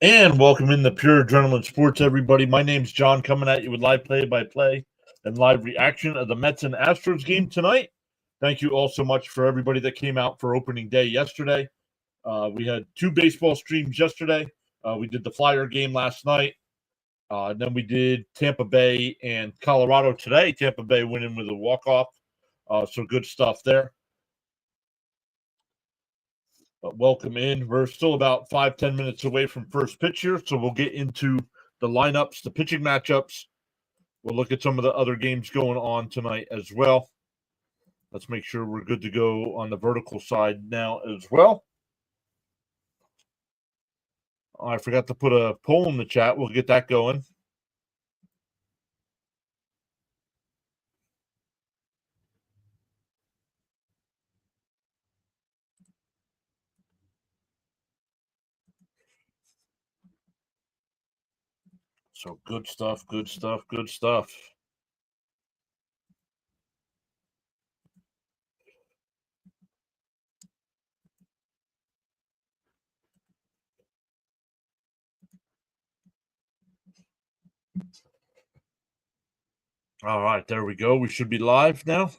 And welcome in the Pure Adrenaline Sports, everybody. My name's John, coming at you with live play-by-play and live reaction of the Mets and Astros game tonight. Thank you all so much for everybody that came out for opening day yesterday. We had 2 baseball streams yesterday. We did the Flyer game last night. And then we did Tampa Bay and Colorado today. Tampa Bay winning with a walk-off. So good stuff there. Welcome in. We're still about 5-10 minutes away from first pitch here, so we'll get into the lineups, the pitching matchups. We'll look at some of the other games going on tonight as well. Let's make sure we're good to go on the vertical side now as well. I forgot to put a poll in the chat. We'll get that going. So good stuff, good stuff, good stuff. All right, there we go. We should be live now.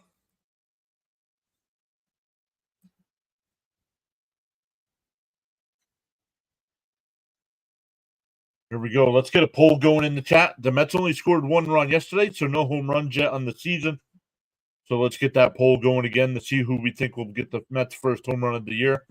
Here we go. Let's get a poll going in the chat. The Mets only scored 1 run yesterday, so no home runs yet on the season. So let's get that poll going again to see who we think will get the Mets' first home run of the year.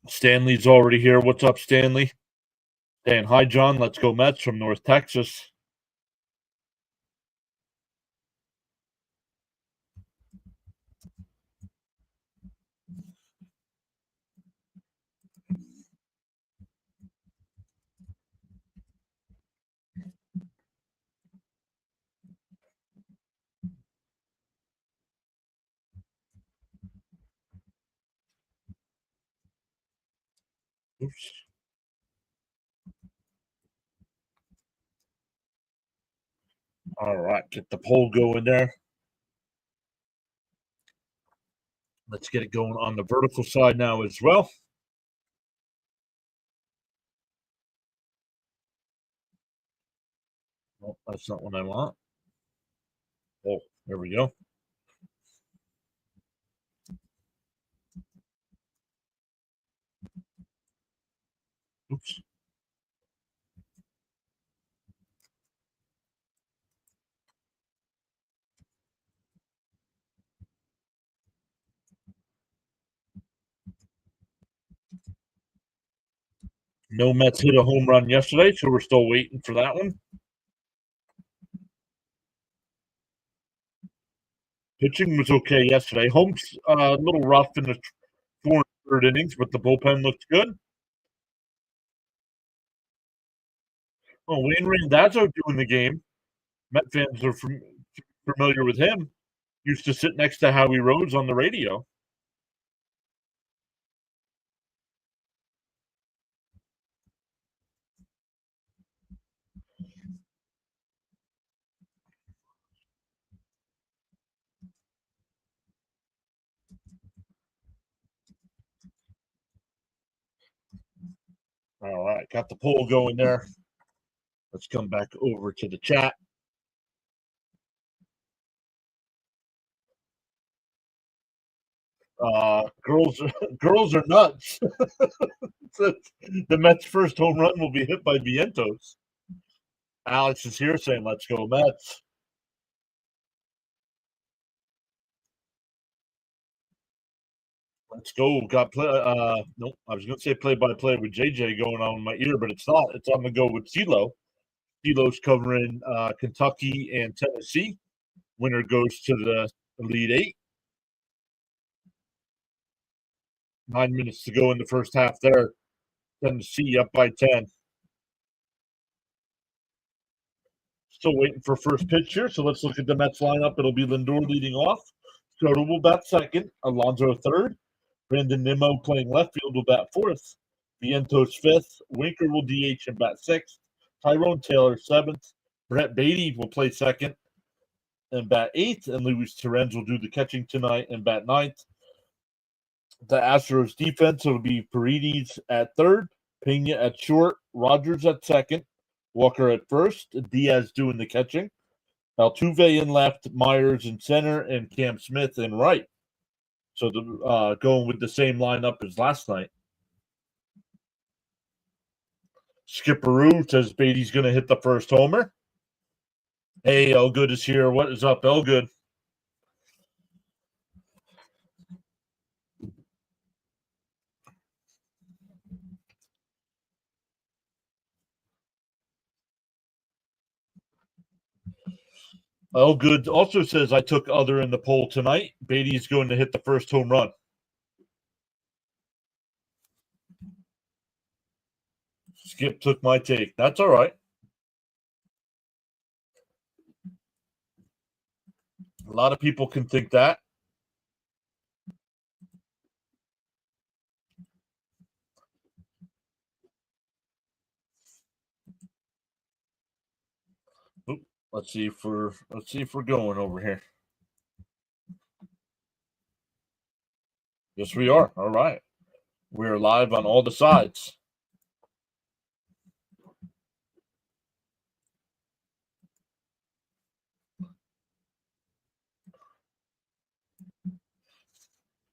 Stanley's already here. What's up, Stanley? Saying hi, John. Let's go Mets from North Texas. Oops. All right, get the poll going there. Let's get it going on the vertical side now as well. Oh, that's not what I want. Oh, there we go. Oops. No Mets hit a home run yesterday, so we're still waiting for that one. Pitching was okay yesterday. Home's a little rough in the 4 and 3rd innings, but the bullpen looked good. Oh, Wayne Randazzo doing the game. Met fans are familiar with him. Used to sit next to Howie Rose on the radio. All right, got the poll going there. Let's come back over to the chat. Girls are nuts. The Mets' first home run will be hit by Vientos. Alex is here saying, "Let's go Mets." Let's go. Got play. Nope. I was going to say play-by-play with JJ going on in my ear, but it's not. It's on the go with CeeLo. CeeLo's covering Kentucky and Tennessee. Winner goes to the Elite 8. 9 minutes to go in the first half there. Tennessee up by 10. Still waiting for first pitch here, so let's look at the Mets lineup. It'll be Lindor leading off. Soto will bat second. Alonso third. Brandon Nimmo playing left field will bat fourth. Vientos fifth. Winker will DH and bat sixth. Tyrone Taylor seventh. Brett Beatty will play second and bat eighth. And Luis Torrens will do the catching tonight and bat ninth. The Astros defense will be Paredes at third, Pena at short, Rogers at second, Walker at first, Diaz doing the catching, Altuve in left, Myers in center, and Cam Smith in right. So going with the same lineup as last night. Skipperoo says Beatty's going to hit the first homer. Hey, Elgood is here. What is up, Elgood? Elgood also says I took other in the poll tonight. Beatty's going to hit the first home run. Skip took my take. That's all right. A lot of people can think that. Oop, let's see if we're going over here. Yes, we are. All right. We're live on all the sides.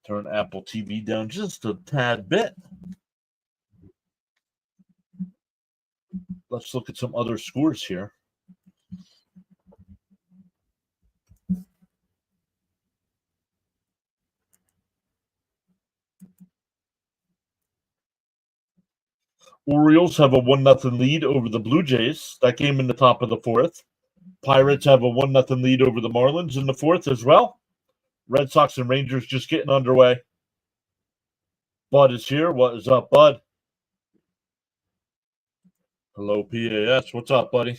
Turn Apple TV down just a tad bit. Let's look at some other scores here. Orioles have a 1-0 lead over the Blue Jays. That game in the top of the fourth. Pirates have a 1-0 lead over the Marlins in the fourth as well. Red Sox and Rangers just getting underway. Bud is here. What is up, Bud? Hello, PAS. What's up, buddy?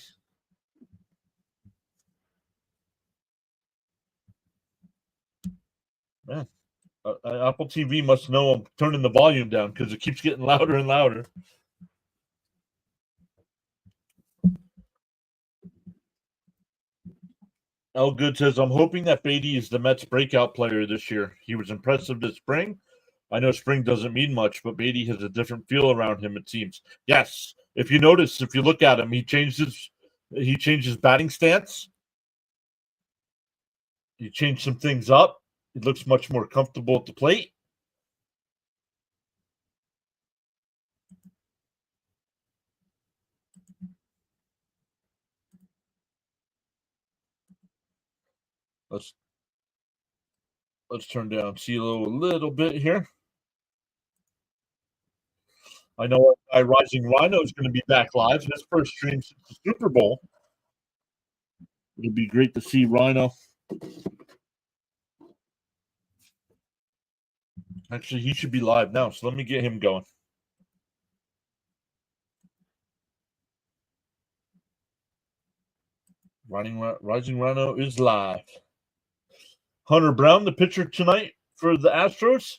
Man, Apple TV must know I'm turning the volume down because it keeps getting louder and louder. Elgood says, I'm hoping that Beatty is the Mets breakout player this year. He was impressive this spring. I know spring doesn't mean much, but Beatty has a different feel around him, it seems. Yes. If you notice, if you look at him, he changed his batting stance. He changed some things up. He looks much more comfortable at the plate. Let's turn down CeeLo a little bit here. I know our Rising Rhino is going to be back live. His first stream since the Super Bowl. It'll be great to see Rhino. Actually, he should be live now, so let me get him going. Rising Rhino is live. Hunter Brown, the pitcher tonight for the Astros.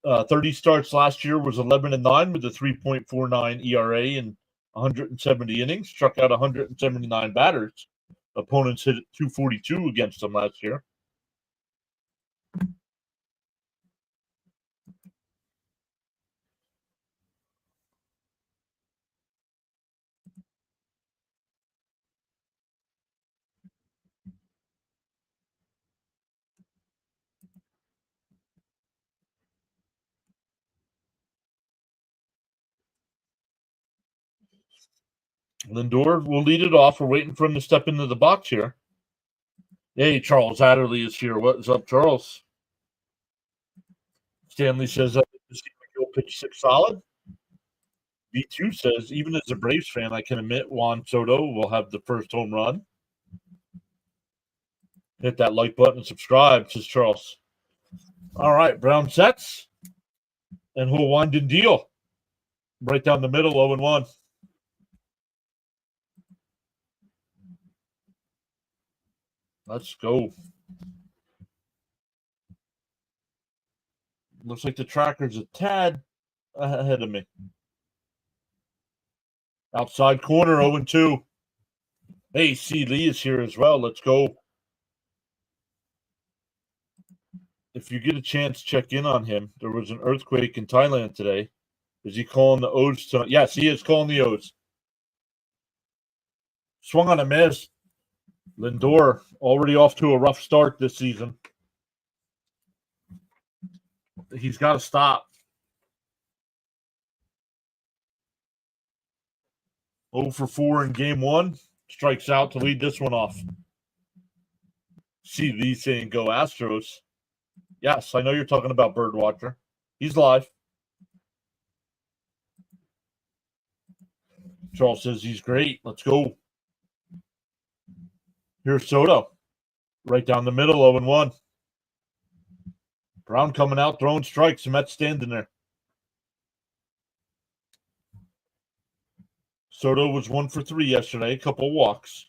30 starts last year, was 11-9 with a 3.49 ERA and 170 innings. Struck out 179 batters. Opponents hit 242 against him last year. Lindor will lead it off. We're waiting for him to step into the box here. Hey, Charles Adderley is here. What's up, Charles? Stanley says, you'll pitch 6 solid. V2 says, even as a Braves fan, I can admit Juan Soto will have the first home run. Hit that like button and subscribe, says Charles. All right, Brown sets. And he'll wind and deal. Right down the middle, 0-1. Let's go. Looks like the tracker's a tad ahead of me. Outside corner, 0-2. Hey, C. Lee is here as well. Let's go. If you get a chance, check in on him. There was an earthquake in Thailand today. Is he calling the O's tonight? Yes, he is calling the O's. Swung on a miss. Lindor already off to a rough start this season. He's got to stop. 0 for 4 in game 1. Strikes out to lead this one off. See Lee saying go Astros. Yes, I know you're talking about Birdwatcher. He's live. Charles says he's great. Let's go. Here's Soto. Right down the middle, 0-1. Brown coming out, throwing strikes. The Mets standing there. Soto was 1 for 3 yesterday. A couple walks.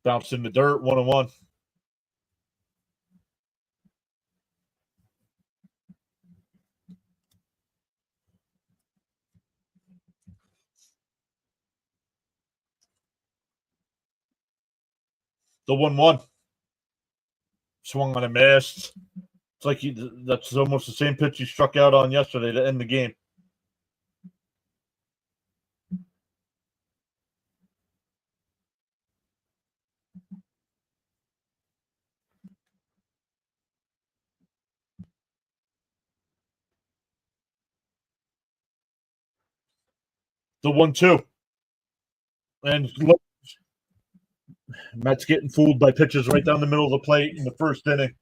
Bounced in the dirt, 1-1. The 1-1. Swung on a miss. It's like that's almost the same pitch he struck out on yesterday to end the game. The 1-2. And look, Mets getting fooled by pitches right down the middle of the plate in the first inning.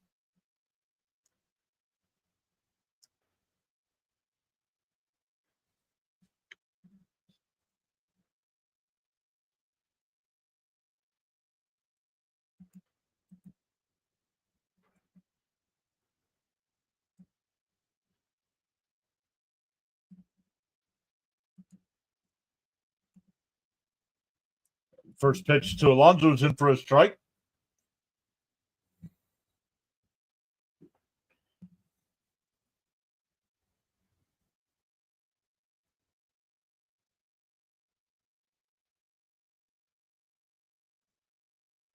First pitch to Alonso's in for a strike.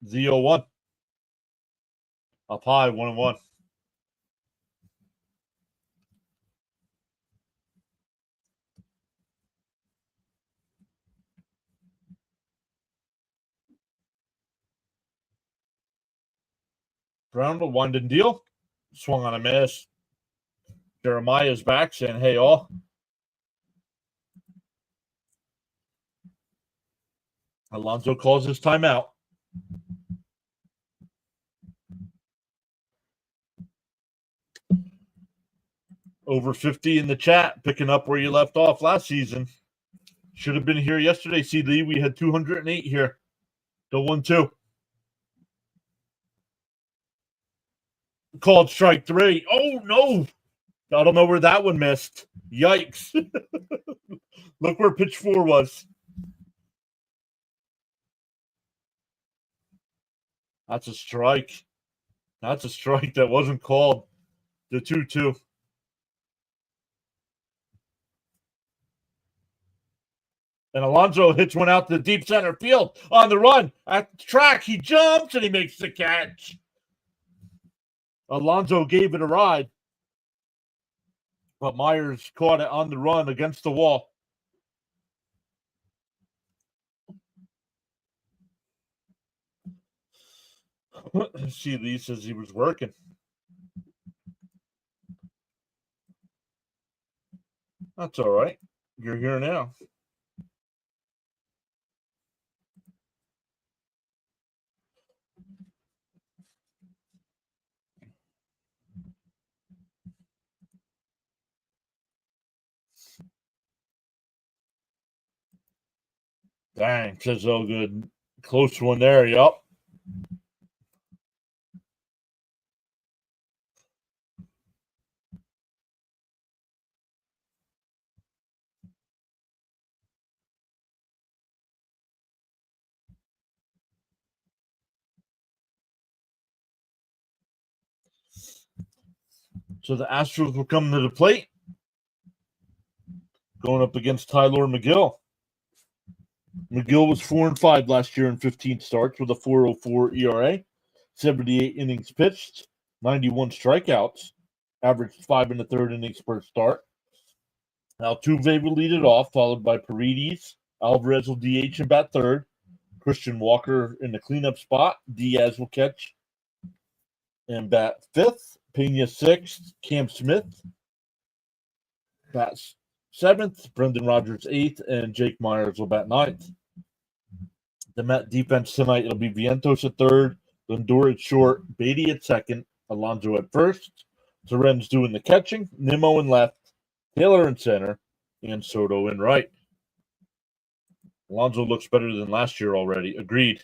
The 0-1. Up high, 1-1. Brown to wind and deal. Swung on a miss. Jeremiah's back saying, hey, all. Alonso calls his timeout. Over 50 in the chat, picking up where you left off last season. Should have been here yesterday, C. Lee. We had 208 here. The 1-2. Called strike 3. Oh, no. I don't know where that one missed. Yikes. Look where pitch 4 was. That's a strike. That's a strike that wasn't called. The 2-2. And Alonso hits one out to the deep center field on the run. At the track, he jumps and he makes the catch. Alonso gave it a ride. But Myers caught it on the run against the wall. See, Lee says he was working. That's all right. You're here now. Dang, says all good. Close one there, yup. So the Astros will come to the plate, going up against Tyler McGill. McGill was 4-5 last year in 15 starts with a 4.04 ERA, 78 innings pitched, 91 strikeouts, averaged 5 1/3 innings per start. Altuve will lead it off, followed by Paredes. Alvarez will DH and bat third. Christian Walker in the cleanup spot. Diaz will catch and bat fifth. Pena sixth. Cam Smith bats seventh. Brendan Rodgers eighth. And Jake Myers will bat ninth. The Met defense tonight, it'll be Vientos at third. Lindor at short. Beatty at second. Alonso at first. Torrens doing the catching. Nimmo in left. Taylor in center. And Soto in right. Alonso looks better than last year already. Agreed.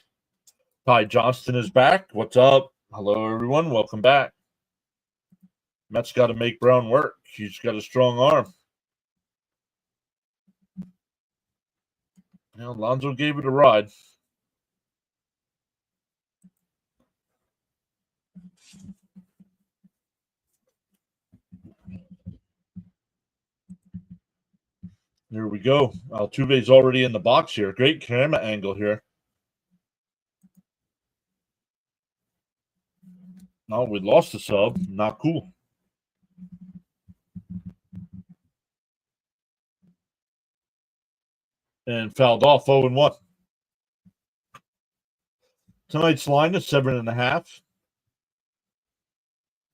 Ty Johnston is back. What's up? Hello, everyone. Welcome back. Mets got to make Brown work. He's got a strong arm. Now, Alonso gave it a ride. Here we go. Altuve's already in the box here. Great camera angle here. No, we lost the sub. Not cool. And fouled off 0-1. Tonight's line is 7.5.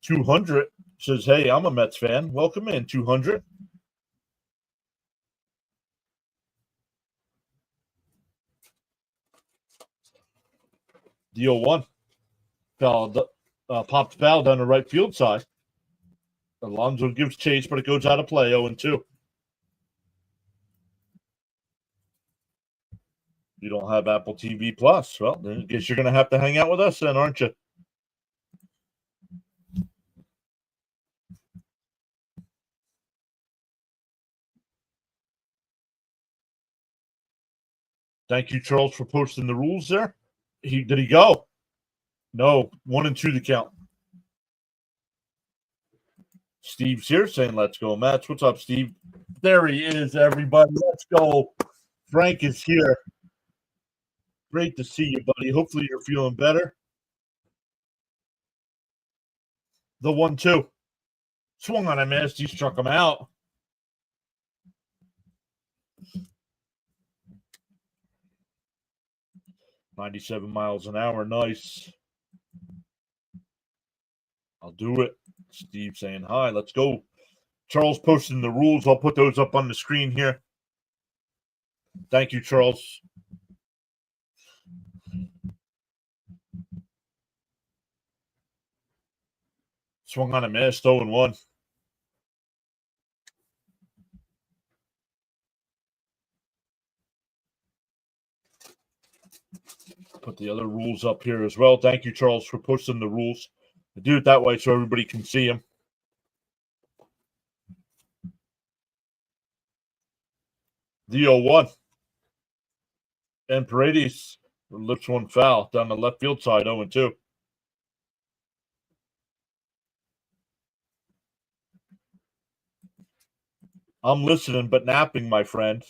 200 says, hey, I'm a Mets fan. Welcome in, 200. The 0-1. Popped foul down the right field side. Alonso gives chase, but it goes out of play, 0-2. You don't have Apple TV Plus. Well, then I guess you're going to have to hang out with us then, aren't you? Thank you, Charles, for posting the rules there. Did he go? No, 1-2 the count. Steve's here saying, let's go, Mets. What's up, Steve? There he is, everybody. Let's go. Frank is here. Great to see you, buddy. Hopefully you're feeling better. The 1-2. Swung on a miss. He struck him out. $97 miles an hour. Nice. I'll do it. Steve saying hi. Let's go. Charles posting the rules. I'll put those up on the screen here. Thank you, Charles. Swung on a miss, 0-1. Put the other rules up here as well. Thank you, Charles, for posting the rules. I do it that way so everybody can see them. The 0-1. And Paredes lifts one foul down the left field side, 0-2. I'm listening but napping, my friend.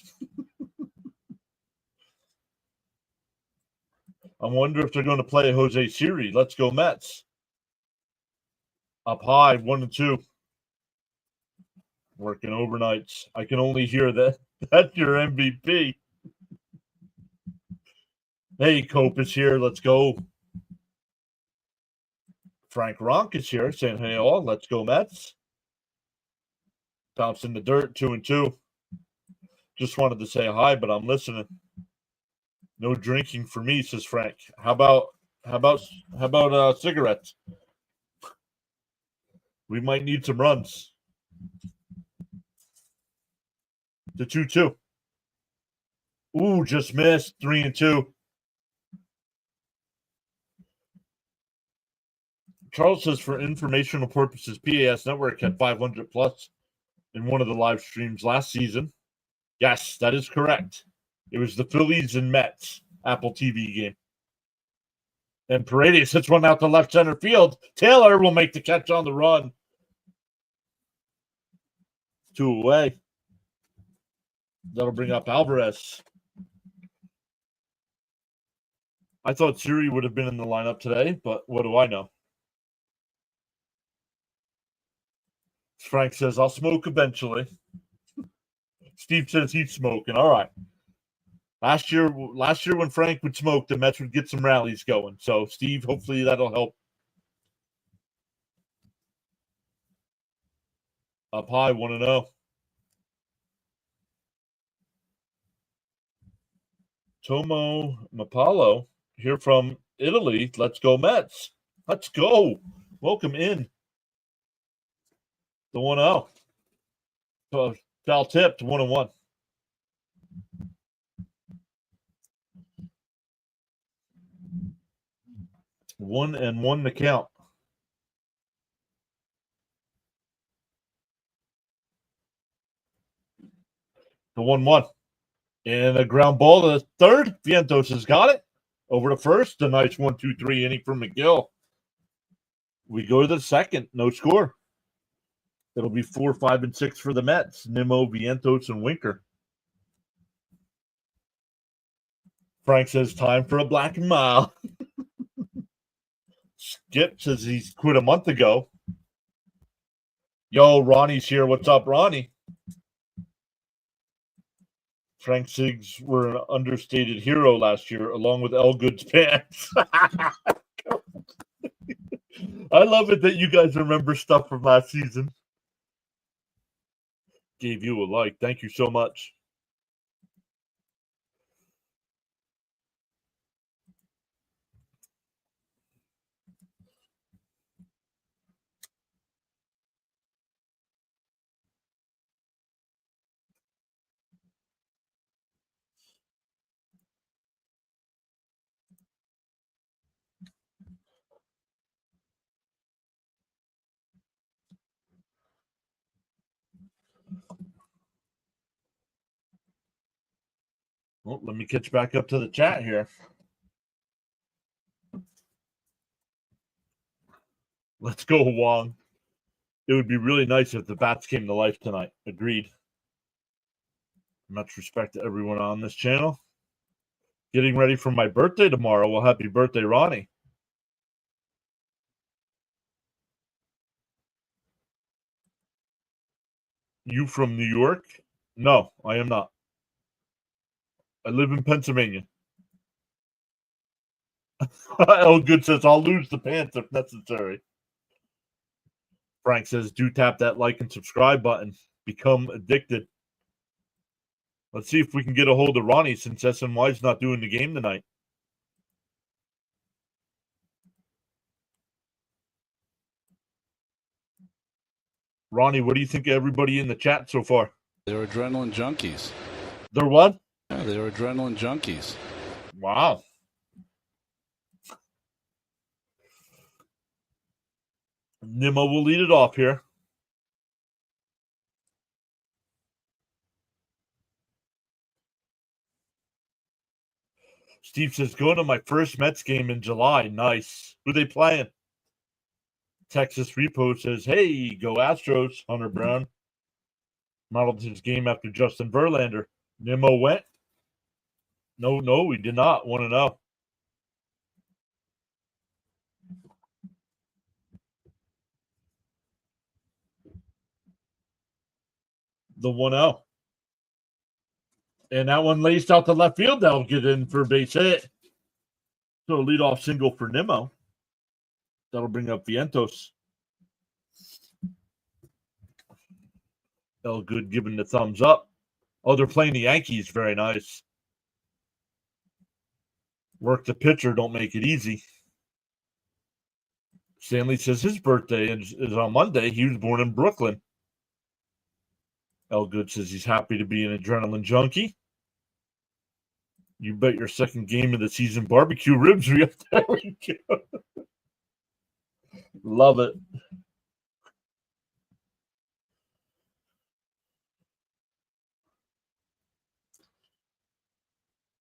I wonder if they're going to play Jose Siri. Let's go, Mets. Up high, 1-2. Working overnights. I can only hear that. That's your MVP. Hey, Cope is here. Let's go. Frank Ronk is here saying, hey, all. Let's go, Mets. Bounce in the dirt, 2-2. Just wanted to say hi, but I'm listening. No drinking for me, says Frank. How about cigarettes? We might need some runs. The 2-2. Ooh, just missed. 3-2. Charles says for informational purposes, PAS Network had 500 plus in one of the live streams last season. Yes, that is correct. It was the Phillies and Mets Apple TV game. And Paredes hits one out to left center field. Taylor will make the catch on the run. 2 away. That'll bring up Alvarez. I thought Siri would have been in the lineup today, but what do I know? Frank says, I'll smoke eventually. Steve says he's smoking. All right. Last year when Frank would smoke, the Mets would get some rallies going. So, Steve, hopefully that'll help. Up high, 1-0. Tomo Mapalo here from Italy. Let's go, Mets. Let's go. Welcome in. The 1-0. Foul tipped, 1-1. 1-1 to count. The 1-1. And a ground ball to the third. Vientos has got it. Over to first. A nice 1-2-3 inning from McGill. We go to the second. No score. It'll be 4, 5, and 6 for the Mets. Nimmo, Vientos, and Winker. Frank says time for a black and mild. Skip says he's quit a month ago. Yo, Ronnie's here. What's up, Ronnie? Frank Siggs were an understated hero last year, along with Elgood's pants. I love it that you guys remember stuff from last season. Gave you a like. Thank you so much. Well, let me catch back up to the chat here. Let's go, Wong. It would be really nice if the bats came to life tonight. Agreed. Much respect to everyone on this channel. Getting ready for my birthday tomorrow. Well, happy birthday, Ronnie. You from New York? No, I am not. I live in Pennsylvania. Elgood says, I'll lose the pants if necessary. Frank says, do tap that like and subscribe button. Become addicted. Let's see if we can get a hold of Ronnie since SNY's not doing the game tonight. Ronnie, what do you think of everybody in the chat so far? They're adrenaline junkies. They're what? Yeah, they're adrenaline junkies. Wow. Nimmo will lead it off here. Steve says, going to my first Mets game in July. Nice. Who are they playing? Texas Repo says, hey, go Astros. Hunter Brown modeled his game after Justin Verlander. Nimmo went. No, we did not. 1-0. The 1-0. And that one laced out to left field. That'll get in for a base hit. So a leadoff single for Nimmo. That'll bring up Vientos. Elgood giving the thumbs up. Oh, they're playing the Yankees. Very nice. Work the pitcher. Don't make it easy. Stanley says his birthday is on Monday. He was born in Brooklyn. Elgood says he's happy to be an adrenaline junkie. You bet your second game of the season barbecue ribs. There we go. Love it.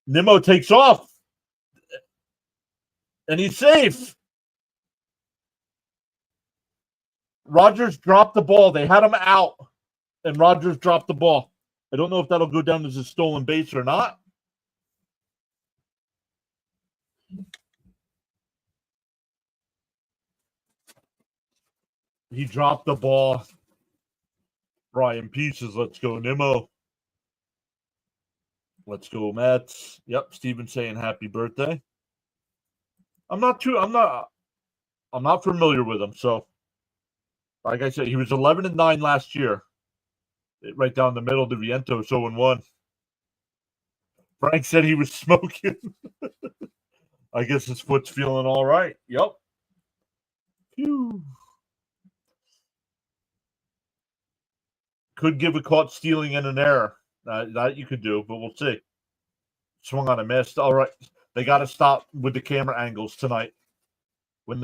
Nimmo takes off. And he's safe. Rogers dropped the ball. They had him out. and Rogers dropped the ball. I don't know if that'll go down as a stolen base or not. He dropped the ball. Brian Pieces, let's go, Nimmo. Let's go, Mets. Yep, Steven saying happy birthday. I'm not familiar with him, so like I said, he was 11-9 last year. Right down the middle to Vientos, 0-1. Frank said he was smoking. I guess his foot's feeling all right. Yep. Phew. Could give a caught stealing and an error. That you could do, but we'll see. Swung on a miss. All right. They got to stop with the camera angles tonight. When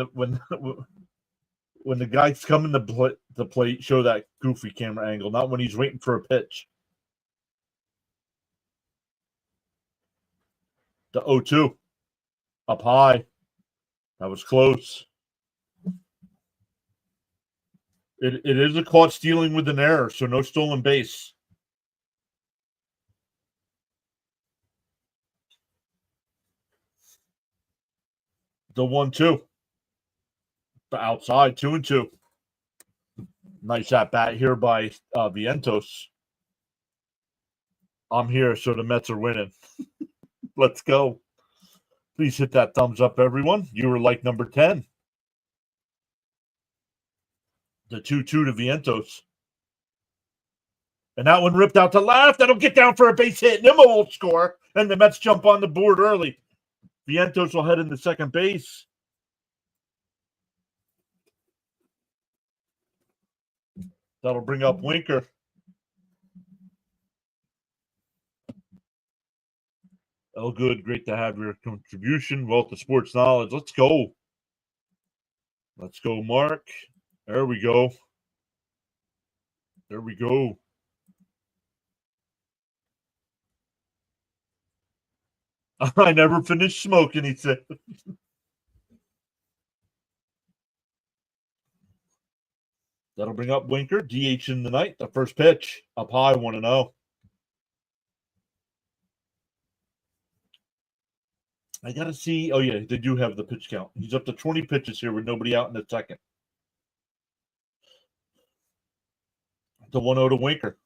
the guys coming to the plate, show that goofy camera angle, not when he's waiting for a pitch. The 0-2. Up high. That was close. It is a caught stealing with an error, so no stolen base. The 1-2. Outside, 2-2. Nice at bat here by Vientos. I'm here, so the Mets are winning. Let's go. Please hit that thumbs up, everyone. You were like number 10. The 2-2 to Vientos. And that one ripped out to left. That'll get down for a base hit. Nimmo will score, and the Mets jump on the board early. Vientos will head into second base. That'll bring up Winker. Oh, good. Great to have your contribution. Wealth of sports knowledge. Let's go. Let's go, Mark. There we go. There we go. I never finished smoking, he said. That'll bring up Winker. DH in the night. The first pitch. Up high, 1-0. I got to see. Oh, yeah, they do have the pitch count. He's up to 20 pitches here with nobody out in the second. The 1-0 to Winker.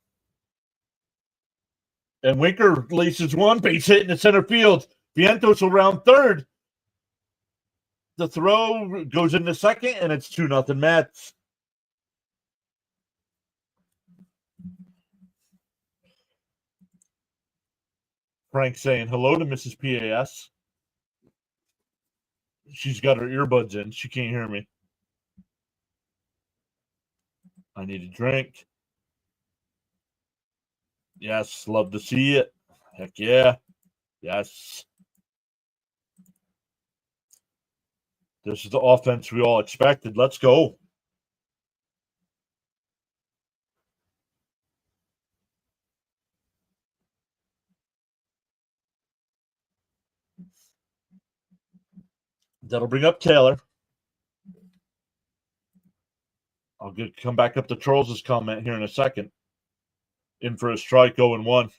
And Winker laces one, base hit in the center field. Vientos around third. The throw goes into second, and it's 2-0 Mets. Frank saying hello to Mrs. PAS. She's got her earbuds in. She can't hear me. I need a drink. Yes, love to see it. Heck yeah. Yes. This is the offense we all expected. Let's go. That'll bring up Taylor. I'll come back up to Charles's comment here in a second. In for a strike, 0-1.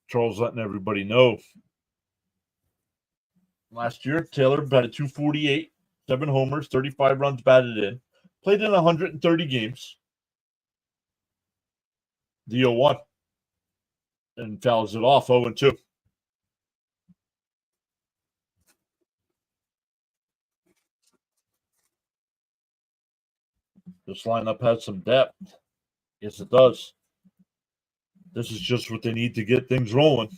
Charles letting everybody know. Last year, Taylor batted .248, 7 homers, 35 runs batted in. Played in 130 games. The 0-1. And fouls it off, 0-2. This lineup has some depth. Yes, it does. This is just what they need to get things rolling.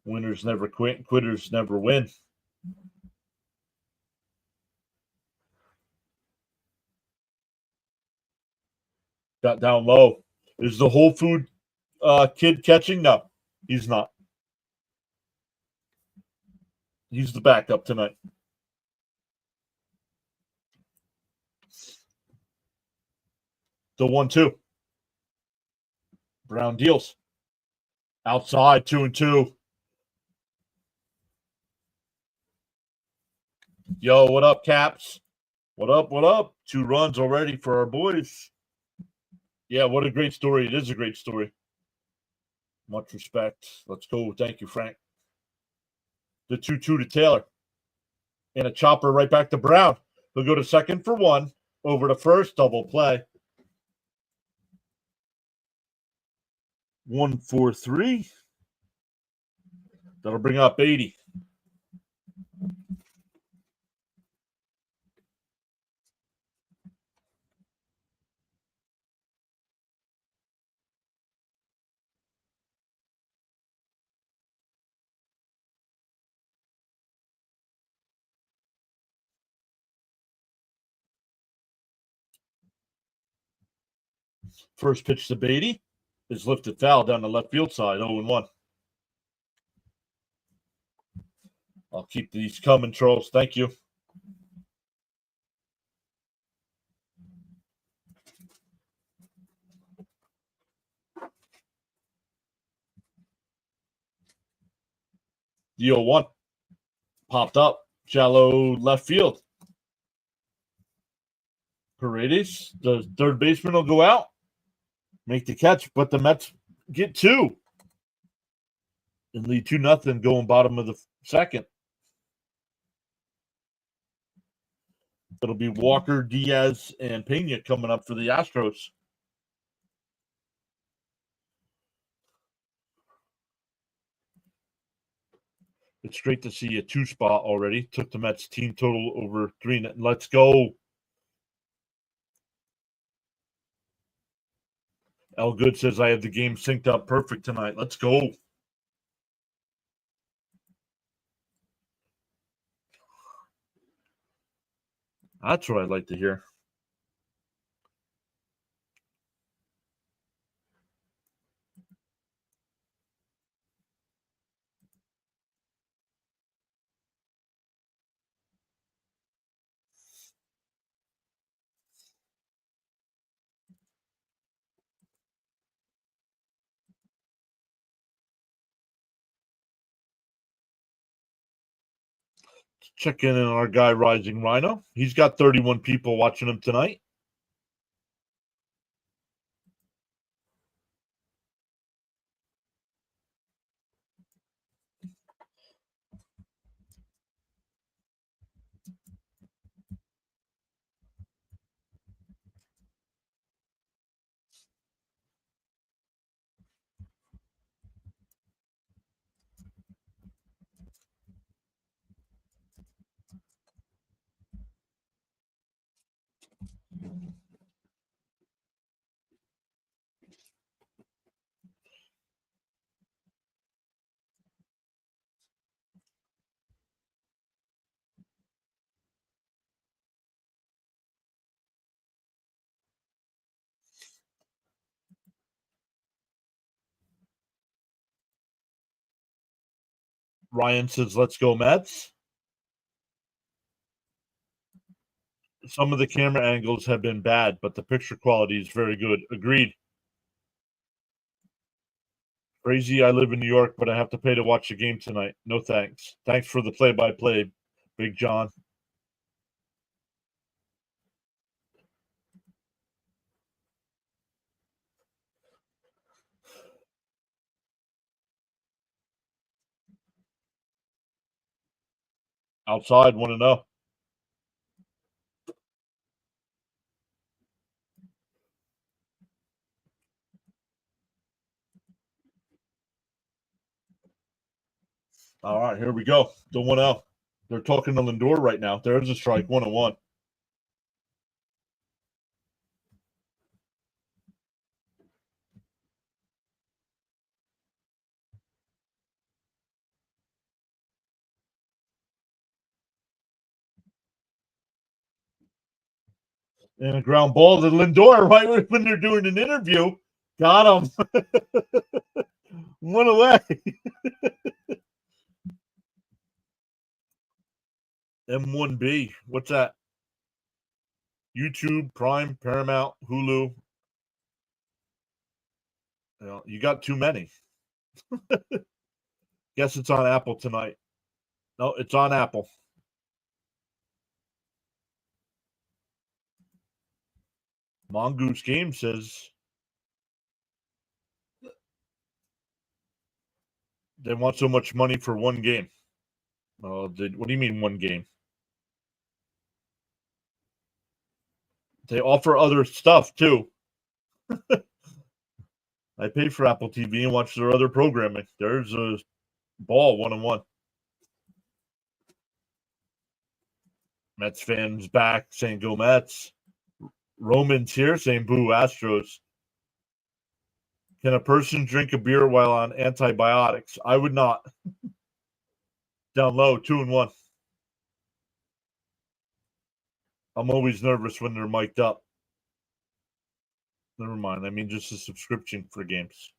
Winners never quit, quitters never win. Got down low. Is the Whole Food kid catching? No, he's not. He's the backup tonight. The 1-2. Brown deals. Outside, 2-2. Yo, what up, Caps? What up? What up? 2 runs already for our boys. Yeah, what a great story. It is a great story. Much respect. Let's go. Thank you, Frank. The 2-2 to Taylor. And a chopper right back to Brown. He'll go to second for 1. Over to first. Double play. 1-4-3. That'll bring up 80. First pitch to Beatty is lifted foul down the left field side, 0-1. I'll keep these coming, Charles. Thank you. The 0-1 popped up, shallow left field. Paredes, the third baseman, will go out, make the catch, but the Mets get 2 and lead 2-0 going bottom of the second. It'll be Walker, Diaz, and Pena coming up for the Astros. It's great to see a 2 spot already. Took the Mets team total over 3. Let's go. L Good says I have the game synced up perfect tonight. Let's go. That's what I'd like to hear. Check in on our guy, Rising Rhino. He's got 31 people watching him tonight. Ryan says, let's go Mets. Some of the camera angles have been bad, but the picture quality is very good. Agreed. Crazy, I live in New York, but I have to pay to watch the game tonight. No thanks. Thanks for the play-by-play, Big John. Outside, want to know. All right, here we go. The 1-0. They're talking to Lindor right now. There's a strike, 1-1. And a ground ball to Lindor right when they're doing an interview. Got him. Went away. M1B. What's that? YouTube, Prime, Paramount, Hulu. You got too many. Guess it's on Apple tonight. No, it's on Apple. Mongoose Game says they want so much money for one game. What do you mean one game? They offer other stuff too. I pay for Apple TV and watch their other programming. There's a ball 1-on-1. Mets fans back saying go Mets. Roman's here saying boo Astros. Can a person drink a beer while on antibiotics? I would not. Down low, 2-1. I'm always nervous when they're mic'd up. Never mind. I mean, just a subscription for games.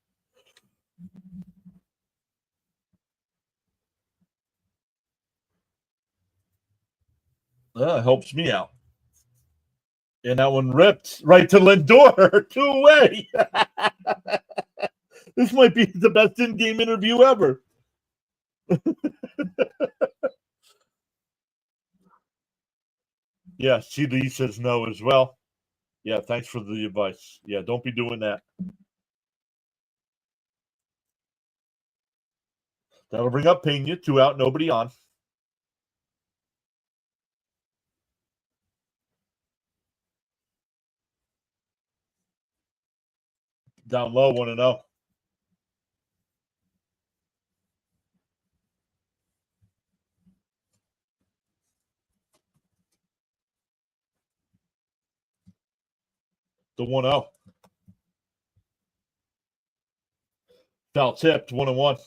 Yeah, it helps me out. And that one ripped right to Lindor. 2-away. This might be the best in-game interview ever. Yeah, CD says no as well. Yeah, thanks for the advice. Yeah, don't be doing that. That'll bring up Pena. 2 out, nobody on. Down low, 1-0. The 1-0. Foul tipped, 1-1.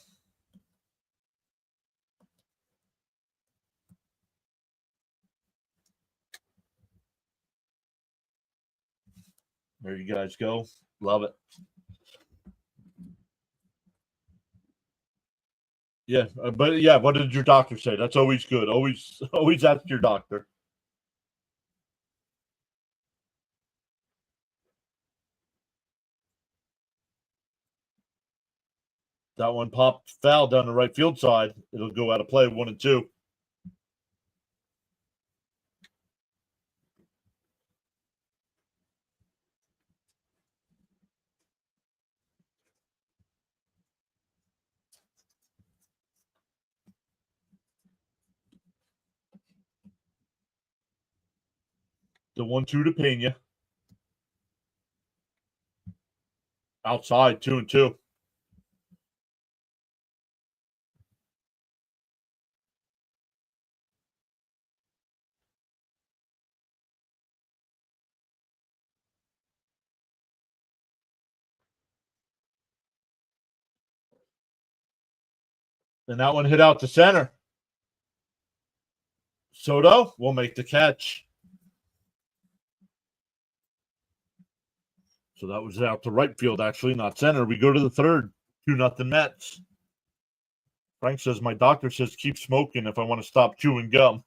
There you guys go. Love it. Yeah, but yeah, what did your doctor say? That's always good. Always ask your doctor. That one popped foul down the right field side. It'll go out of play, 1-2. The 1-2 to Pena. Outside, 2-2. And that one hit out to center. Soto will make the catch. So that was out to right field, actually, not center. We go to the third. 2-0 Mets. Frank says, my doctor says keep smoking if I want to stop chewing gum.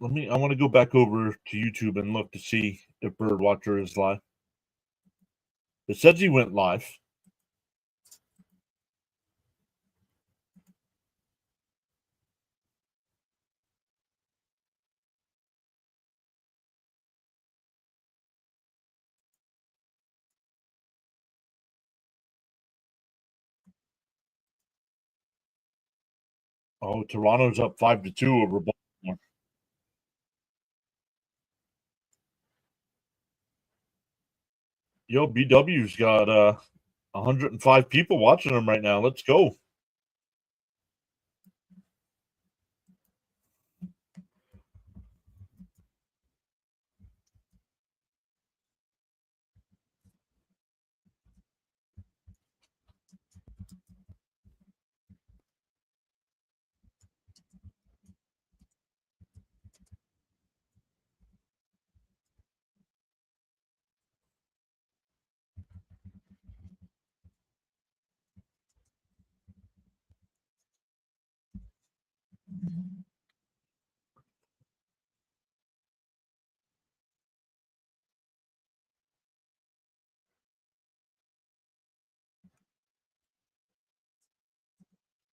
I want to go back over to YouTube and look to see if Birdwatcher is live. It says he went live. Oh, Toronto's up 5-2 over Baltimore. Yo, BW's got 105 people watching them right now. Let's go.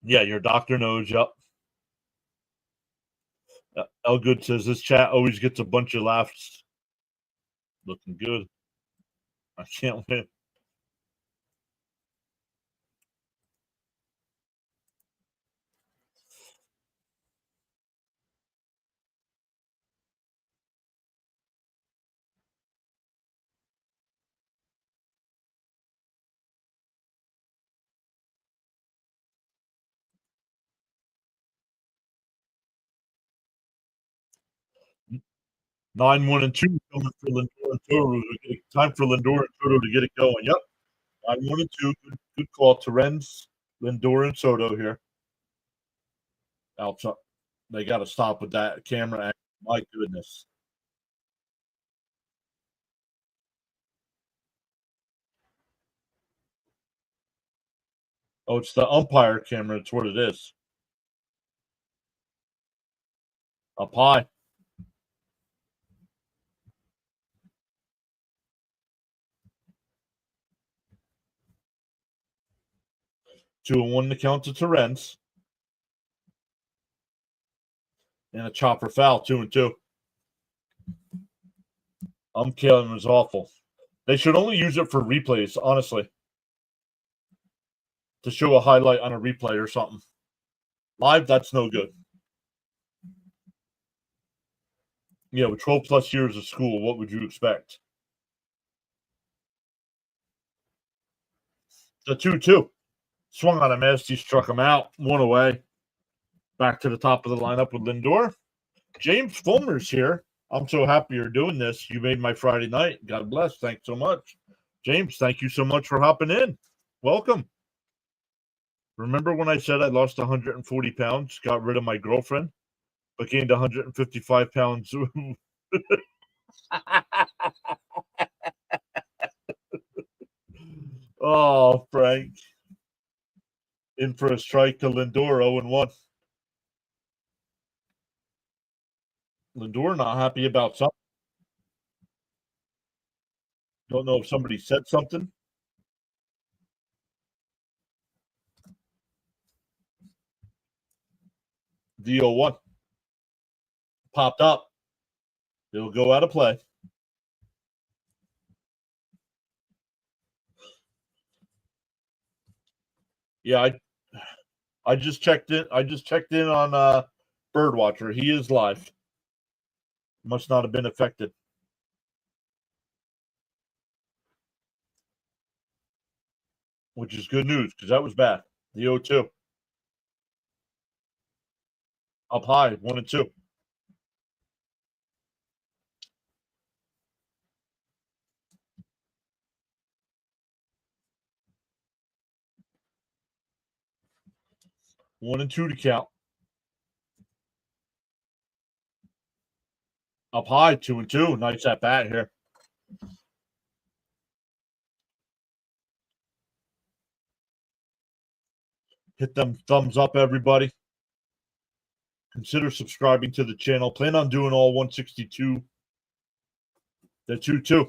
Yeah, your doctor knows. Yep. Elgood says this chat always gets a bunch of laughs. Looking good. I can't wait. Nine, 1-2 coming for Lindor and Soto. Time for Lindor and Soto to get it going. Yep. 9, 1-2. Good call. Terens, Lindor, and Soto here. Outside. They got to stop with that camera angle. My goodness. Oh, it's the umpire camera. It's what it is. Up high. Two and one to count to Terens. And a chopper foul. 2-2. Killing was awful. They should only use it for replays, honestly. To show a highlight on a replay or something. Live, that's no good. Yeah, with 12 plus years of school, what would you expect? The 2-2. Swung on a miss. He struck him out. One away. Back to the top of the lineup with Lindor. James Fulmer's here. I'm so happy you're doing this. You made my Friday night. God bless. Thanks so much. James, thank you so much for hopping in. Welcome. Remember when I said I lost 140 pounds, got rid of my girlfriend, but gained 155 pounds? Oh, Frank. In for a strike to Lindor, 0-1. Lindor not happy about something. Don't know if somebody said something. The 0-1. Popped up. It'll go out of play. Yeah, I just checked in. I just checked in on Birdwatcher. He is live. Must not have been affected. Which is good news because that was bad. The 0-2. Up high, 1-2. One and two to count. Up high, 2-2. Nice at bat here. Hit them thumbs up, everybody. Consider subscribing to the channel. Plan on doing all 162. The 2-2.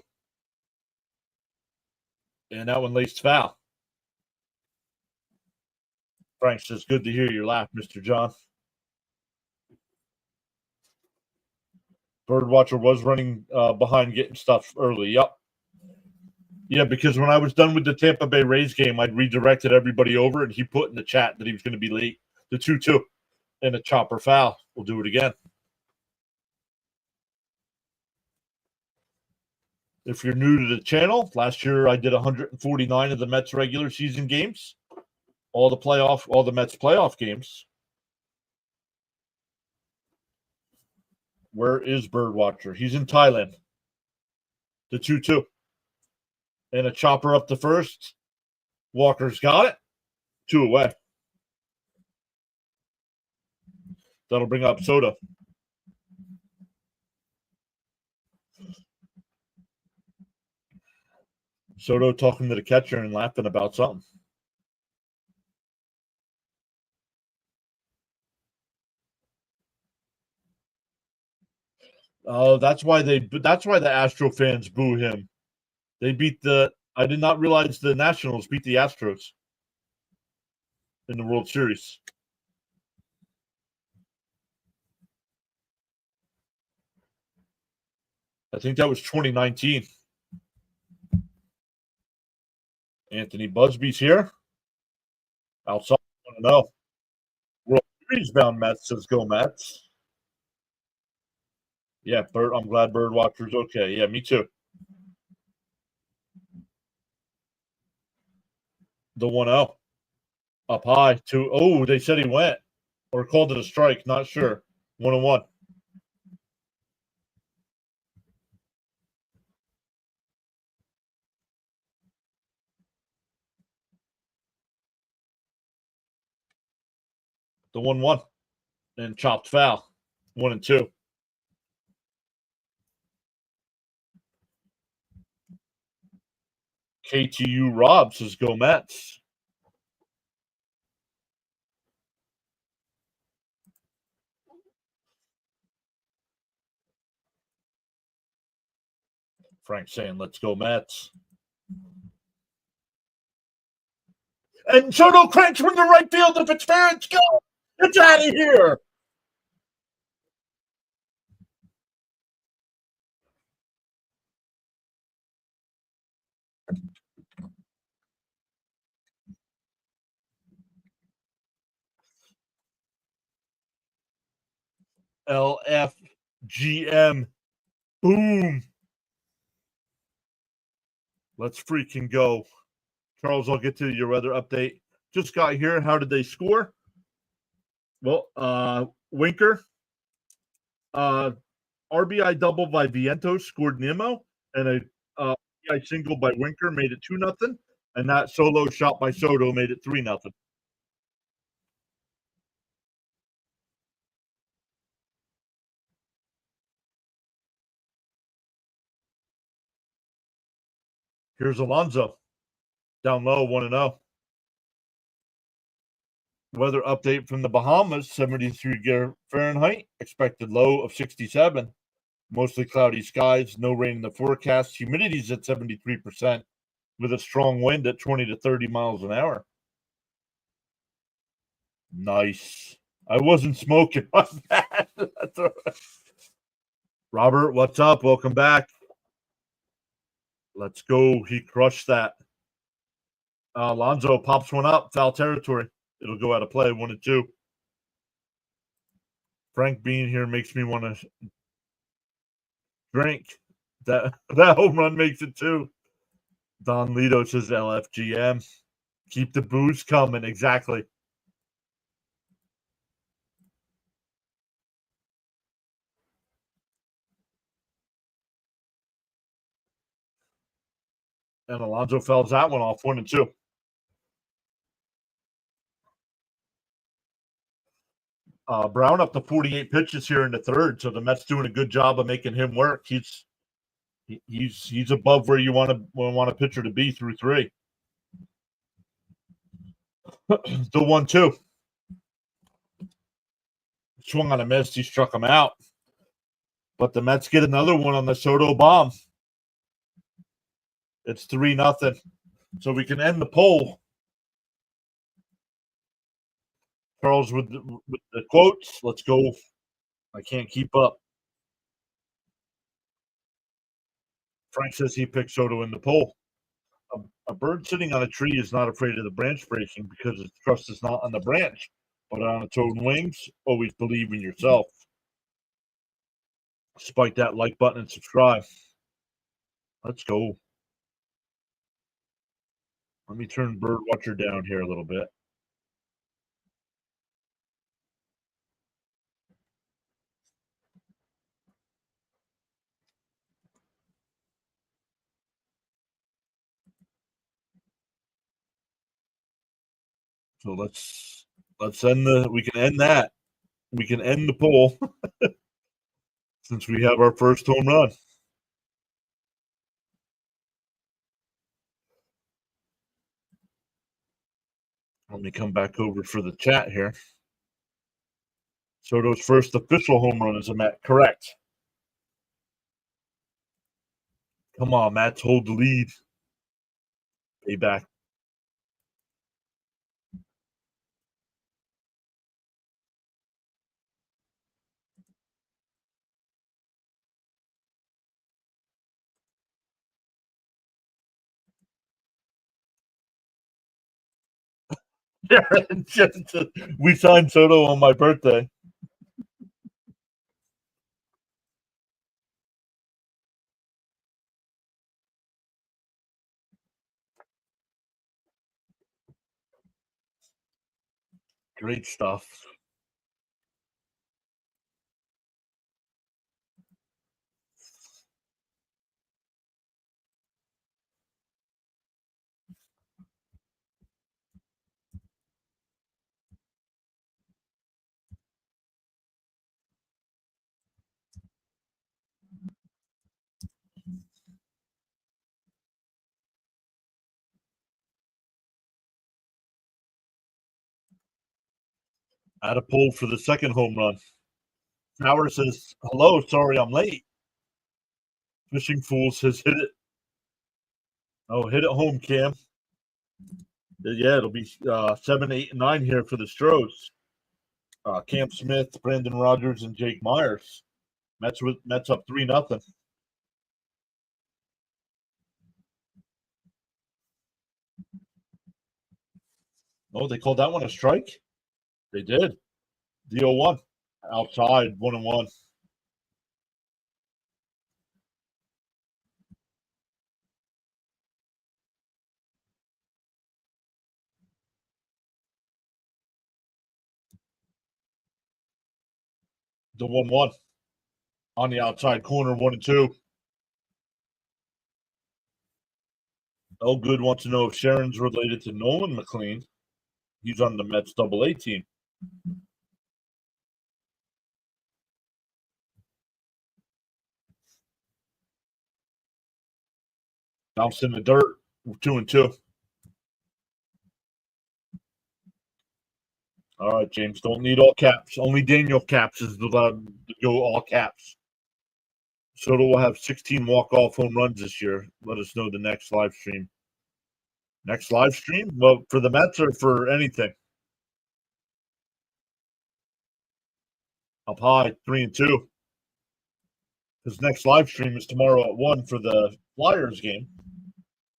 And that one laced foul. Frank says, good to hear your laugh, Mr. John. Birdwatcher was running behind getting stuff early. Yep. Yeah, because when I was done with the Tampa Bay Rays game, I'd redirected everybody over, and he put in the chat that he was going to be late. The 2-2 and a chopper foul. We'll do it again. If you're new to the channel, last year I did 149 of the Mets regular season games, all the Mets playoff games. Where is Birdwatcher? He's in Thailand. The 2-2. And a chopper up the first. Walker's got it. 2 away. That'll bring up Soto. Soto talking to the catcher and laughing about something. Oh, that's why the Astro fans boo him. They beat I did not realize the Nationals beat the Astros. in the World Series. I think that was 2019. Anthony Busby's here. Outside, I don't know. World Series bound Mets says go Mets. Yeah, Bird. I'm glad Birdwatcher's okay. Yeah, me too. The 1-0 up high to. Oh, they said he went or called it a strike. Not sure. 1-1. The 1-1 and chopped foul. 1-2. KTU Rob says go Mets. Frank saying let's go Mets. And Soto cranks from the right field. If it's fair, it's go. It's out of here. LFGM. Boom. Let's freaking go. Charles, I'll get to your weather update. Just got here. How did they score? Well, Winker, RBI double by Vientos scored Nemo, and a RBI single by Winker made it 2-0, and that solo shot by Soto made it 3-0. Here's Alonso down low, 1-0. Weather update from the Bahamas, 73 Fahrenheit, expected low of 67. Mostly cloudy skies, no rain in the forecast. Humidity's at 73% with a strong wind at 20 to 30 miles an hour. Nice. I wasn't smoking on that. That's all right. Robert, what's up? Welcome back. Let's go. He crushed that. Alonso pops one up, foul territory. It'll go out of play, 1-2. Frank being here makes me want to drink. That home run makes it 2. Don Lito says LFGM. Keep the booze coming. Exactly. And Alonso fouls that one off, 1-2. Brown up to 48 pitches here in the third, so the Mets doing a good job of making him work. He's above where you want a pitcher to be through 3. The 1-2. Swung on a miss. He struck him out. But the Mets get another one on the Soto bomb. It's 3-0. So we can end the poll. Charles with the quotes. Let's go. I can't keep up. Frank says he picked Soto in the poll. A bird sitting on a tree is not afraid of the branch breaking because its trust is not on the branch, but on its own wings. Always believe in yourself. Spike that like button and subscribe. Let's go. Let me turn Birdwatcher down here a little bit. So let's end we can end that. We can end the poll since we have our first home run. Let me come back over for the chat here. Soto's first official home run is a Met. Correct. Come on, Mets, hold the lead. Payback. We signed Soto on my birthday. Great stuff. I had a pull for the second home run. Howard says, "Hello, sorry I'm late." Fishing Fools has hit it. Oh, hit it home, Cam. Yeah, it'll be 7, 8, and 9 here for the Stros. Cam Smith, Brandon Rogers, and Jake Myers. Mets up 3-0. Oh, they called that one a strike? They did. The 0-1. Outside, 1-1. The 1-1. On the outside corner, 1-2. Oh, Good wants to know if Sharon's related to Nolan McLean. He's on the Mets Double-A team. Bounced in the dirt, 2-2. All right, James, don't need all caps. Only Daniel Caps is allowed to go all caps. Soto will have 16 walk-off home runs this year. Let us know the next live stream. Next live stream? Well, for the Mets or for anything? Up high, 3-2. His next live stream is tomorrow at 1 for the Flyers game.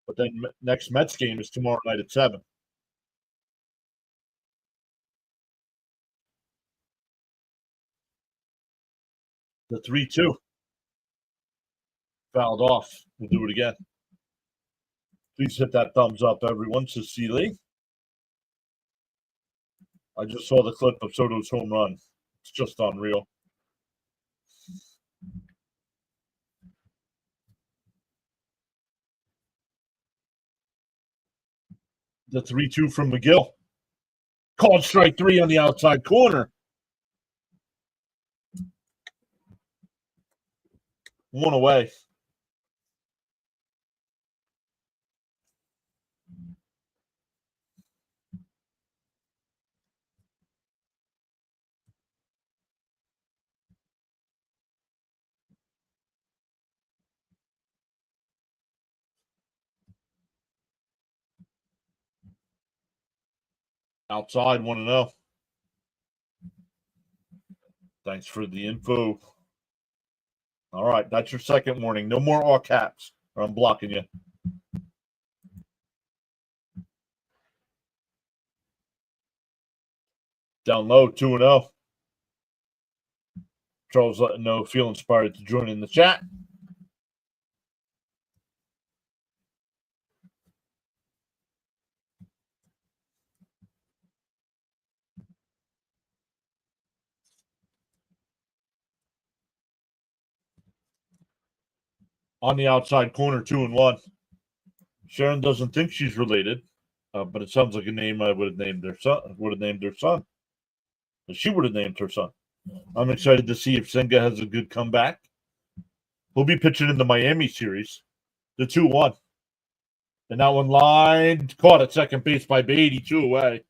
But then next Mets game is tomorrow night at 7. The 3-2. Fouled off. We'll do it again. Please hit that thumbs up, everyone. Cecily. I just saw the clip of Soto's home run. It's just unreal. The 3-2 from McGill. Called strike 3 on the outside corner. 1 away. Outside, 1-0. Thanks for the info. All right, that's your second warning. No more all caps, or I'm blocking you. Down low, 2-0. Charles letting know, feel inspired to join in the chat. On the outside corner, 2-1. Sharon doesn't think she's related, but it sounds like a name I would have named their son. She would have named her son. I'm excited to see if Senga has a good comeback. He'll be pitching in the Miami series, the 2-1. And that one lined, caught at second base by Beatty, 2 away.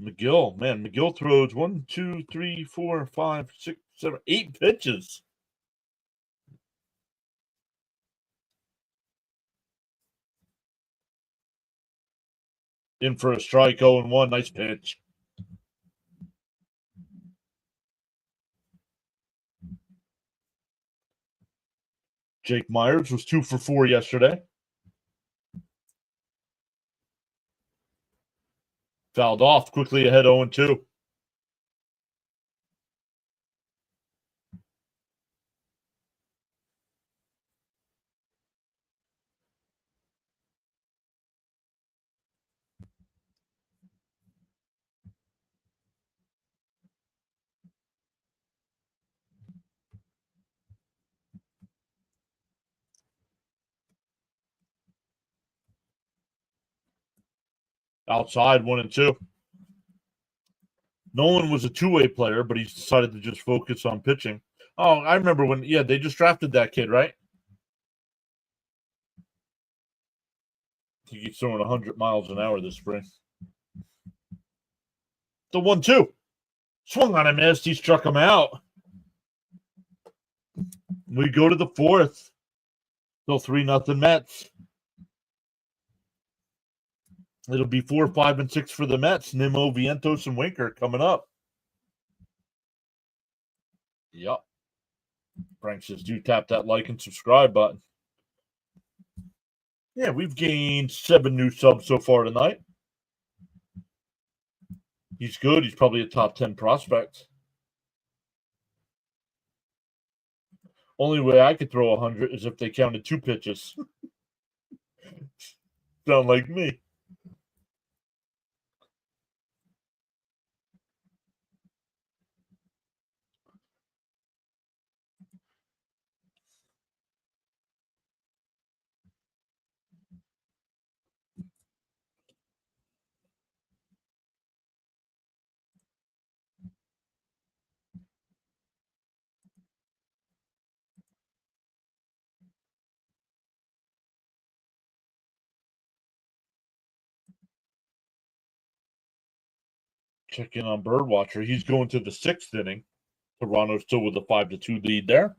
McGill, man, McGill throws 1, 2, 3, 4, 5, 6, 7, 8 pitches. In for a strike, 0-1. Nice pitch. Jake Myers was 2 for 4 yesterday. Fouled off, quickly ahead 0-2. Outside 1-2. Nolan was a two-way player, but he's decided to just focus on pitching. Oh, I remember when, they just drafted that kid, right? I think he's throwing 100 miles an hour this spring. The 1-2. Swung on a miss. He struck him out. We go to the fourth. Still 3-0 Mets. It'll be 4, 5, and 6 for the Mets. Nimmo, Vientos, and Winker coming up. Yep. Frank says, do tap that like and subscribe button. Yeah, we've gained 7 new subs so far tonight. He's good. He's probably a top 10 prospect. Only way I could throw 100 is if they counted 2 pitches. Sound like me. Check in on Birdwatcher. He's going to the 6th inning. Toronto's still with a 5-2 lead there.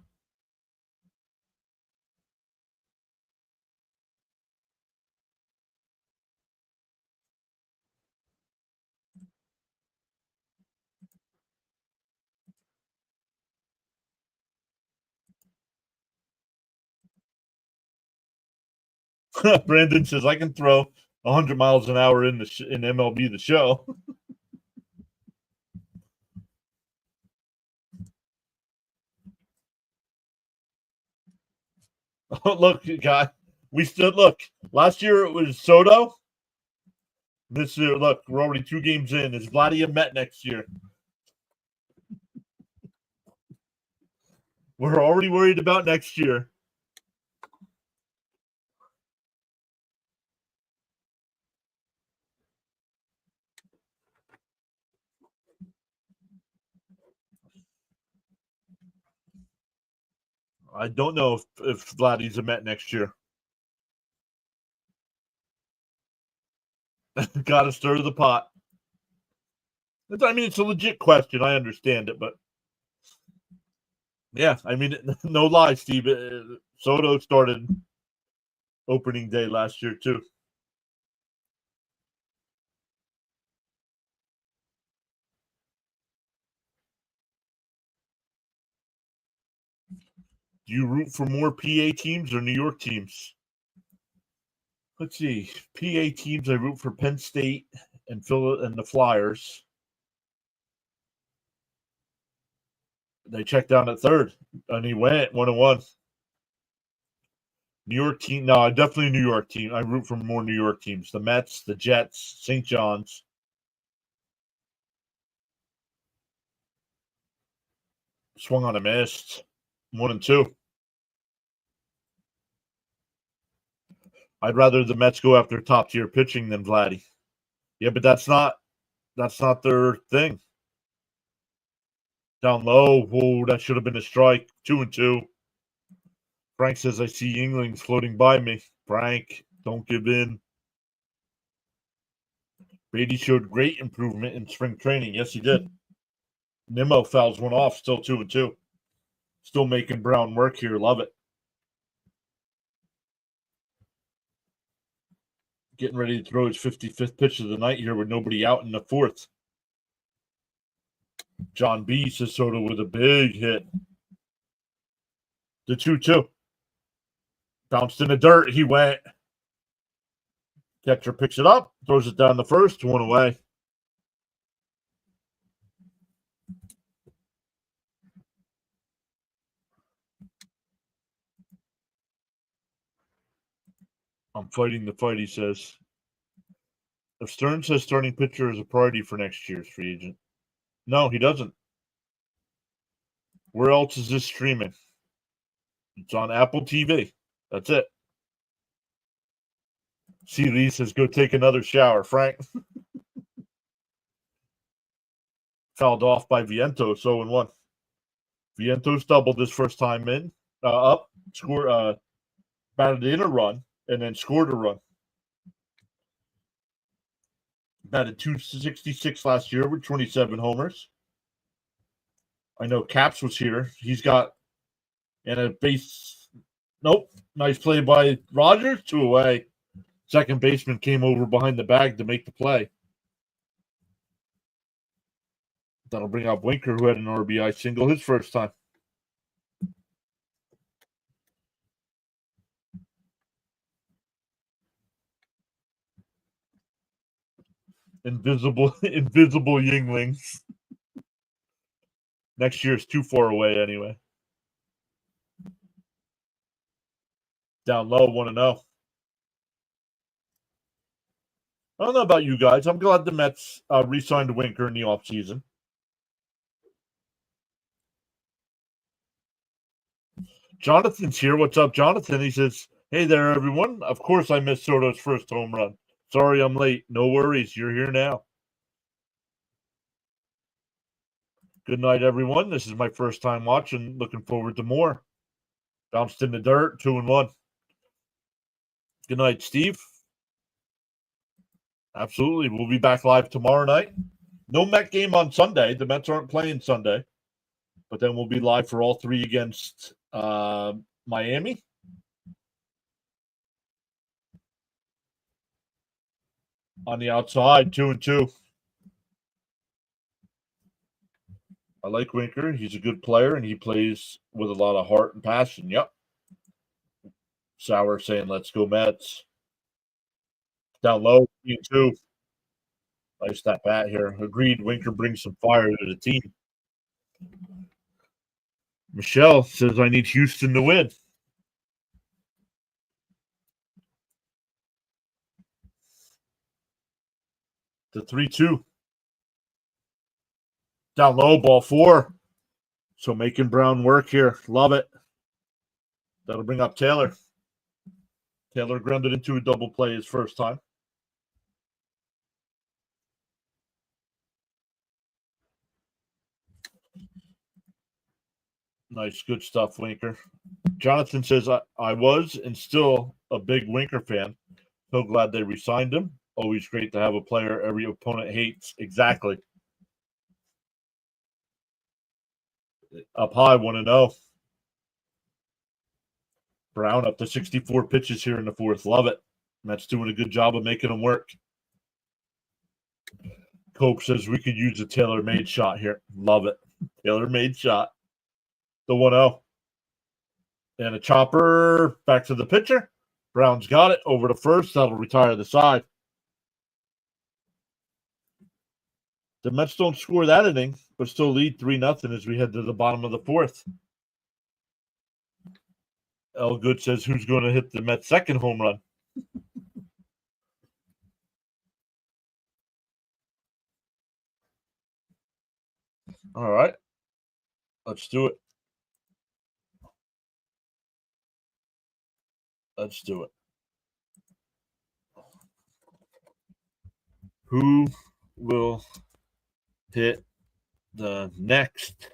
Brandon says, I can throw 100 miles an hour in MLB The Show. Look, guy, last year it was Soto. This year, look, we're already 2 games in. Is Vladdy a Met next year? We're already worried about next year. I don't know if Vladdy's a Met next year. Got to stir the pot. I mean, it's a legit question. I understand it, but yeah, I mean, no lie, Steve. Soto started opening day last year too. Do you root for more PA teams or New York teams? Let's see. PA teams, I root for Penn State and the Flyers. They checked down at 3rd, and he went 1-1. New York team, no, definitely New York team. I root for more New York teams. The Mets, the Jets, St. John's. Swung on a miss. 1-2. I'd rather the Mets go after top tier pitching than Vladdy. Yeah, but that's not their thing. Down low. Whoa, that should have been a strike. 2-2. Frank says, I see Yinglings floating by me. Frank, don't give in. Beatty showed great improvement in spring training. Yes, he did. Nimmo fouls one off, still 2-2. Still making Brown work here. Love it. Getting ready to throw his 55th pitch of the night here with nobody out in the 4th. John B. says Soto with a big hit. The 2-2. Bounced in the dirt. He went. Catcher picks it up, throws it down the first, 1 away. I'm fighting the fight, he says. If Stern says starting pitcher is a priority for next year's free agent. No, he doesn't. Where else is this streaming? It's on Apple TV. That's it. C. Lee says, go take another shower. Frank. Fouled off by Vientos, 0-1. Vientos doubled his first time in, up, batted in a run, and then scored a run. Batted 266 last year with 27 homers. I know Caps was here. He's got and a base. Nope. Nice play by Rogers. 2 away. Second baseman came over behind the bag to make the play. That'll bring out Winker, who had an RBI single his first time. Invisible Yinglings. Next year's too far away anyway. Down low, 1-0. I don't know about you guys. I'm glad the Mets re-signed Winker in the offseason. Jonathan's here. What's up, Jonathan? He says, hey there, everyone. Of course I missed Soto's first home run. Sorry I'm late. No worries. You're here now. Good night, everyone. This is my first time watching. Looking forward to more. Bounced in the dirt, 2-1. Good night, Steve. Absolutely. We'll be back live tomorrow night. No Met game on Sunday. The Mets aren't playing Sunday. But then we'll be live for all three against Miami. On the outside, 2-2. I like Winker. He's a good player, and he plays with a lot of heart and passion. Yep. Sauer saying, let's go Mets. Down low, 2. Nice that bat here. Agreed, Winker brings some fire to the team. Michelle says, I need Houston to win. The 3-2. Down low, ball 4. So making Brown work here. Love it. That'll bring up Taylor. Taylor grounded into a double play his first time. Nice, good stuff, Winker. Jonathan says, I was and still a big Winker fan. So glad they re-signed him. Always great to have a player every opponent hates. Exactly. Up high, 1-0. Brown up to 64 pitches here in the fourth. Love it. Mets doing a good job of making them work. Cope says we could use a tailor-made shot here. Love it. Tailor-made shot. The 1-0. And a chopper back to the pitcher. Brown's got it. Over to first. That'll retire the side. The Mets don't score that inning, but still lead 3-0 as we head to the bottom of the fourth. El Good says, who's going to hit the Mets' second home run? All right. Let's do it. Let's do it. Who will hit the next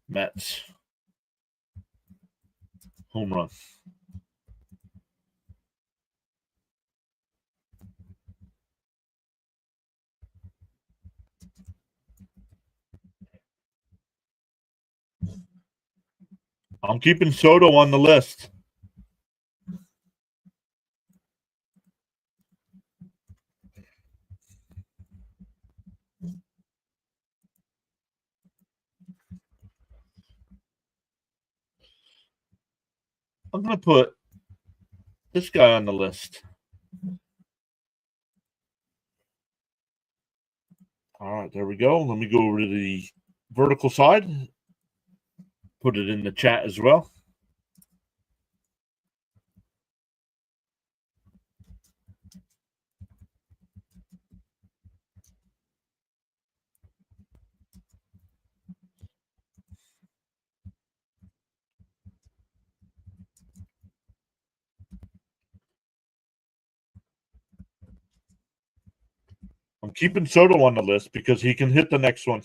Mets home run? I'm keeping Soto on the list. I'm going to put this guy on the list. All right, there we go. Let me go over to the vertical side. Put it in the chat as well. I'm keeping Soto on the list because he can hit the next one.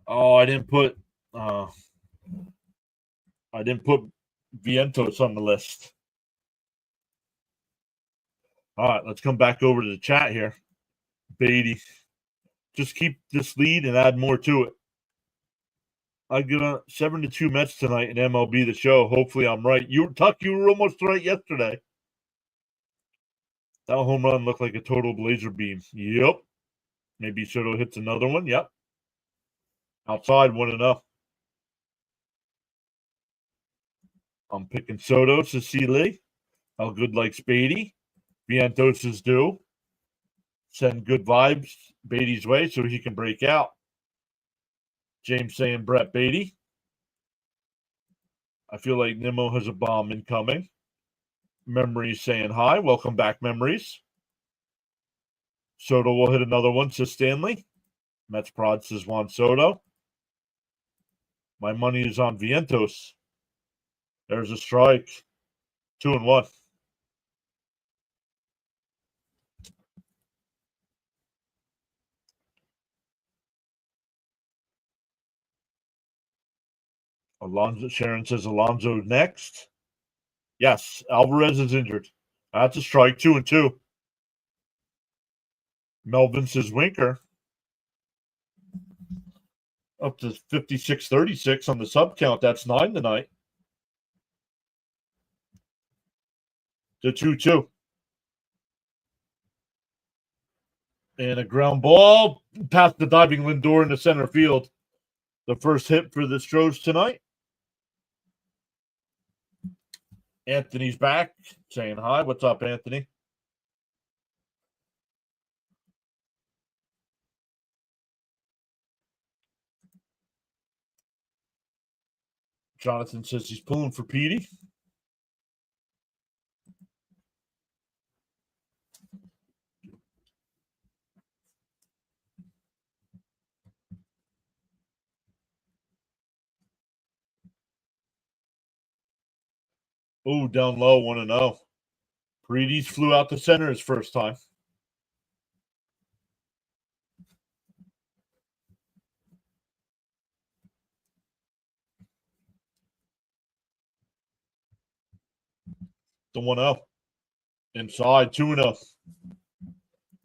Oh, I didn't put Vientos on the list. All right, let's come back over to the chat here. Beatty. Just keep this lead and add more to it. I get a 7-2 Mets tonight in MLB the show. Hopefully I'm right. You were almost right yesterday. That home run looked like a total laser beam. Yep. Maybe Soto hits another one. Yep. Outside 1-0. I'm picking Soto, Cecily. How good likes Beatty. Vientos is due. Send good vibes Beatty's way so he can break out. James saying Brett Beatty. I feel like Nimmo has a bomb incoming. Memories saying hi. Welcome back, Memories. Soto will hit another one, says Stanley. Mets Prod says Juan Soto. My money is on Vientos. There's a strike. 2-1. Alonso Sharon says Alonso next. Yes, Alvarez is injured. That's a strike. 2-2. Melvin says Winker. Up to 56-36 on the sub count. That's 9 tonight. To 2-2. And a ground ball past the diving Lindor in the center field. The first hit for the Astros tonight. Anthony's back saying hi. What's up, Anthony? Jonathan says he's pulling for Petey. Oh, down low, 1-0. Paredes flew out to center his first time. The 1-0. Inside, 2-0.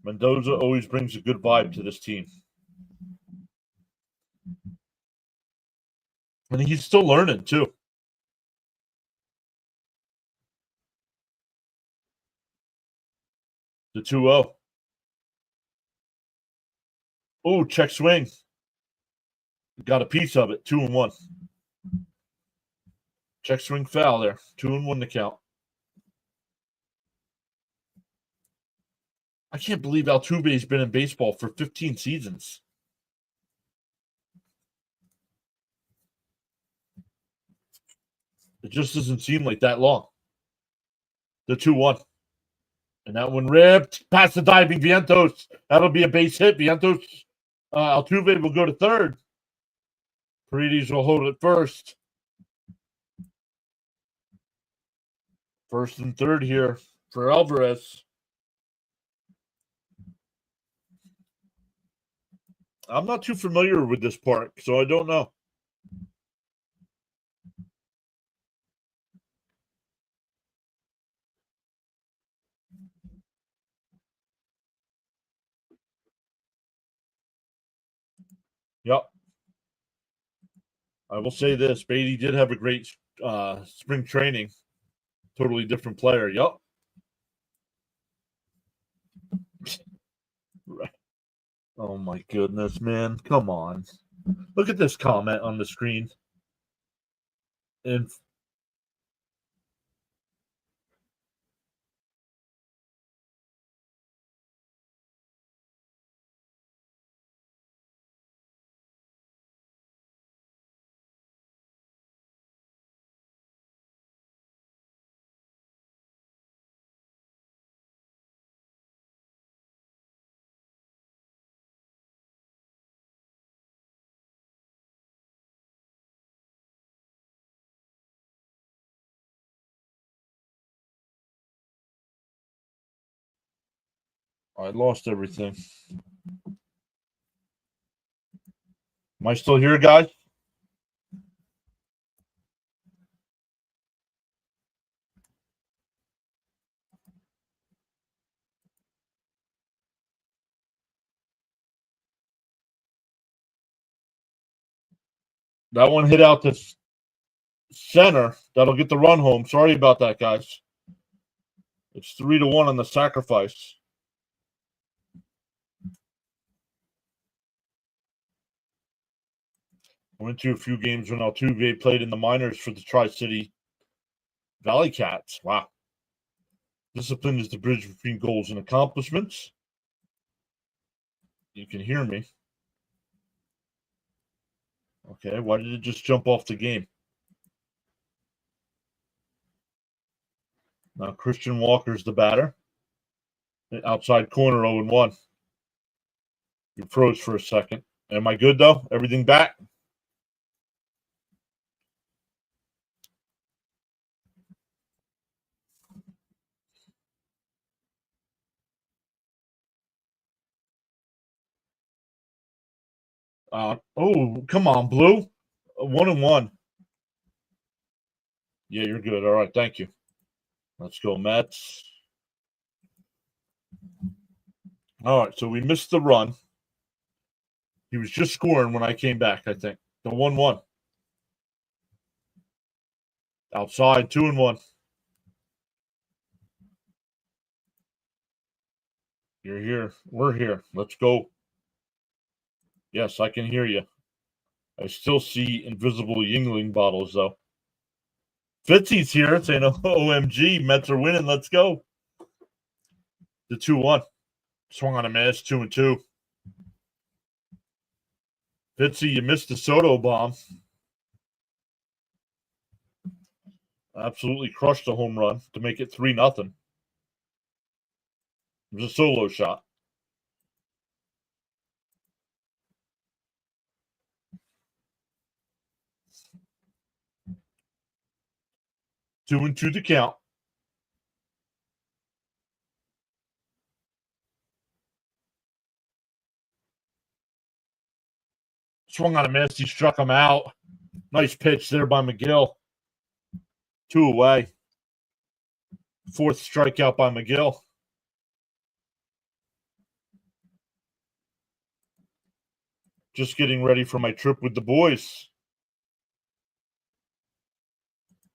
Mendoza always brings a good vibe to this team. And he's still learning, too. The 2-0. Oh, check swing. Got a piece of it. 2-1. Check swing foul there. 2-1 to count. I can't believe Altuve's been in baseball for 15 seasons. It just doesn't seem like that long. The 2-1. And that one ripped past the diving Vientos. That'll be a base hit. Vientos, Altuve will go to third. Paredes will hold it first. First and third here for Alvarez. I'm not too familiar with this park, so I don't know. Yep. I will say this. Beatty did have a great spring training. Totally different player. Yup. Oh my goodness, man. Come on. Look at this comment on the screen. And I lost everything. Am I still here, guys? That one hit out to center. That'll get the run home. Sorry about that, guys. It's 3-1 on the sacrifice. I went to a few games when Altuve played in the minors for the Tri-City Valley Cats. Wow. Discipline is the bridge between goals and accomplishments. You can hear me. Okay, why did it just jump off the game? Now Christian Walker's the batter. Outside corner 0-1. You froze for a second. Am I good, though? Everything back? Oh, come on, Blue. 1-1. Yeah, you're good. All right, thank you. Let's go, Mets. All right, so we missed the run. He was just scoring when I came back, I think. The 1-1. Outside, 2-1. You're here. We're here. Let's go. Yes, I can hear you. I still see invisible Yingling bottles, though. Fitzy's here saying, OMG, Mets are winning. Let's go. The 2-1. Swung on a miss, 2-2. Fitzy, you missed the Soto bomb. Absolutely crushed the home run to make it 3-0. It was a solo shot. Two and two to count. Swung on a miss. He struck him out. Nice pitch there by McGill. 2 away. Fourth strikeout by McGill. Just getting ready for my trip with the boys.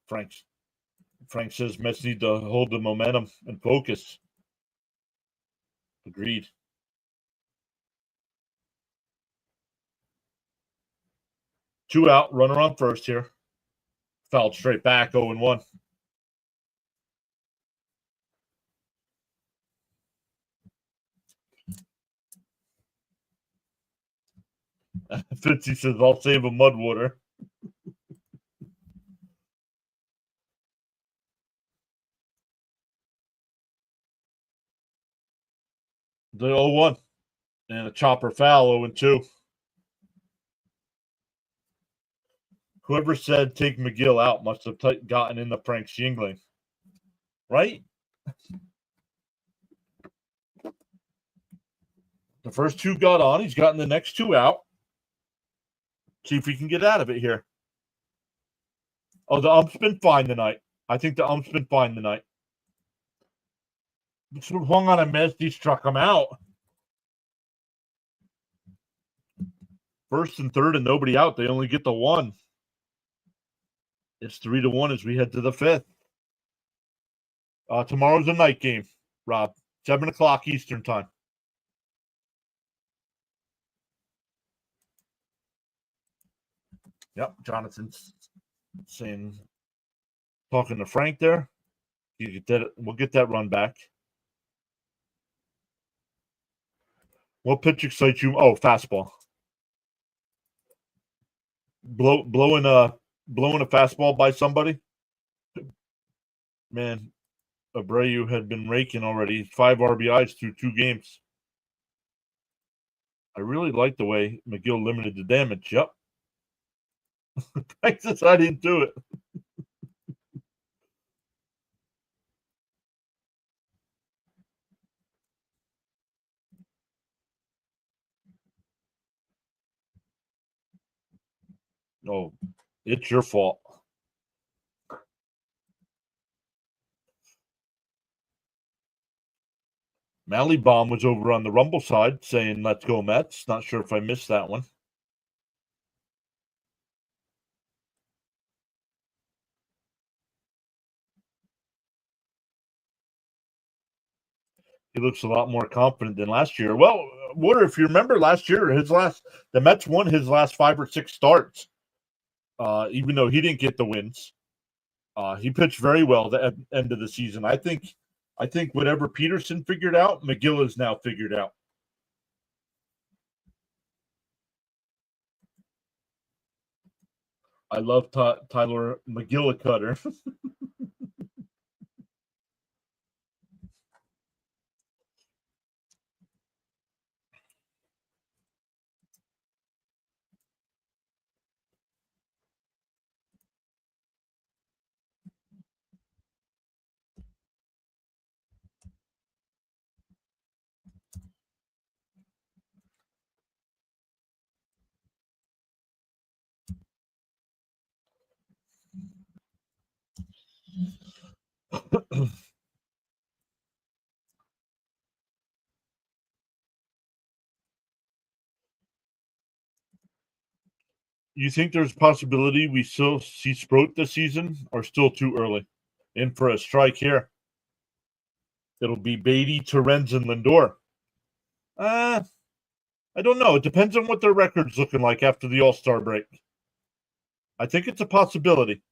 Frank says Mets need to hold the momentum and focus. Agreed. Two out, runner on first here. Fouled straight back, 0-1. Fitzy says, I'll save a mud water. The 0-1. And a chopper foul, 0-2. Whoever said take McGill out must have gotten into Frank Yingling. Right? The first two got on. He's gotten the next two out. See if we can get out of it here. Oh, the ump's been fine tonight. I think the ump's been fine tonight. Hung on a miss. He struck him out. First and third and nobody out. They only get the one. It's 3-1 as we head to the fifth. Tomorrow's a night game, Rob. 7 o'clock Eastern time. Yep, Jonathan's saying, talking to Frank there. We'll get that run back. What pitch excites you? Oh, fastball. Blowing a fastball by somebody. Man, Abreu had been raking already. 5 RBIs through 2 games. I really like the way McGill limited the damage. Yep. Texas, I didn't do it. Oh, it's your fault. Malibomb was over on the Rumble side saying, let's go Mets. Not sure if I missed that one. He looks a lot more confident than last year. Well, Water, if you remember last year, the Mets won his last 5 or 6 starts, even though he didn't get the wins. He pitched very well at the end of the season. I think whatever Peterson figured out, McGill has now figured out. I love Tyler McGillicutter. You think there's a possibility we still see Sproat this season, or still too early? In for a strike here. It'll be Beatty, Terens, and Lindor. I don't know. It depends on what their record's looking like after the All-Star break. I think it's a possibility.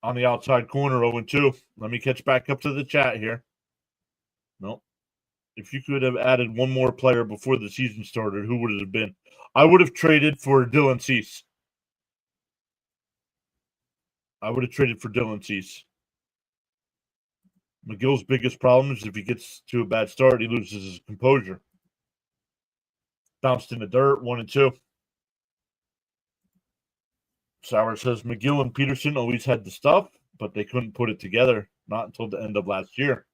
On the outside corner, 0-2. Let me catch back up to the chat here. Nope. If you could have added one more player before the season started, who would it have been? I would have traded for Dylan Cease. McGill's biggest problem is if he gets to a bad start, he loses his composure. Bounced in the dirt, 1-2. Sauer says McGill and Peterson always had the stuff, but they couldn't put it together. Not until the end of last year.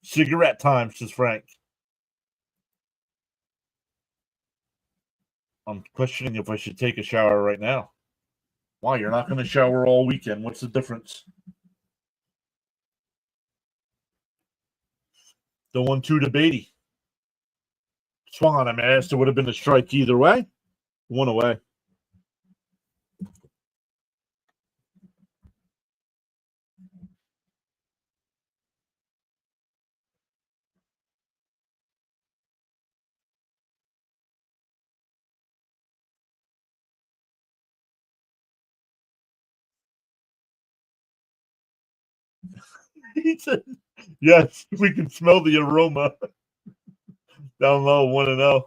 Cigarette time, says Frank. I'm questioning if I should take a shower right now. Why? You're not going to shower all weekend. What's the difference? The 1-2 to Beatty. Swung on him, ass. It would have been a strike either way. 1 away. He said, yes, we can smell the aroma. Down low, 1-0.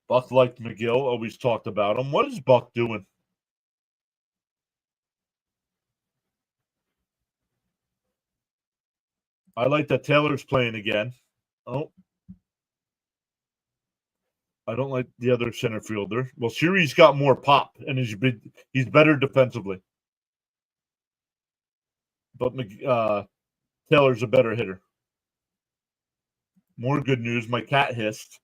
Buck liked McGill, always talked about him. What is Buck doing? I like that Taylor's playing again. Oh. I don't like the other center fielder. Well, Siri's got more pop, and he's better defensively. But Taylor's a better hitter. More good news, my cat hissed.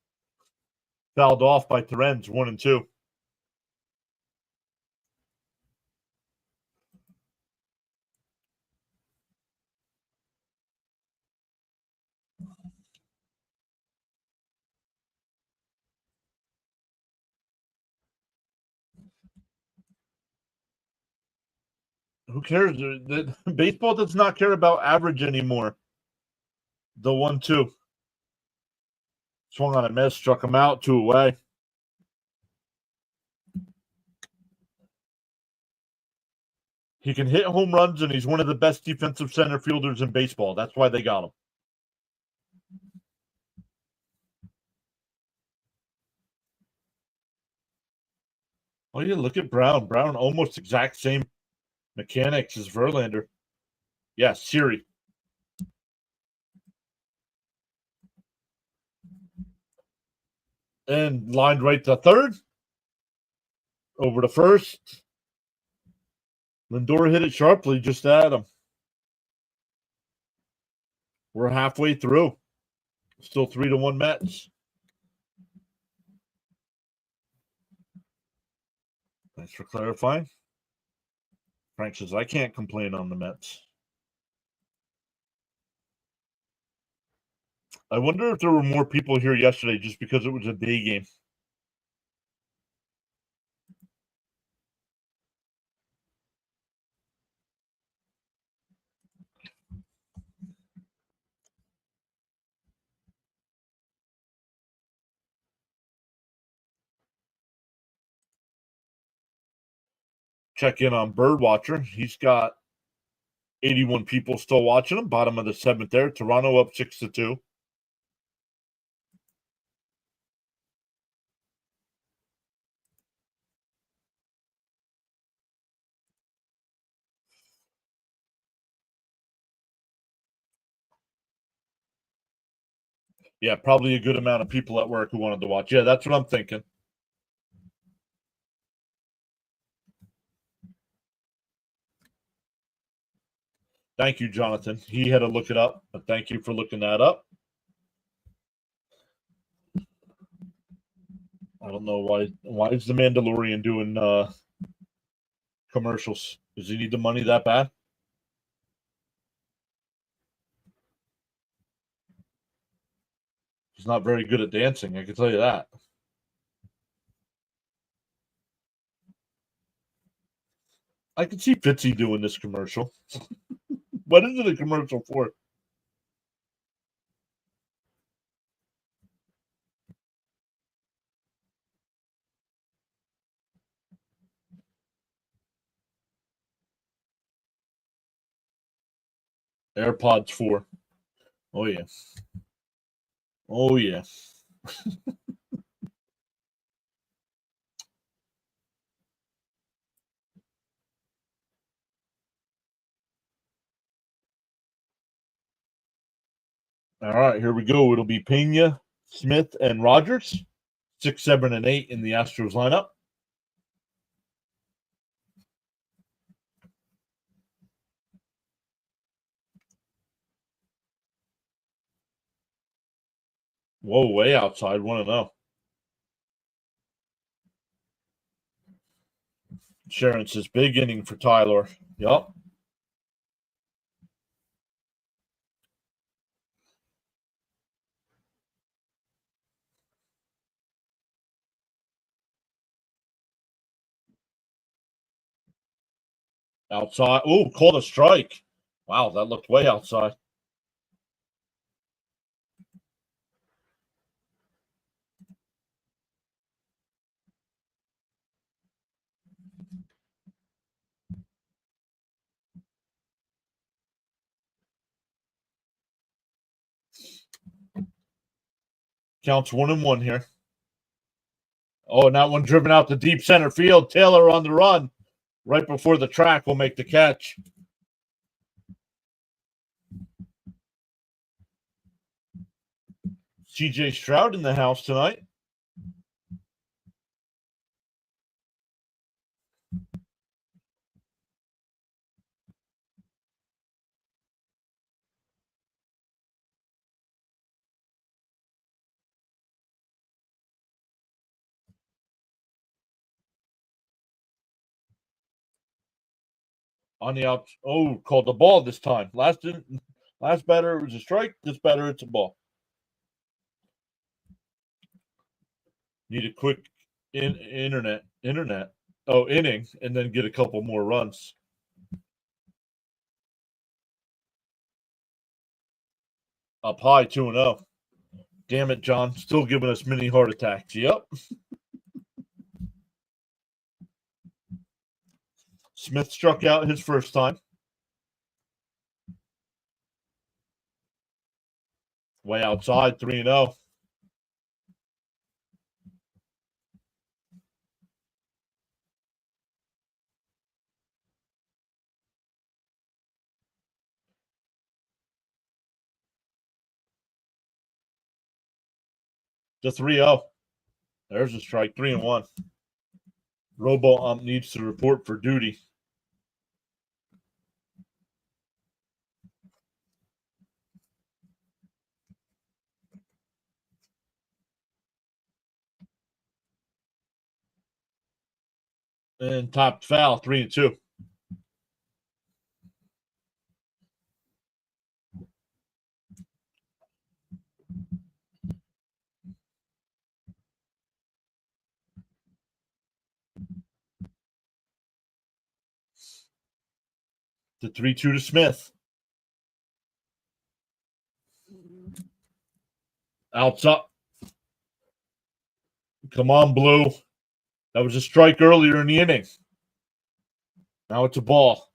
Fouled off by Terens, 1-2. Who cares? Baseball does not care about average anymore. The 1-2. Swung on a miss, struck him out, 2 away. He can hit home runs, and he's one of the best defensive center fielders in baseball. That's why they got him. Oh, yeah, look at Brown. Brown almost exact same mechanics as Verlander. Yeah, Siri. And lined right to third. Over to first. Lindor hit it sharply just at him. We're halfway through. Still 3-1 Mets. Thanks for clarifying. Frank says, I can't complain on the Mets. I wonder if there were more people here yesterday just because it was a day game. Check in on Birdwatcher. He's got 81 people still watching him. Bottom of the 7th there. Toronto up 6-2. Yeah, probably a good amount of people at work who wanted to watch. Yeah, that's what I'm thinking. Thank you, Jonathan. He had to look it up, but thank you for looking that up. I don't know why is the Mandalorian doing commercials? Does he need the money that bad? He's not very good at dancing, I can tell you that. I can see Fitzy doing this commercial. What is it a commercial for? AirPods 4. Oh, yeah. Oh, yeah. All right, here we go. It'll be Pena, Smith, and Rogers. 6, 7, and 8 in the Astros lineup. Whoa, way outside. Want to know. Sharon says, big inning for Tyler. Yup. Outside. Oh, called a strike. Wow, that looked way outside. Counts 1-1 here. Oh, and that one driven out to deep center field. Taylor on the run. Right before the track will make the catch. CJ Stroud in the house tonight. On the out. Oh, called the ball this time. Last batter it was a strike. This batter it's a ball. Need a quick internet. Oh, inning, and then get a couple more runs. Up high 2-0. Damn it, John. Still giving us mini heart attacks. Yep. Smith struck out his first time. Way outside, 3-0. The 3-0. There's a strike, 3-1. Robo-ump needs to report for duty. And top foul, 3-2. The 3-2 to Smith. Outside. Come on, Blue. That was a strike earlier in the inning. Now it's a ball.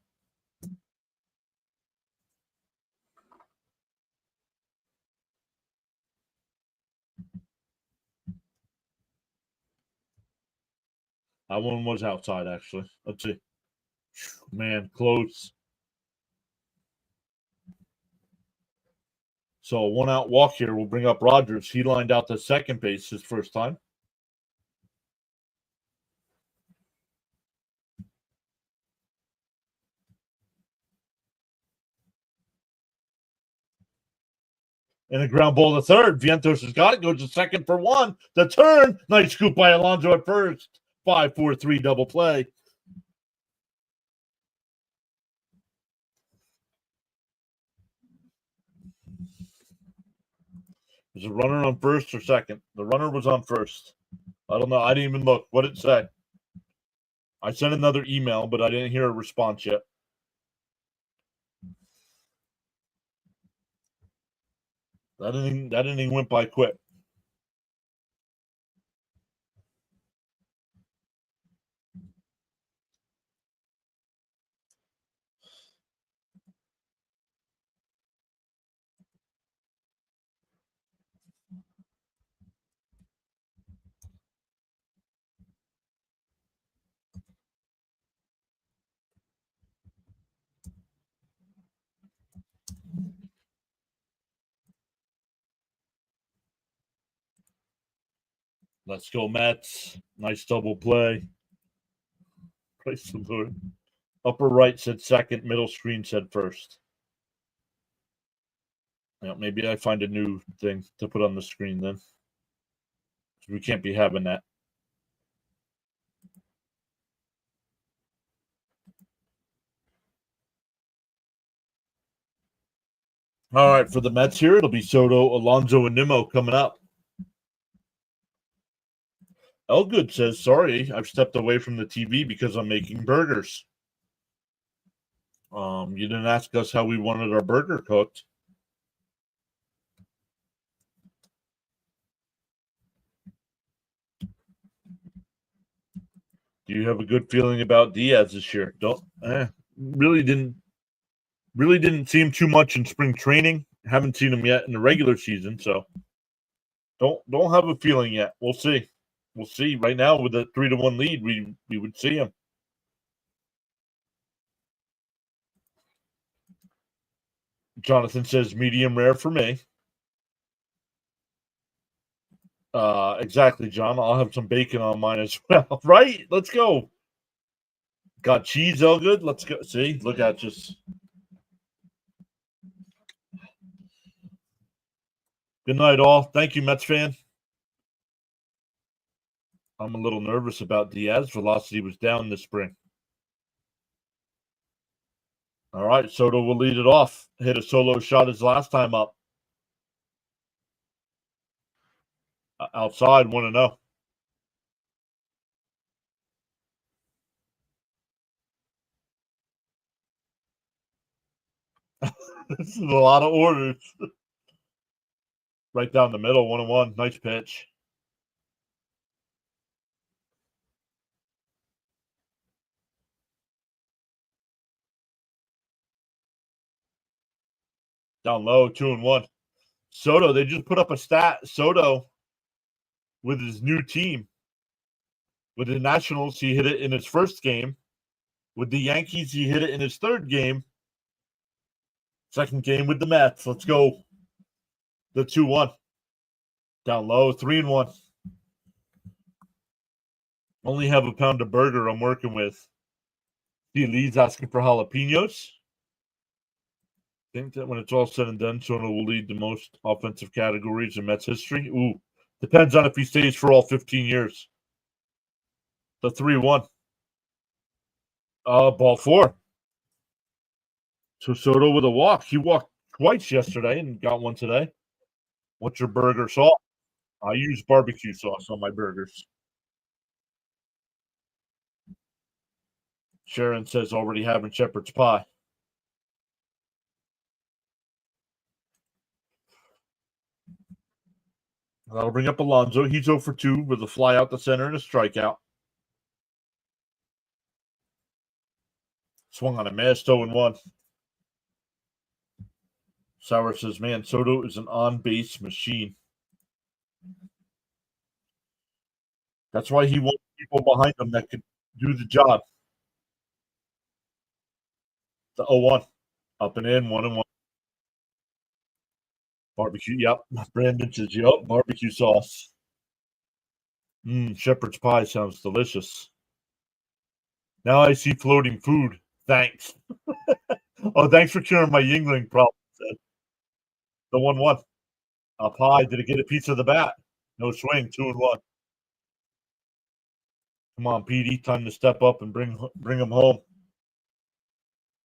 That one was outside, actually. Let's see. Man, close. So a 1-out walk here will bring up Rogers. He lined out to second base his first time. And a ground ball to third. Vientos has got it. Goes to second for one. The turn. Nice scoop by Alonso at first. 5-4-3 double play. There's a runner on first or second. The runner was on first. I don't know. I didn't even look. What did it say? I sent another email, but I didn't hear a response yet. That inning went by quick. Let's go, Mets. Nice double play. Praise the Lord. Upper right said second. Middle screen said first. Yeah, maybe I find a new thing to put on the screen then. We can't be having that. All right, for the Mets here, it'll be Soto, Alonso, and Nimmo coming up. Elgood says, sorry, I've stepped away from the TV because I'm making burgers. You didn't ask us how we wanted our burger cooked. Do you have a good feeling about Diaz this year? Really didn't see him too much in spring training. Haven't seen him yet in the regular season, so don't have a feeling yet. We'll see. We'll see. Right now, with a 3-1 lead, we would see him. Jonathan says medium rare for me. Exactly, John. I'll have some bacon on mine as well. Right? Let's go. Got cheese, all good. Let's go. See, look at just. Good night, all. Thank you, Mets fan. I'm a little nervous about Diaz. Velocity was down this spring. All right, Soto will lead it off. Hit a solo shot his last time up. Outside, 1-0. This is a lot of orders. Right down the middle, 1-1. Nice pitch. Down low, 2-1. Soto, they just put up a stat. Soto, with his new team, with the Nationals, he hit it in his first game. With the Yankees, he hit it in his third game. Second game with the Mets. Let's go. The 2-1. Down low, 3-1. Only have a pound of burger I'm working with. The lead's asking for jalapenos. I think that when it's all said and done, Soto will lead the most offensive categories in Mets history. Ooh, depends on if he stays for all 15 years. The 3-1. Ball 4. So Soto with a walk. He walked twice yesterday and got one today. What's your burger sauce? I use barbecue sauce on my burgers. Sharon says already having shepherd's pie. That'll bring up Alonso. He's 0 for 2 with a fly out the center and a strikeout. Swung on a miss, 0-1. Sauer says, man, Soto is an on-base machine. That's why he wants people behind him that could do the job. The 0-1. Up and in, 1-1. Barbecue, yep. Brandon says, yep, barbecue sauce. Shepherd's pie sounds delicious. Now I see floating food. Thanks. Oh, thanks for curing my Yingling problem. The 1-1. Up high. Did it get a piece of the bat? No swing. 2-1. Come on, Petey. Time to step up and bring him home.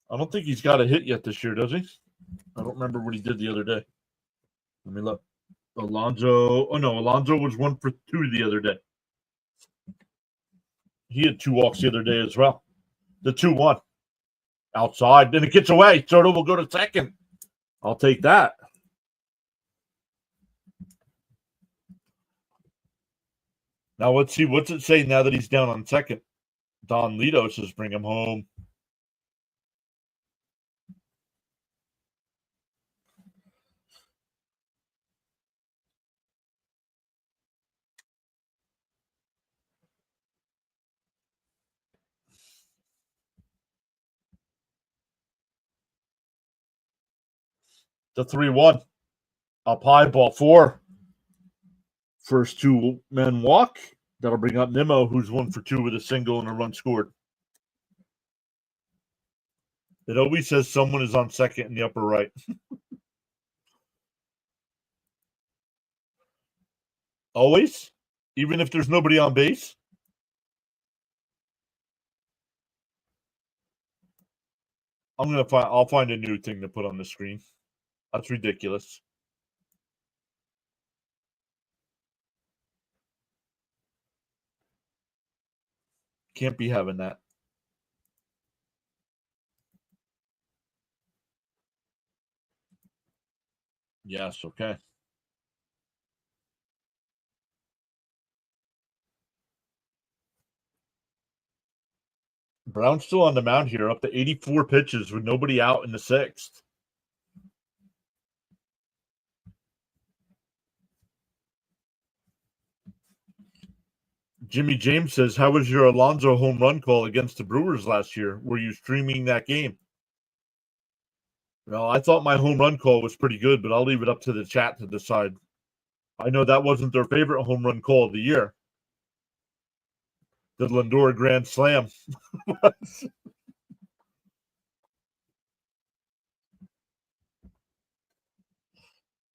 I don't think he's got a hit yet this year, does he? I don't remember what he did the other day. Let me look. Alonso. Oh, no. Alonso was 1 for 2 the other day. He had 2 walks the other day as well. The 2-1. Outside. Then it gets away. Soto will go to second. I'll take that. Now let's see. What's it say now that he's down on second? Don Lito says bring him home. The 3-1. Up high, ball 4. First 2 men walk. That'll bring up Nimmo, who's 1 for 2 with a single and a run scored. It always says someone is on second in the upper right. Always? Even if there's nobody on base? I'll find a new thing to put on the screen. That's ridiculous. Can't be having that. Yes, okay. Brown's still on the mound here, up to 84 pitches with nobody out in the 6th. Jimmy James says, how was your Alonso home run call against the Brewers last year? Were you streaming that game? Well, I thought my home run call was pretty good, but I'll leave it up to the chat to decide. I know that wasn't their favorite home run call of the year. The Lindor Grand Slam.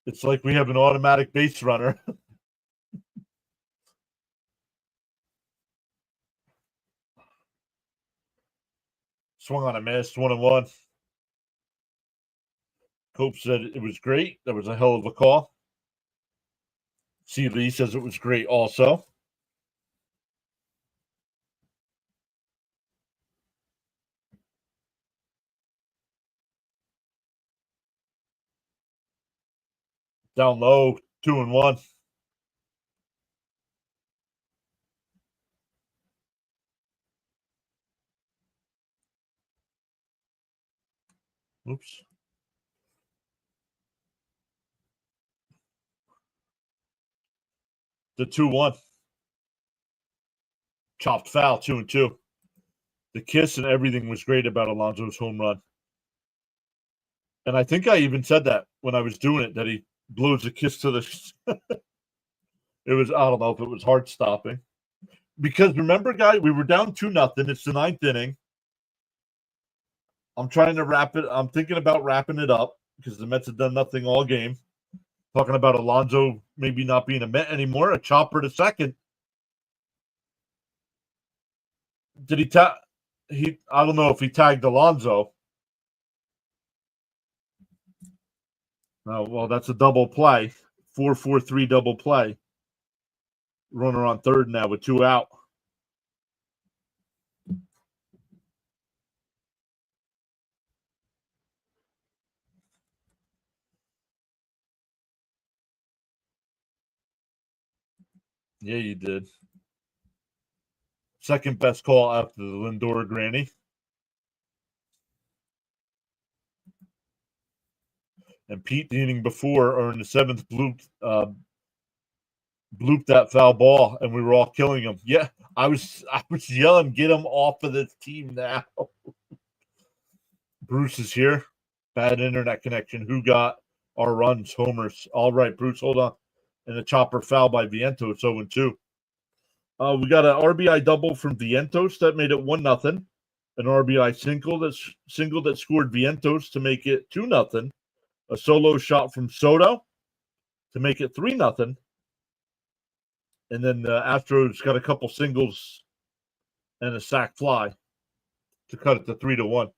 It's like we have an automatic base runner. Swung on a miss, 1-1. Cope said it was great. That was a hell of a call. C. Lee says it was great also. Down low, 2-1. Oops. The 2-1. Chopped foul, 2-2. The kiss and everything was great about Alonso's home run. And I think I even said that when I was doing it, that he blows a kiss to the it was, I don't know if it was heart stopping. Because remember, guys, we were down 2-0. It's the 9th inning. I'm trying to wrap it. I'm thinking about wrapping it up because the Mets have done nothing all game. Talking about Alonso maybe not being a Met anymore. A chopper to second. Did he tag? I don't know if he tagged Alonso. Well, that's a double play. 4-4-3 double play. Runner on third now with 2 out. Yeah, you did. Second best call after the Lindor granny. And Pete, the inning before, or in the 7th, blooped that foul ball, and we were all killing him. Yeah, I was yelling, "Get him off of this team now!" Bruce is here. Bad internet connection. Who got our runs? Homers. All right, Bruce, hold on. And a chopper foul by Vientos, 0-2. We got an RBI double from Vientos that made it 1-0. An RBI single that scored Vientos to make it 2-0. A solo shot from Soto to make it 3-0. And then the Astros got a couple singles and a sac fly to cut it to 3-1.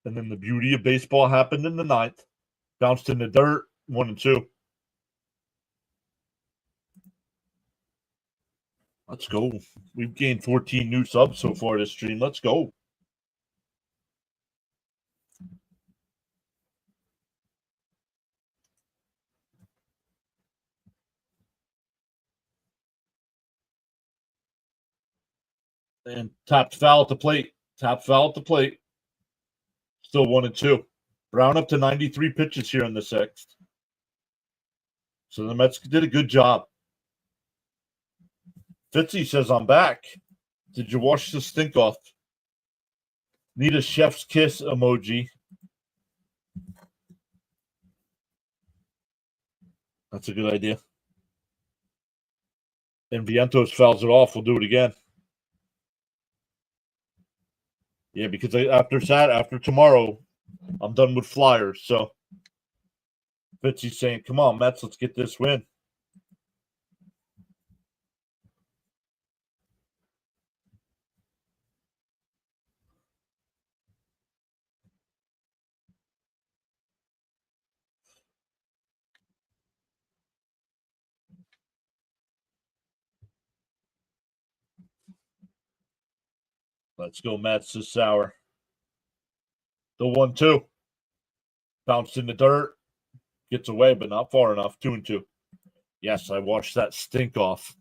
And then the beauty of baseball happened in the 9th. Bounced in the dirt, 1-2. Let's go. We've gained 14 new subs so far this stream. Let's go. And tapped foul at the plate. Tapped foul at the plate. Still 1-2. Brown up to 93 pitches here in the 6th. So the Mets did a good job. Fitzy says, I'm back. Did you wash the stink off? Need a chef's kiss emoji. That's a good idea. And Vientos fouls it off. We'll do it again. Yeah, because after tomorrow, I'm done with Flyers. So Fitzy's saying, come on, Mets, let's get this win. Let's go, Mets. This sour. The 1-2. Bounced in the dirt. Gets away, but not far enough. 2-2. Yes, I washed that stink off.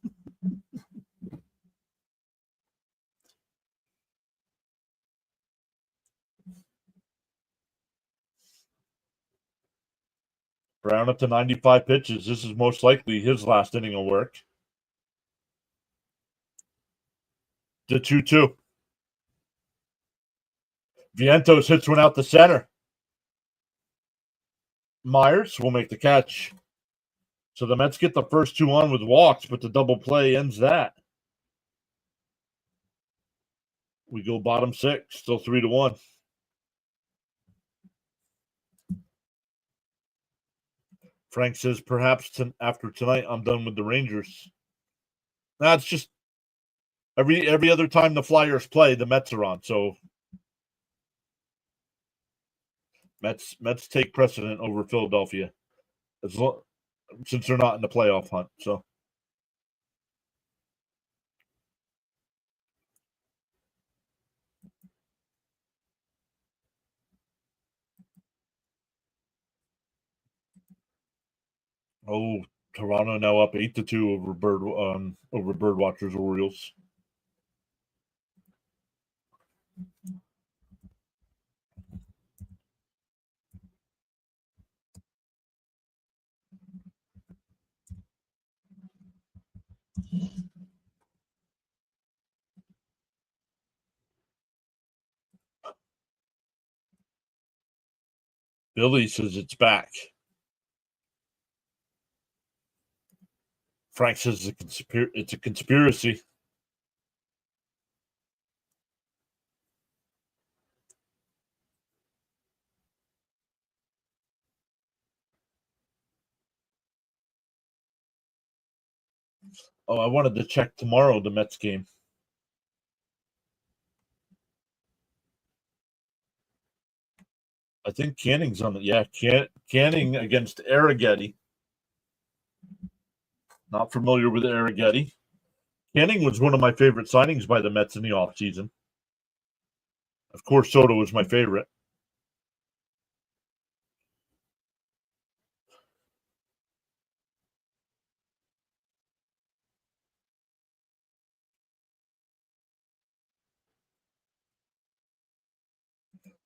Brown up to 95 pitches. This is most likely his last inning of work. The 2-2. Vientos hits one out the center. Myers will make the catch. So the Mets get the first 2 on with walks, but the double play ends that. We go bottom 6, still 3-1. Frank says, perhaps after tonight, I'm done with the Rangers. That's just every other time the Flyers play, the Mets are on. So Mets take precedent over Philadelphia, since they're not in the playoff hunt. So Oh, Toronto now up 8-2 over Birdwatchers Orioles. Billy says it's back. Frank says it's a conspiracy. Oh, I wanted to check tomorrow, the Mets game. I think Canning's on it. Yeah, Canning against Arrighetti. Not familiar with Arrighetti. Canning was one of my favorite signings by the Mets in the offseason. Of course, Soto was my favorite.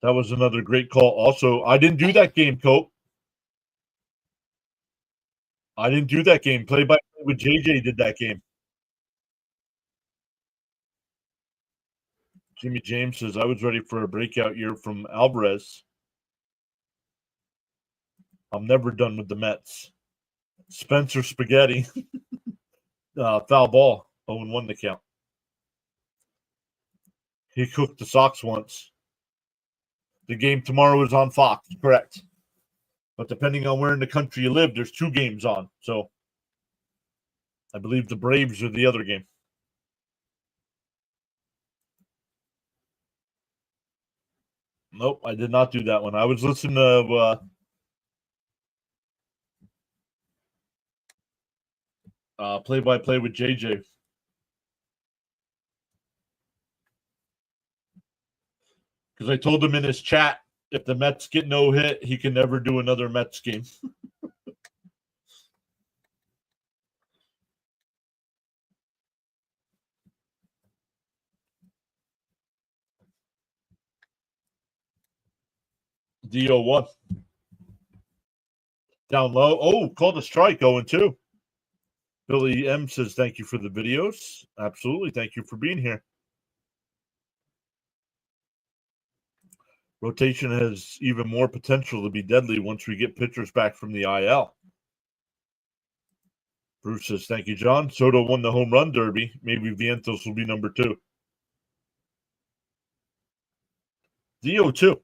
That was another great call. Also, I didn't do that game, Cope. I didn't do that game. Play-by-play with JJ did that game. Jimmy James says, I was ready for a breakout year from Alvarez. I'm never done with the Mets. Spencer Spaghetti. Foul ball. 0-1 the count. He cooked the Sox once. The game tomorrow is on Fox, correct. But depending on where in the country you live, there's 2 games on. So I believe the Braves are the other game. Nope, I did not do that one. I was listening to play-by-play with JJ. Because I told him in his chat, if the Mets get no hit, he can never do another Mets game. DO1. Down low. Oh, called a strike, 0-2. Billy M says, thank you for the videos. Absolutely. Thank you for being here. Rotation has even more potential to be deadly once we get pitchers back from the IL. Bruce says, thank you, John. Soto won the home run derby. Maybe Vientos will be number 2. DO2.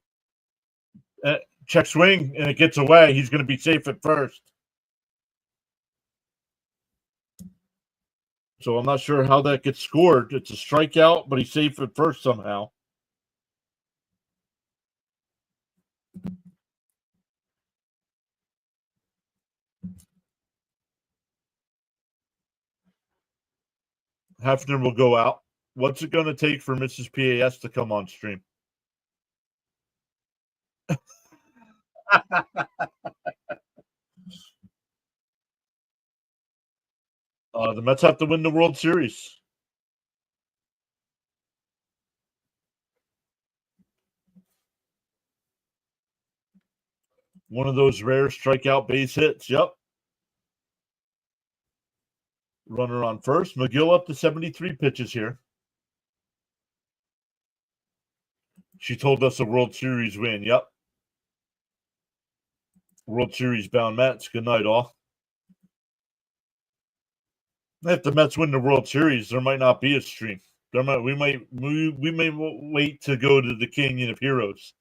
Check swing, and it gets away. He's going to be safe at first. So I'm not sure how that gets scored. It's a strikeout, but he's safe at first somehow. Hefner will go out. What's it going to take for Mrs. PAS to come on stream? The Mets have to win the World Series. One of those rare strikeout base hits. Yep. Runner on first. McGill up to 73 pitches here. She told us a World Series win. Yep. World Series bound Mets. Good night, all. If the Mets win the World Series, there might not be a stream. We may wait to go to the Canyon of Heroes.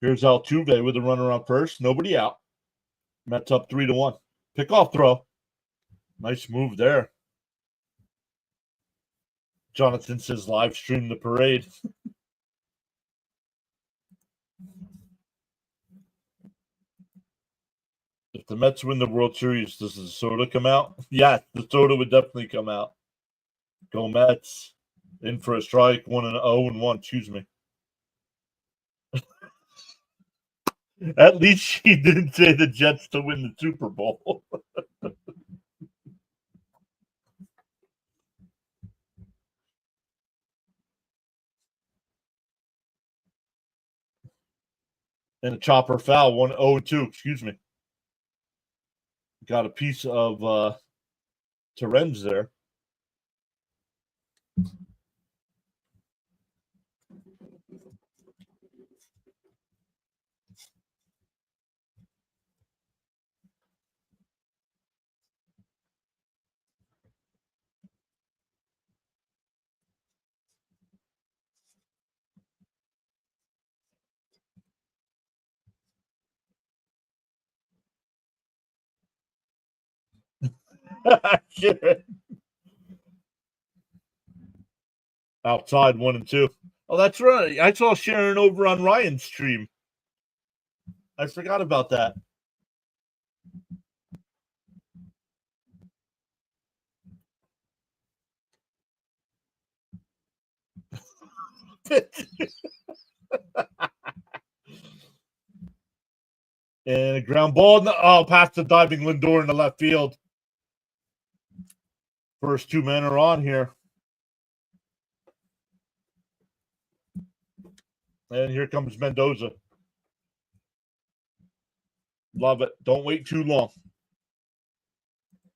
Here's Altuve with a runner on first. Nobody out. Mets up 3-1. Pickoff throw. Nice move there. Jonathan says live stream the parade. If the Mets win the World Series, does the Soto come out? Yeah, the Soto would definitely come out. Go Mets. In for a strike, 1-0-1, excuse me. At least she didn't say the Jets to win the Super Bowl. And a chopper foul, 1-0-2, excuse me. Got a piece of Terens there. Outside 1-2. Oh, that's right. I saw Sharon over on Ryan's stream. I forgot about that. And a ground ball. Oh, past the diving Lindor in the left field. First two men are on here. And here comes Mendoza. Love it. Don't wait too long.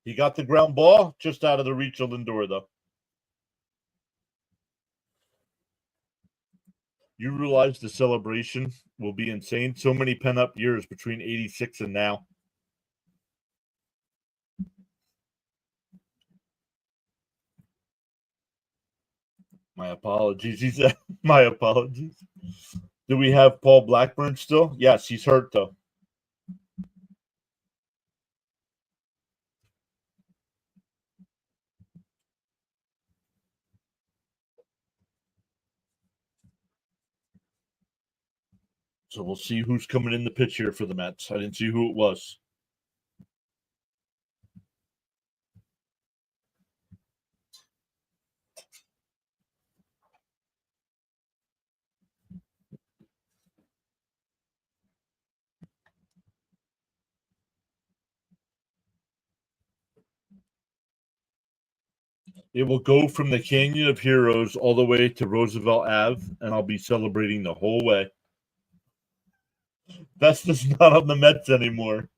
He got the ground ball just out of the reach of Lindor, though. You realize the celebration will be insane. So many pent-up years between 86 and now. My apologies. He said, my apologies. Do we have Paul Blackburn still? Yes, he's hurt, though. So we'll see who's coming in the pitch here for the Mets. I didn't see who it was. It will go from the Canyon of Heroes all the way to Roosevelt Ave, and I'll be celebrating the whole way. That's just not on the Mets anymore.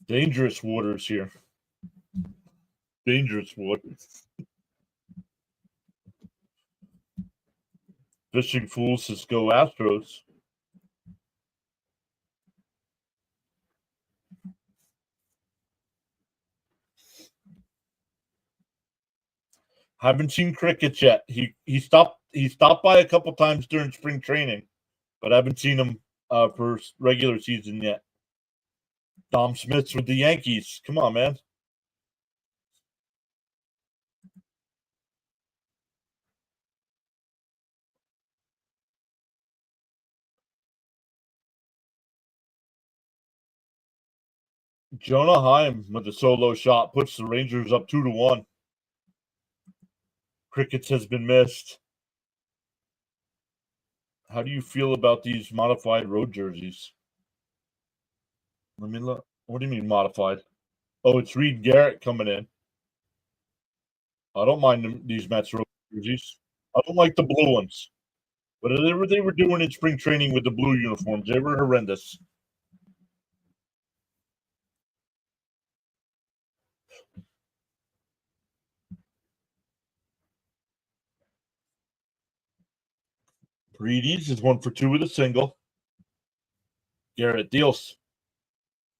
Dangerous waters here. Dangerous waters. Fishing Fools says go Astros. Haven't seen crickets yet. He stopped by a couple times during spring training, but I haven't seen him for regular season yet. Dom Smith's with the Yankees. Come on, man. Jonah Heim with a solo shot puts the Rangers up 2-1. Crickets has been missed. How do you feel about these modified road jerseys? Let me look. What do you mean modified? Oh, it's Reed Garrett coming in. I don't mind these Mets road jerseys. I don't like the blue ones. But whatever they were doing in spring training with the blue uniforms, they were horrendous. Paredes is 1-for-2 with a single. Garrett deals.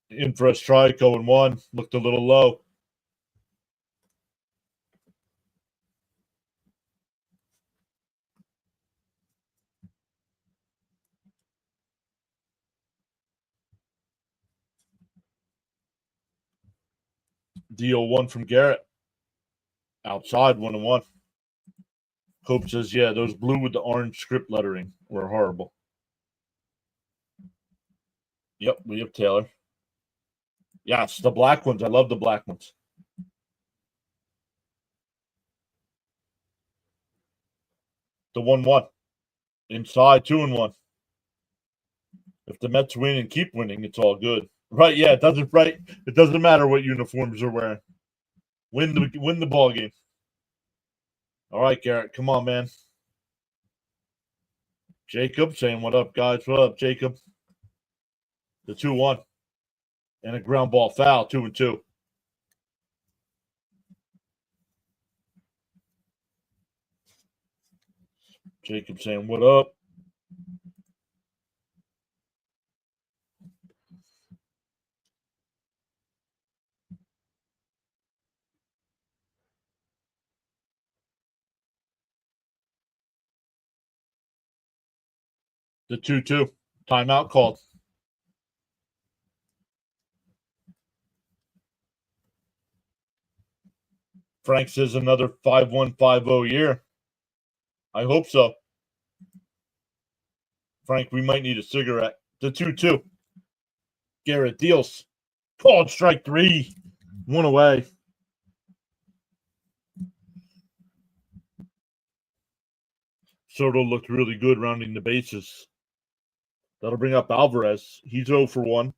In for a strike, 0-1. Looked a little low. Deal 1 from Garrett. Outside, 1-1. Cope says, yeah, those blue with the orange script lettering were horrible. Yep, we have Taylor. Yes, the black ones. I love the black ones. The 1-1. Inside 2-1. If the Mets win and keep winning, it's all good. Right, yeah, it doesn't matter what uniforms they're wearing. Win the ball game. All right, Garrett, come on, man. Jacob saying, what up, guys? What up, Jacob? The 2-1. And a ground ball foul, 2-2. Jacob saying, what up? The 2-2. Timeout called. Frank says another 5-1-5-0 year. I hope so. Frank, we might need a cigarette. The 2-2. Garrett deals. Called strike 3. 1 away. Soto looked really good rounding the bases. That'll bring up Alvarez. He's 0 for 1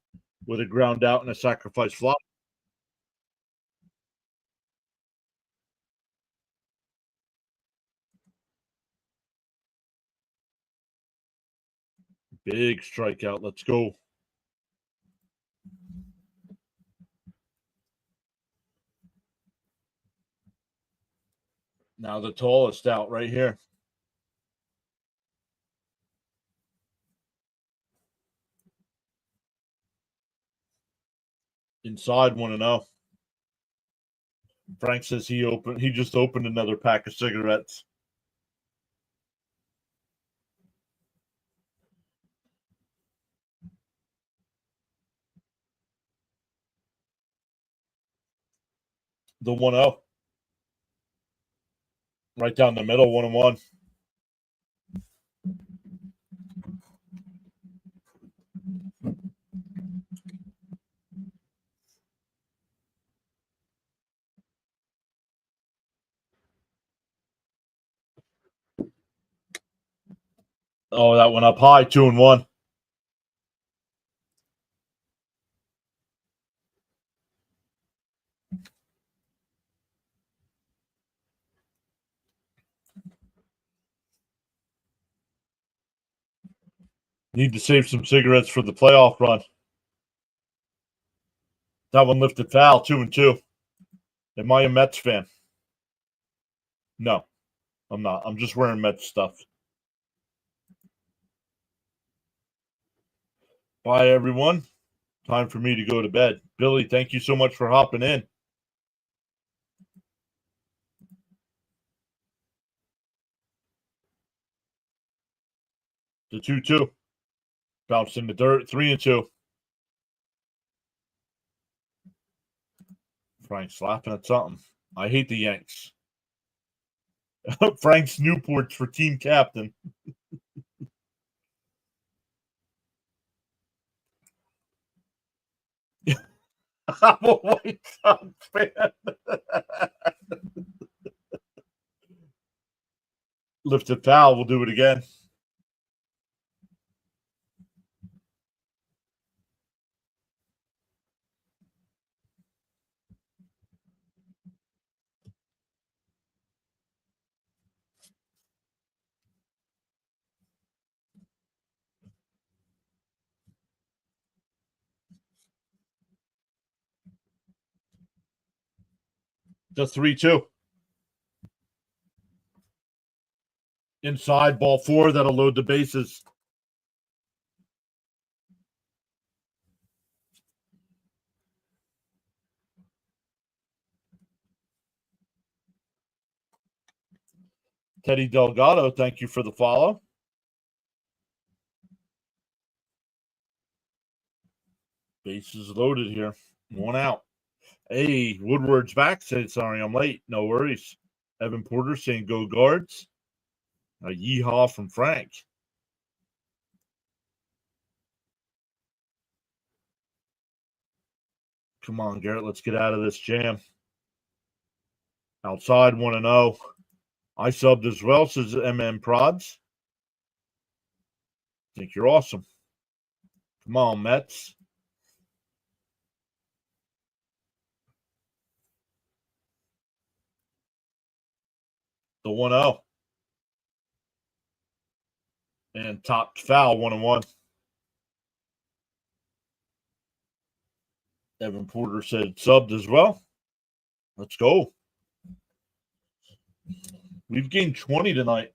with a ground out and a sacrifice fly. Big strikeout. Let's go. Now the tallest out right here. Inside 1-0. Frank says he just opened another pack of cigarettes. The 1-0. Right down the middle, 1-1. Oh, that went up high, 2-1. Need to save some cigarettes for the playoff run. That one lifted foul, 2-2. Am I a Mets fan? No, I'm not. I'm just wearing Mets stuff. Bye, everyone. Time for me to go to bed. Billy, thank you so much for hopping in. The 2-2. Bounced in the dirt, 3-2. Frank's laughing at something. I hate the Yanks. Frank's Newport's for team captain. I'm a White Sox fan. Lifted foul. We'll do it again. The 3-2. Inside, ball 4. That'll load the bases. Teddy Delgado, thank you for the follow. Bases loaded here. 1 out. Hey, Woodward's back. Said sorry I'm late. No worries. Evan Porter saying go Guards. A yeehaw from Frank. Come on, Garrett. Let's get out of this jam. Outside 1-0. I subbed as well, says MM Prods. Think you're awesome. Come on, Mets. The 1-0. And topped foul 1-1. Evan Porter said subbed as well. Let's go. We've gained 20 tonight.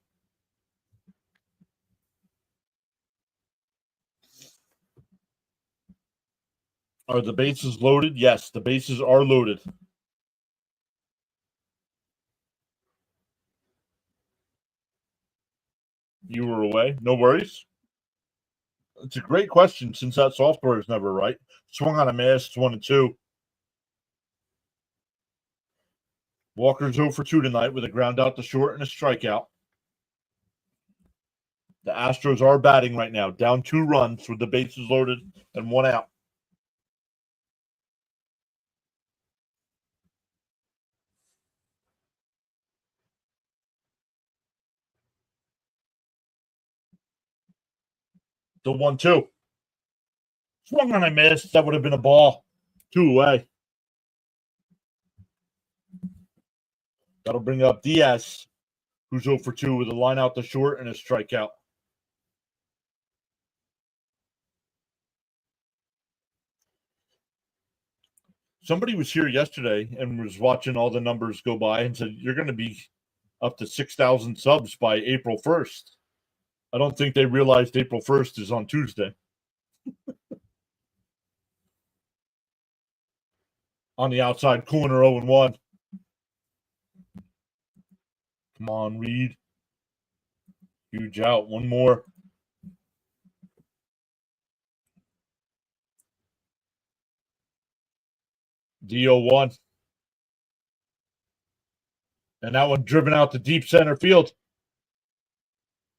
Are the bases loaded? Yes, the bases are loaded. You were away. No worries. It's a great question since that software is never right. Swung on a miss. It's 1-2. Walker's 0 for 2 tonight with a ground out to short and a strikeout. The Astros are batting right now, down 2 runs with the bases loaded and 1 out. The 1-2. Swung on a miss. That would have been a ball. 2 away. That'll bring up Diaz, who's 0 for 2 with a line out to short and a strikeout. Somebody was here yesterday and was watching all the numbers go by and said, you're going to be up to 6,000 subs by April 1st. I don't think they realized April 1st is on Tuesday. On the outside corner, 0-1. Come on, Reed. Huge out. One more. DO1. And that one driven out to deep center field.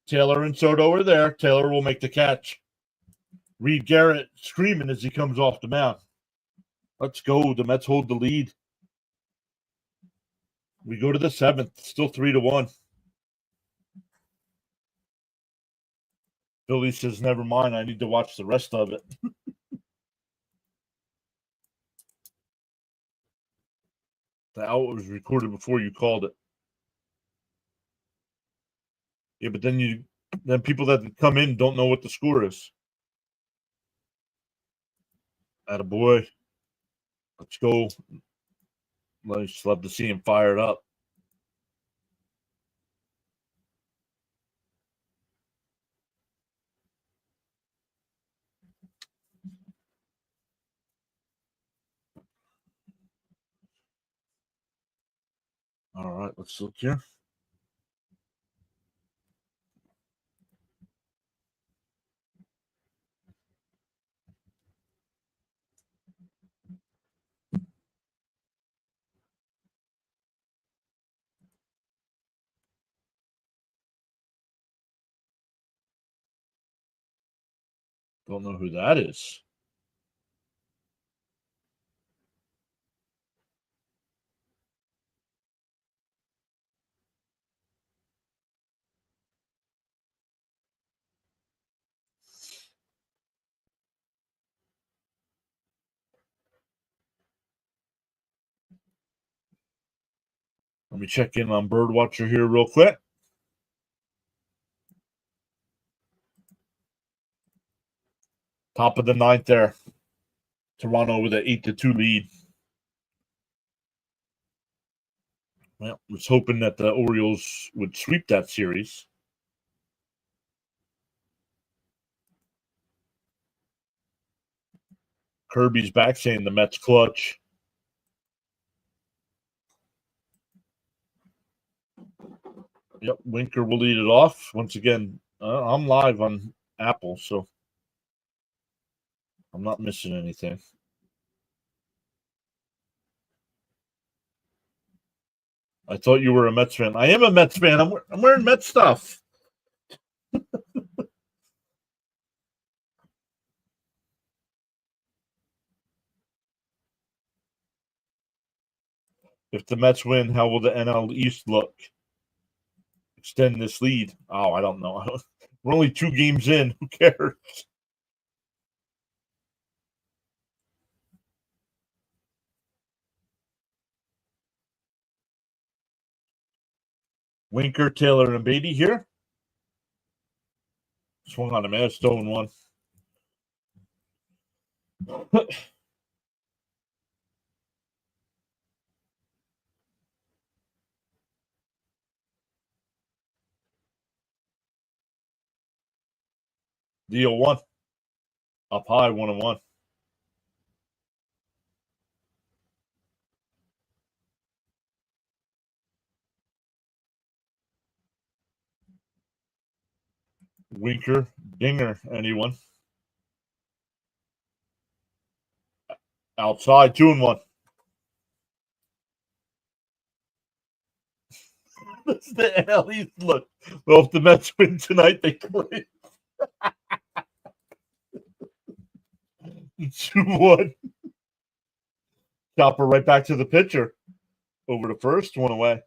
Taylor and Soto are there. Taylor will make the catch. Reed Garrett screaming as he comes off the mound. Let's go. The Mets hold the lead. We go to the 7th. Still 3-1. Billy says, never mind. I need to watch the rest of it. The out was recorded before you called it. Yeah, but then people that come in don't know what the score is. Attaboy. Let's go. I just love to see him fired up. All right, let's look here. Don't know who that is. Let me check in on Birdwatcher here real quick. Top of the 9th there. Toronto with an 8-2 lead. Well, was hoping that the Orioles would sweep that series. Kirby's back saying the Mets clutch. Yep, Winker will lead it off. Once again, I'm live on Apple, so I'm not missing anything. I thought you were a Mets fan. I am a Mets fan. I'm wearing Mets stuff. If the Mets win, how will the NL East look? Extend this lead? Oh, I don't know. We're only 2 games in. Who cares? Winker, Taylor, and Beatty here. Swung on a man, stone one. Deal 1. Up high, 1-1. Winker, Dinger, anyone? Outside, 2-1. That's the NL East look. Well, if the Mets win tonight, they play 2-1. Chopper right back to the pitcher. Over to first, 1 away.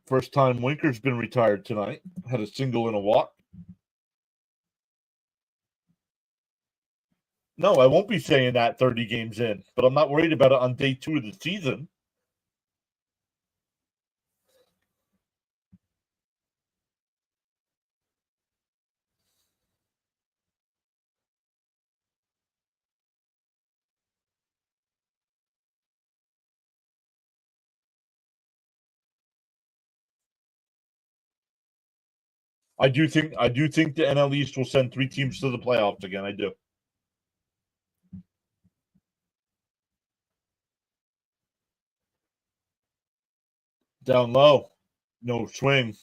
First time Winker's been retired tonight. Had a single and a walk. No, I won't be saying that 30 games in, but I'm not worried about it on day 2 of the season. I do think the NL East will send 3 teams to the playoffs again. I do. Down low, no swing.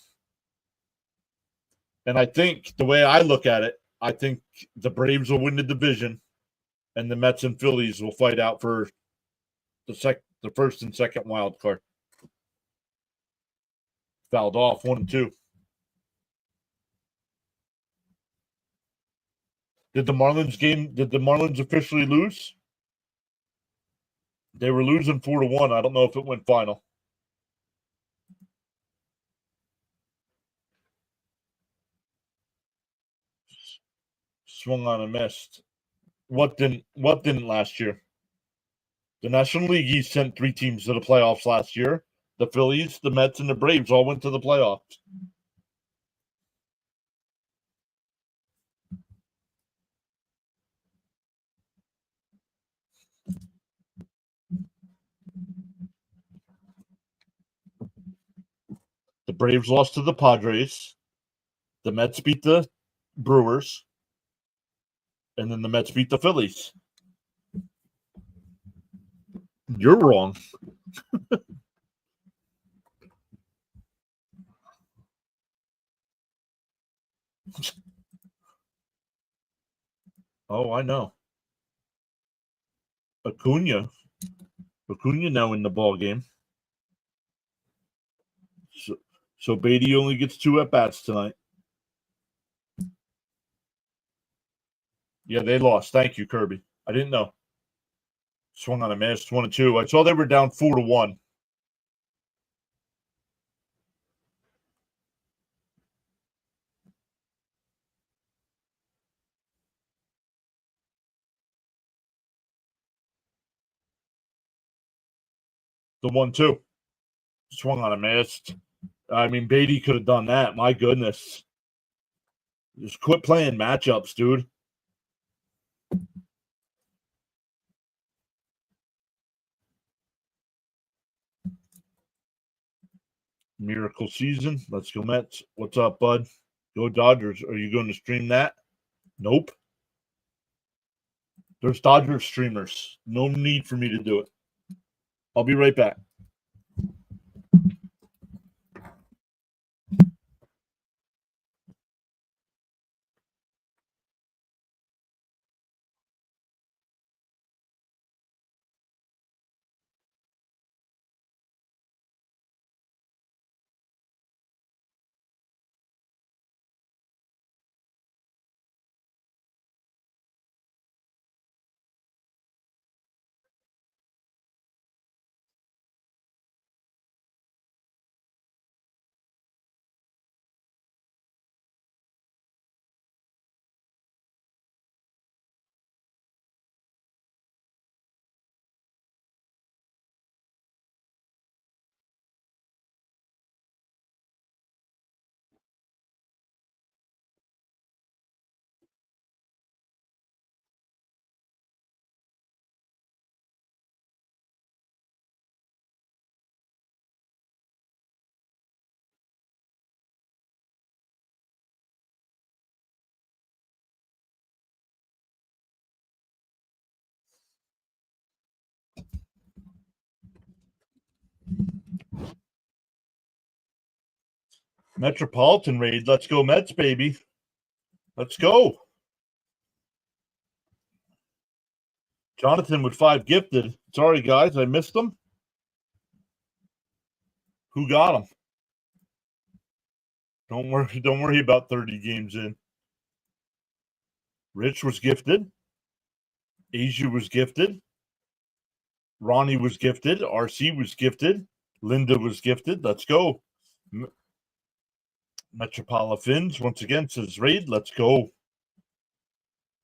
And I think the way I look at it, I think the Braves will win the division, and the Mets and Phillies will fight out for the first and second wild card. Fouled off 1-2. Did the Marlins officially lose? They were losing 4-1. I don't know if it went final. Swung on a missed. What didn't last year? The National League East sent 3 teams to the playoffs last year. The Phillies, the Mets, and the Braves all went to the playoffs. The Braves lost to the Padres. The Mets beat the Brewers. And then the Mets beat the Phillies. You're wrong. Oh, I know. Acuna now in the ball game. So Beatty only gets 2 at bats tonight. Yeah, they lost. Thank you, Kirby. I didn't know. Swung on a miss, 1-2. I saw they were down 4-1. The 1-2. Swung on a miss. I mean, Beatty could have done that. My goodness. Just quit playing matchups, dude. Miracle season. Let's go Mets. What's up, bud? Go Dodgers. Are you going to stream that? Nope. There's Dodgers streamers. No need for me to do it. I'll be right back. Metropolitan raid. Let's go Mets, baby. Let's go. Jonathan with 5 gifted. Sorry, guys, I missed them. Who got them? Don't worry about 30 games in. Rich was gifted. Asia was gifted. Ronnie was gifted. RC was gifted. Linda was gifted. Let's go. Metropolitans once again says raid. Let's go.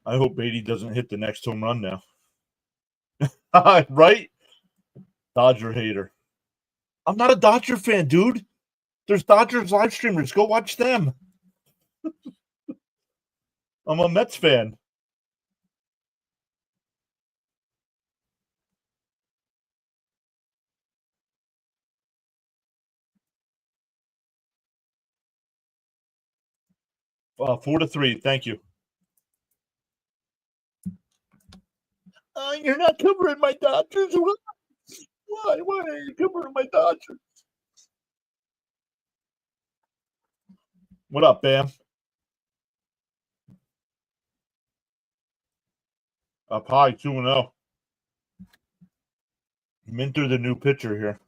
I hope Beatty doesn't hit the next home run now. Right? Dodger hater. I'm not a Dodger fan, dude. There's Dodgers live streamers. Go watch them. I'm a Mets fan. Uh, 4-3. Thank you. You're not covering my Dodgers. Why? Why are you covering my Dodgers? What up, Bam? Up high, 2-0. Minter, the new pitcher here.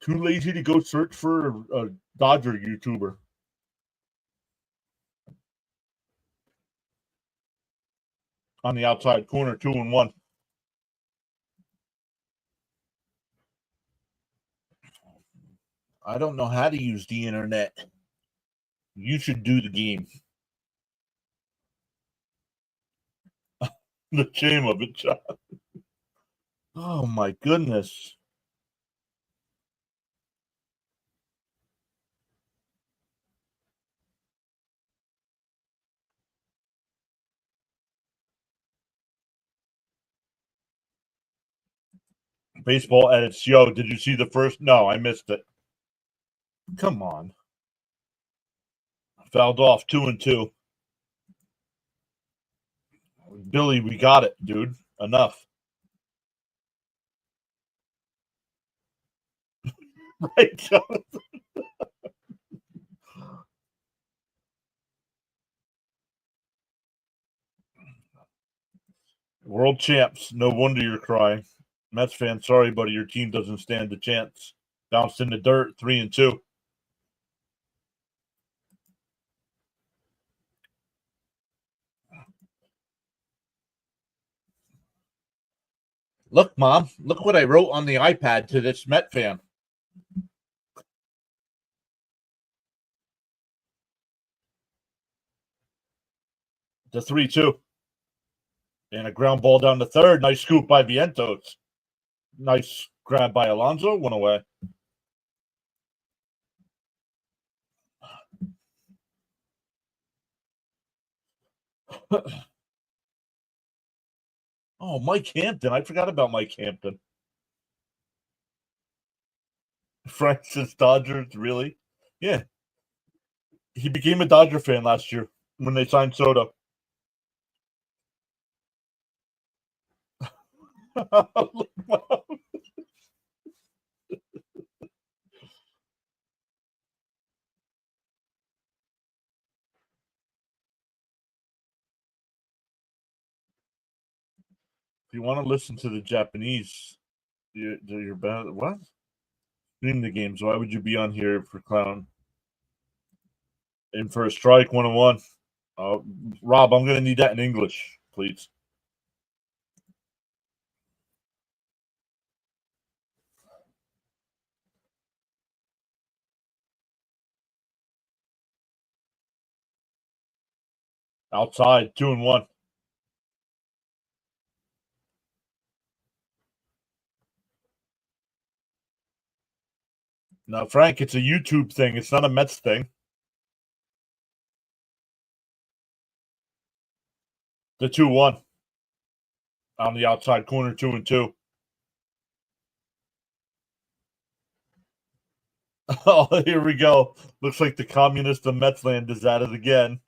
Too lazy to go search for a Dodger YouTuber. On the outside corner, 2-1. I don't know how to use the internet. You should do the game. The shame of it, John. Oh, my goodness. Baseball edits. Yo, did you see the first? No, I missed it. Come on. Fouled off 2-2. Billy, we got it, dude. Enough. Right, Jonathan? World champs. No wonder you're crying. Mets fan, sorry, buddy. Your team doesn't stand a chance. Bounced in the dirt, 3-2. Look, Mom. Look what I wrote on the iPad to this Met fan. The 3-2. And a ground ball down the third. Nice scoop by Vientos. Nice grab by Alonso. Went away. Oh, Mike Hampton. I forgot about Mike Hampton. Francis Dodgers, really? Yeah. He became a Dodger fan last year when they signed Soto. If you want to listen to the Japanese, you're bad. What? Stream the games. Why would you be on here for clown? In for a strike, 1-1. Rob, I'm going to need that in English, please. Outside, 2-1. Now, Frank, it's a YouTube thing. It's not a Mets thing. The 2-1 on the outside corner, 2-2. Oh, here we go. Looks like the communist of Metsland is at it again.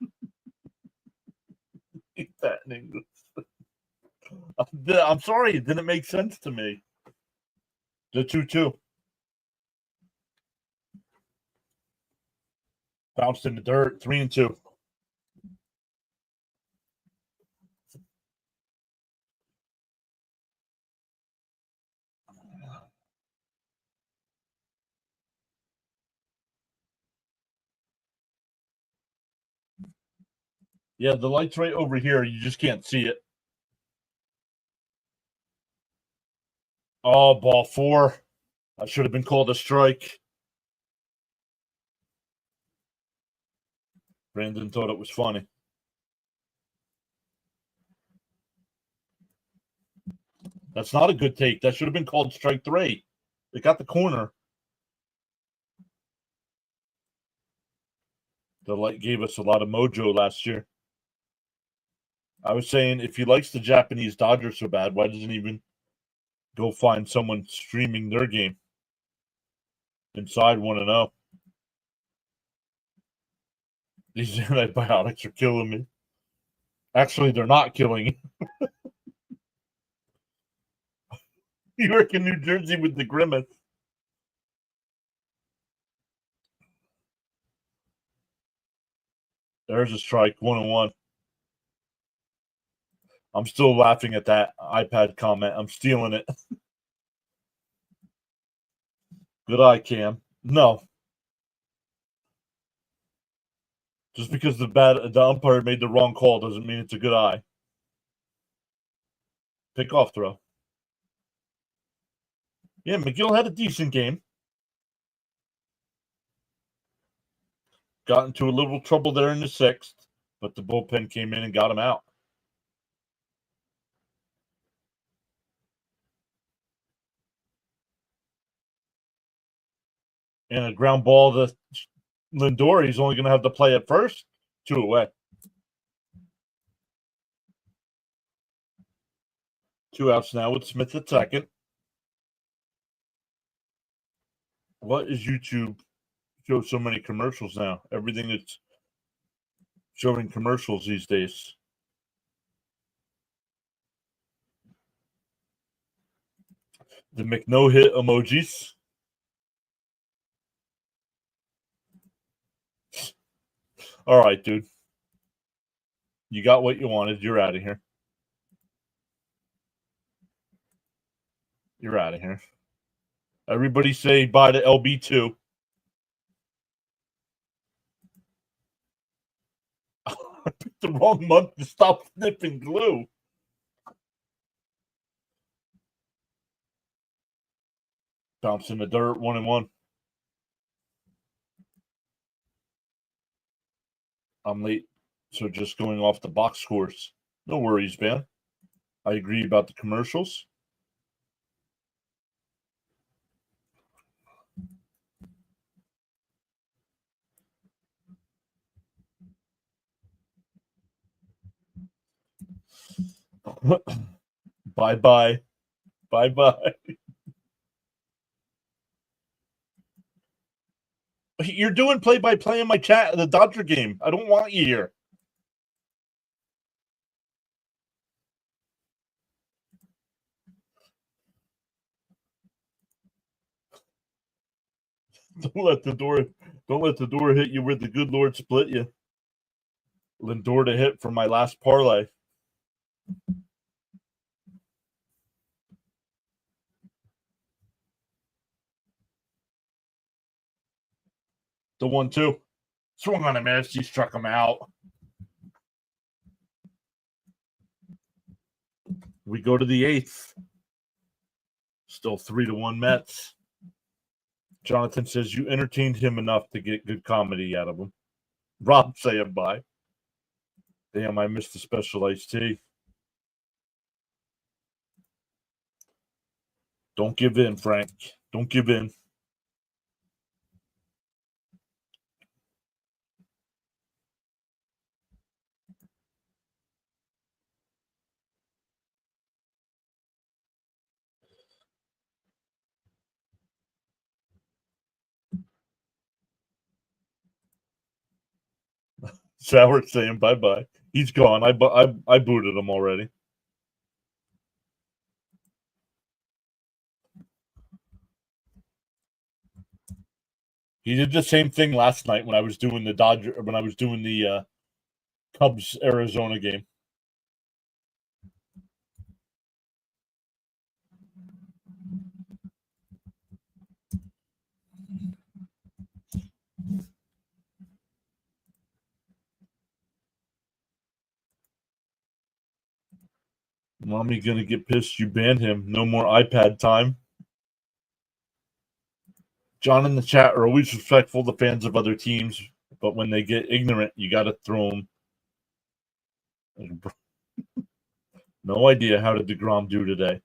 That in English. I'm sorry, it didn't make sense to me. The 2-2. Bounced in the dirt. 3-2. Yeah, the light's right over here. You just can't see it. Oh, ball 4. I should have been called a strike. Brandon thought it was funny. That's not a good take. That should have been called strike 3. They got the corner. The light gave us a lot of mojo last year. I was saying, if he likes the Japanese Dodgers so bad, why doesn't he even go find someone streaming their game? Inside 1-0. These antibiotics are killing me. Actually, they're not killing you. New York and New Jersey with the grimace. There's a strike, 1-1. I'm still laughing at that iPad comment. I'm stealing it. Good eye, Cam. No. Just because the umpire made the wrong call doesn't mean it's a good eye. Pick-off throw. Yeah, McGill had a decent game. Got into a little trouble there in the 6th, but the bullpen came in and got him out. And a ground ball to Lindor. He's only going to have to play at first. 2 away. 2 outs now with Smith at second. What is YouTube show so many commercials now? Everything is showing commercials these days. The McNo-hit emojis. All right, dude. You got what you wanted. You're out of here. You're out of here. Everybody say bye to LB2. I picked the wrong month to stop sniffing glue. Bounce in the dirt, 1-1. I'm late, so just going off the box scores. No worries, man. I agree about the commercials. Bye-bye. Bye-bye. You're doing play-by-play in my chat of the Dodger game. I don't want you here. Don't let the door hit you where the good Lord split you. Lindor to hit for my last parlay. The 1-2. Swung on him as he struck him out. We go to the 8th. Still 3-1 Mets. Jonathan says you entertained him enough to get good comedy out of him. Rob saying bye. Damn, I missed the special iced tea. Don't give in, Frank. Don't give in. Sour saying bye-bye. He's gone. I booted him already. He did the same thing last night when I was doing the Cubs Arizona game. Mommy gonna get pissed you banned him. No more iPad time. John in the chat are always respectful to fans of other teams, but when they get ignorant, you got to throw them. No idea how did DeGrom do today.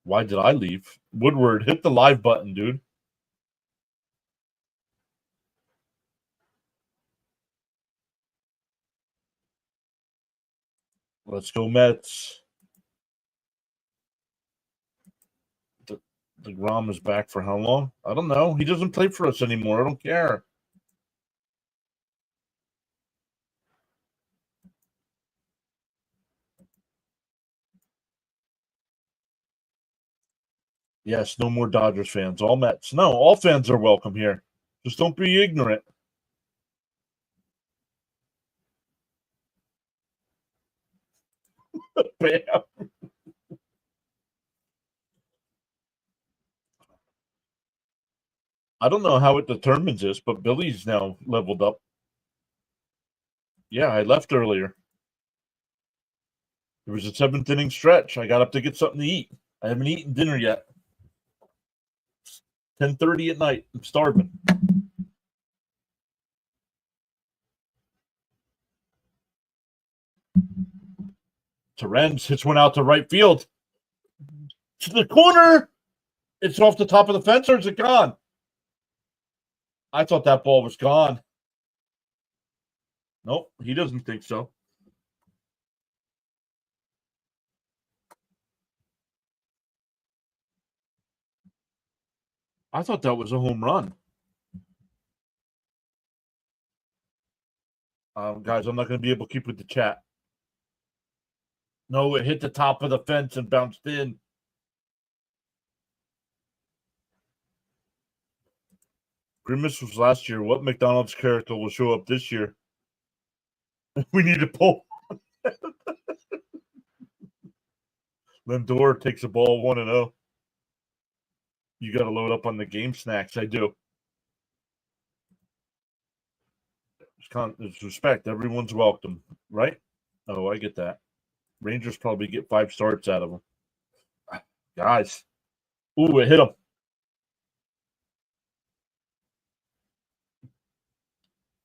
Why did I leave? Woodward, hit the live button, dude. Let's go Mets. DeGrom is back for how long? I don't know. He doesn't play for us anymore. I don't care. Yes, no more Dodgers fans. All Mets. No, all fans are welcome here. Just don't be ignorant. Bam. I don't know how it determines this, but Billy's now leveled up. Yeah, I left earlier. It was a 7th inning stretch. I got up to get something to eat. I haven't eaten dinner yet. 10:30 at night. I'm starving. Terens hits one out to right field. To the corner. It's off the top of the fence, or is it gone? I thought that ball was gone. Nope, he doesn't think so. I thought that was a home run. Guys, I'm not going to be able to keep with the chat. No, it hit the top of the fence and bounced in. Grimace was last year. What McDonald's character will show up this year? We need to pull. Lindor takes a ball 1-0. You got to load up on the game snacks. I do. It's respect. Everyone's welcome, right? Oh, I get that. Rangers probably get 5 starts out of them. Guys. Ooh, it hit him.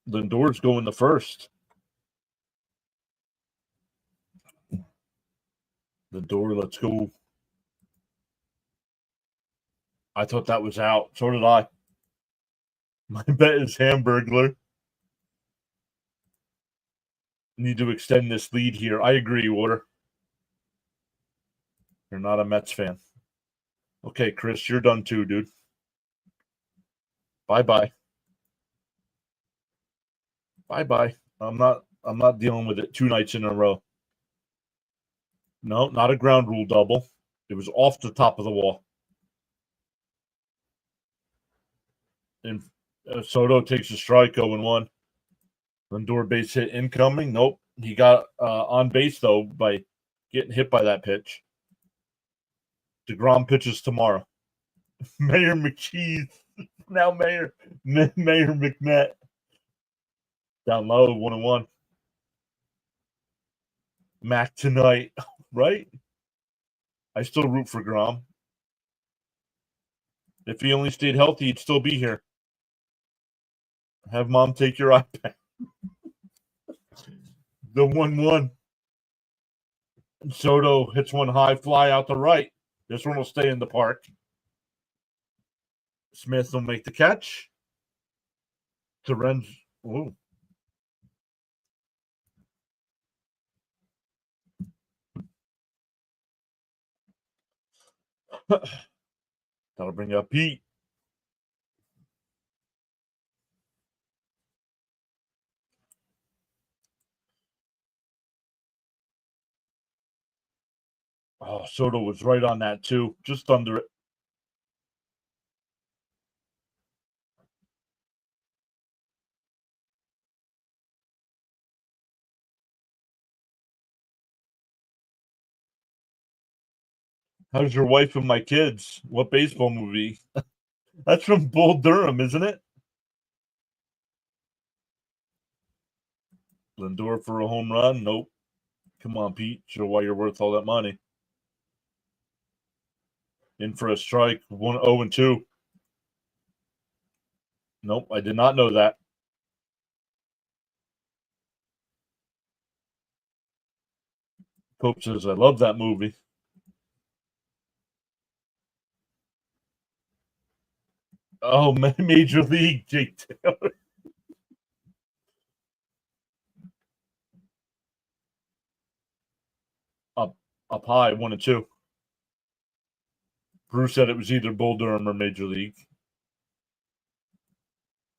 Lindor's going the first. Lindor, let's go. I thought that was out. So did I. My bet is Hamburglar. Need to extend this lead here. I agree, Water. You're not a Mets fan. Okay, Chris, you're done too, dude. Bye-bye. Bye-bye. I'm not dealing with it 2 nights in a row. No, not a ground rule double. It was off the top of the wall. And Soto takes a strike 0-1. Lindor base hit incoming. Nope. He got on base, though, by getting hit by that pitch. DeGrom pitches tomorrow. Mayor McCheese. Now Mayor McNett. Down low, 1-1. Mac tonight, right? I still root for Grom. If he only stayed healthy, he'd still be here. Have mom take your iPad. The 1-1. Soto hits one high fly out the right. This one will stay in the park. Smith will make the catch. Terens. Ooh. That'll bring up Pete. Oh, Soto was right on that too, just under it. How's your wife and my kids? What baseball movie? That's from Bull Durham, isn't it? Lindor for a home run? Nope. Come on, Pete. Show why you're worth all that money. In for a strike. 1-0-2. Nope, I did not know that. Pope says, I love that movie. Oh, Major League, Jake Taylor. Up high, 1-2. Bruce said it was either Bull Durham or Major League.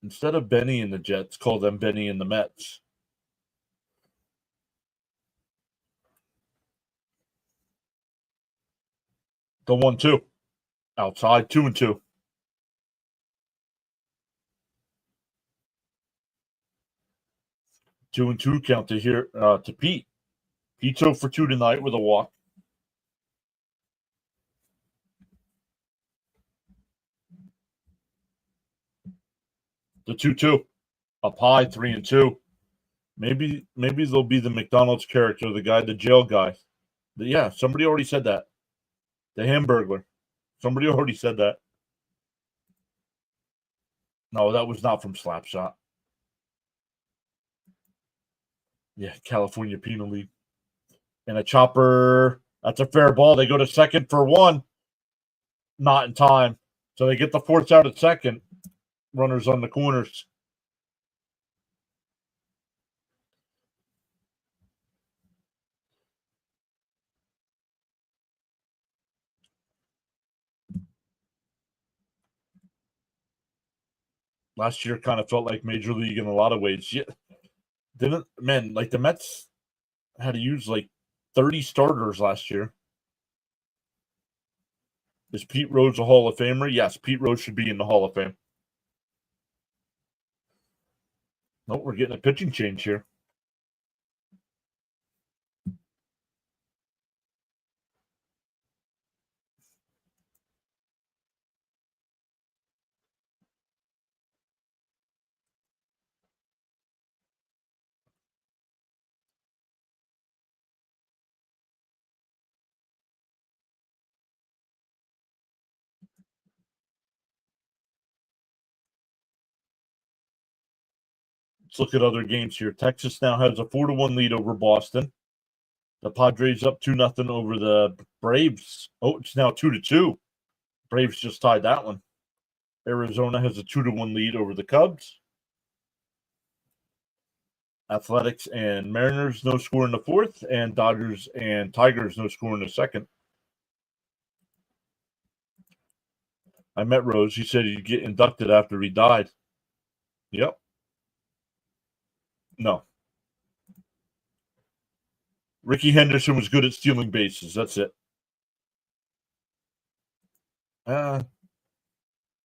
Instead of Benny and the Jets, call them Benny and the Mets. The 1-2. Outside, 2-2. 2-2 count to here to Pete. Pete's 0 for 2 tonight with a walk. The 2-2. Up high, 3-2. Maybe they'll be the McDonald's character, the guy, the jail guy. Yeah, somebody already said that. The Hamburglar. Somebody already said that. No, that was not from Slapshot. Yeah, California Penal League. And a chopper. That's a fair ball. They go to second for 1. Not in time. So they get the force out at second. Runners on the corners. Last year kind of felt like Major League in a lot of ways. Yeah, like the Mets had to use like 30 starters last year. Is Pete Rose a Hall of Famer? Yes, Pete Rose should be in the Hall of Fame. Nope, we're getting a pitching change here. Let's look at other games here. Texas now has a 4-1 lead over Boston. The Padres up 2-0 over the Braves. Oh, it's now 2-2. Braves just tied that one. Arizona has a 2-1 lead over the Cubs. Athletics and Mariners, no score in the fourth, and Dodgers and Tigers, no score in the second. I met Rose. He said he'd get inducted after he died. Yep. No. Ricky Henderson was good at stealing bases. That's it.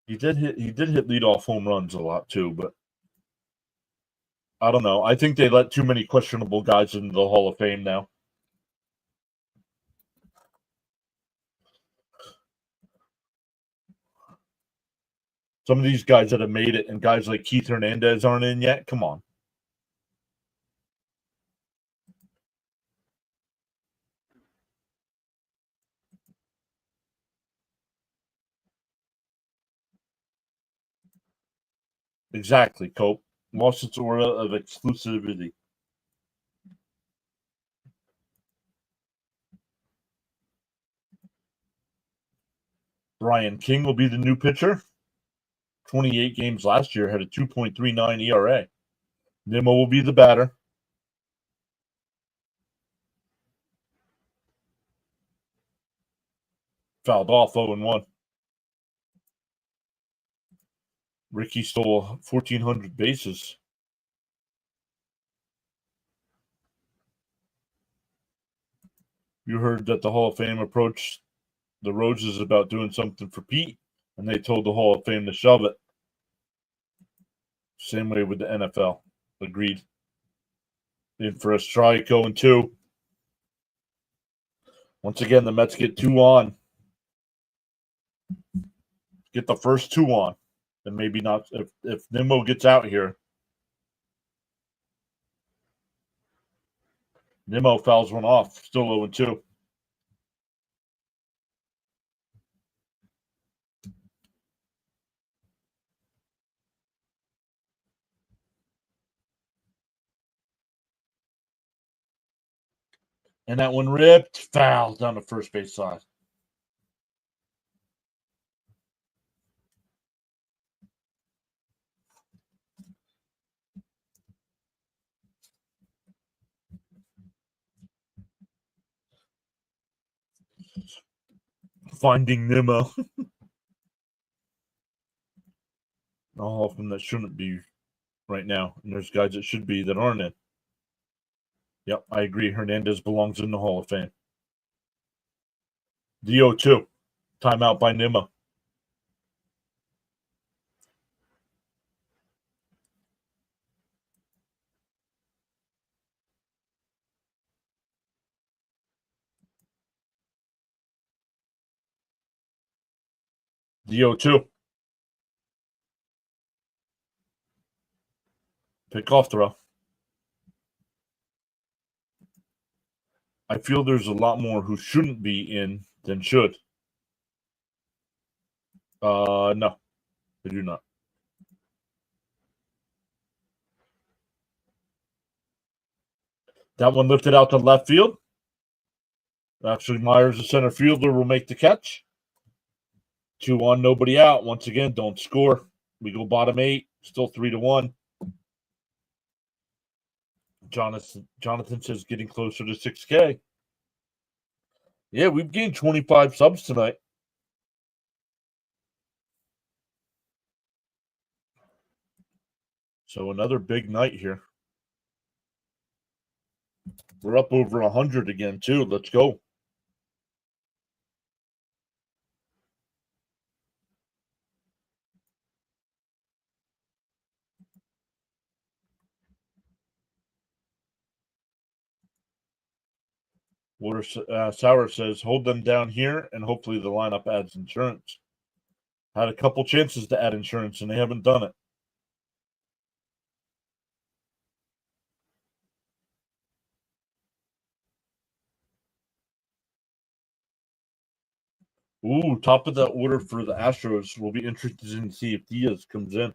He did hit leadoff home runs a lot too, but I don't know. I think they let too many questionable guys into the Hall of Fame now. Some of these guys that have made it, and guys like Keith Hernandez aren't in yet. Come on. Exactly, Cope. Lost its aura of exclusivity. Brian King will be the new pitcher. 28 games last year, had a 2.39 ERA. Nimmo will be the batter. Fouled off 0-1. Ricky stole 1,400 bases. You heard that the Hall of Fame approached the Roses about doing something for Pete, and they told the Hall of Fame to shove it. Same way with the NFL. Agreed. In for a strike, 0-2. Once again, the Mets get 2 on. Get the first two on. And maybe not if Nimmo gets out here. Nimmo fouls one off. Still 0-2. And that one ripped. Foul down the first base side. Finding Nimmo. All of them that shouldn't be right now. And there's guys that should be that aren't in. Yep, I agree. Hernandez belongs in the Hall of Fame. The 0-2. Timeout by Nimmo. The 0-2. Pick off throw. I feel there's a lot more who shouldn't be in than should. No, I do not. That one lifted out to left field. Actually, Myers, the center fielder, will make the catch. 2-1, nobody out. Once again, don't score. We go bottom 8, still 3-1. Jonathan says getting closer to 6K. Yeah, we've gained 25 subs tonight. So another big night here. We're up over 100 again, too. Let's go. Sauer says, hold them down here, and hopefully the lineup adds insurance. Had a couple chances to add insurance, and they haven't done it. Ooh, top of the order for the Astros. We'll be interested to see if Diaz comes in.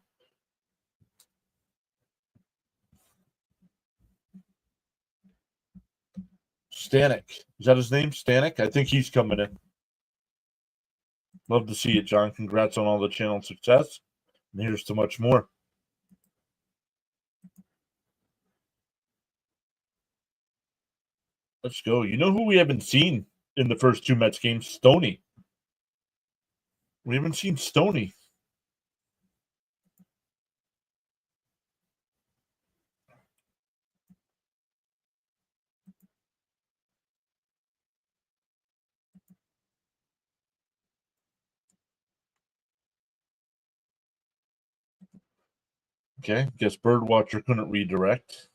Stanek. Is that his name? Stanek? I think he's coming in. Love to see it, John. Congrats on all the channel success. And here's to much more. Let's go. You know who we haven't seen in the first two Mets games? Stoney. We haven't seen Stoney. Okay, guess Birdwatcher couldn't redirect.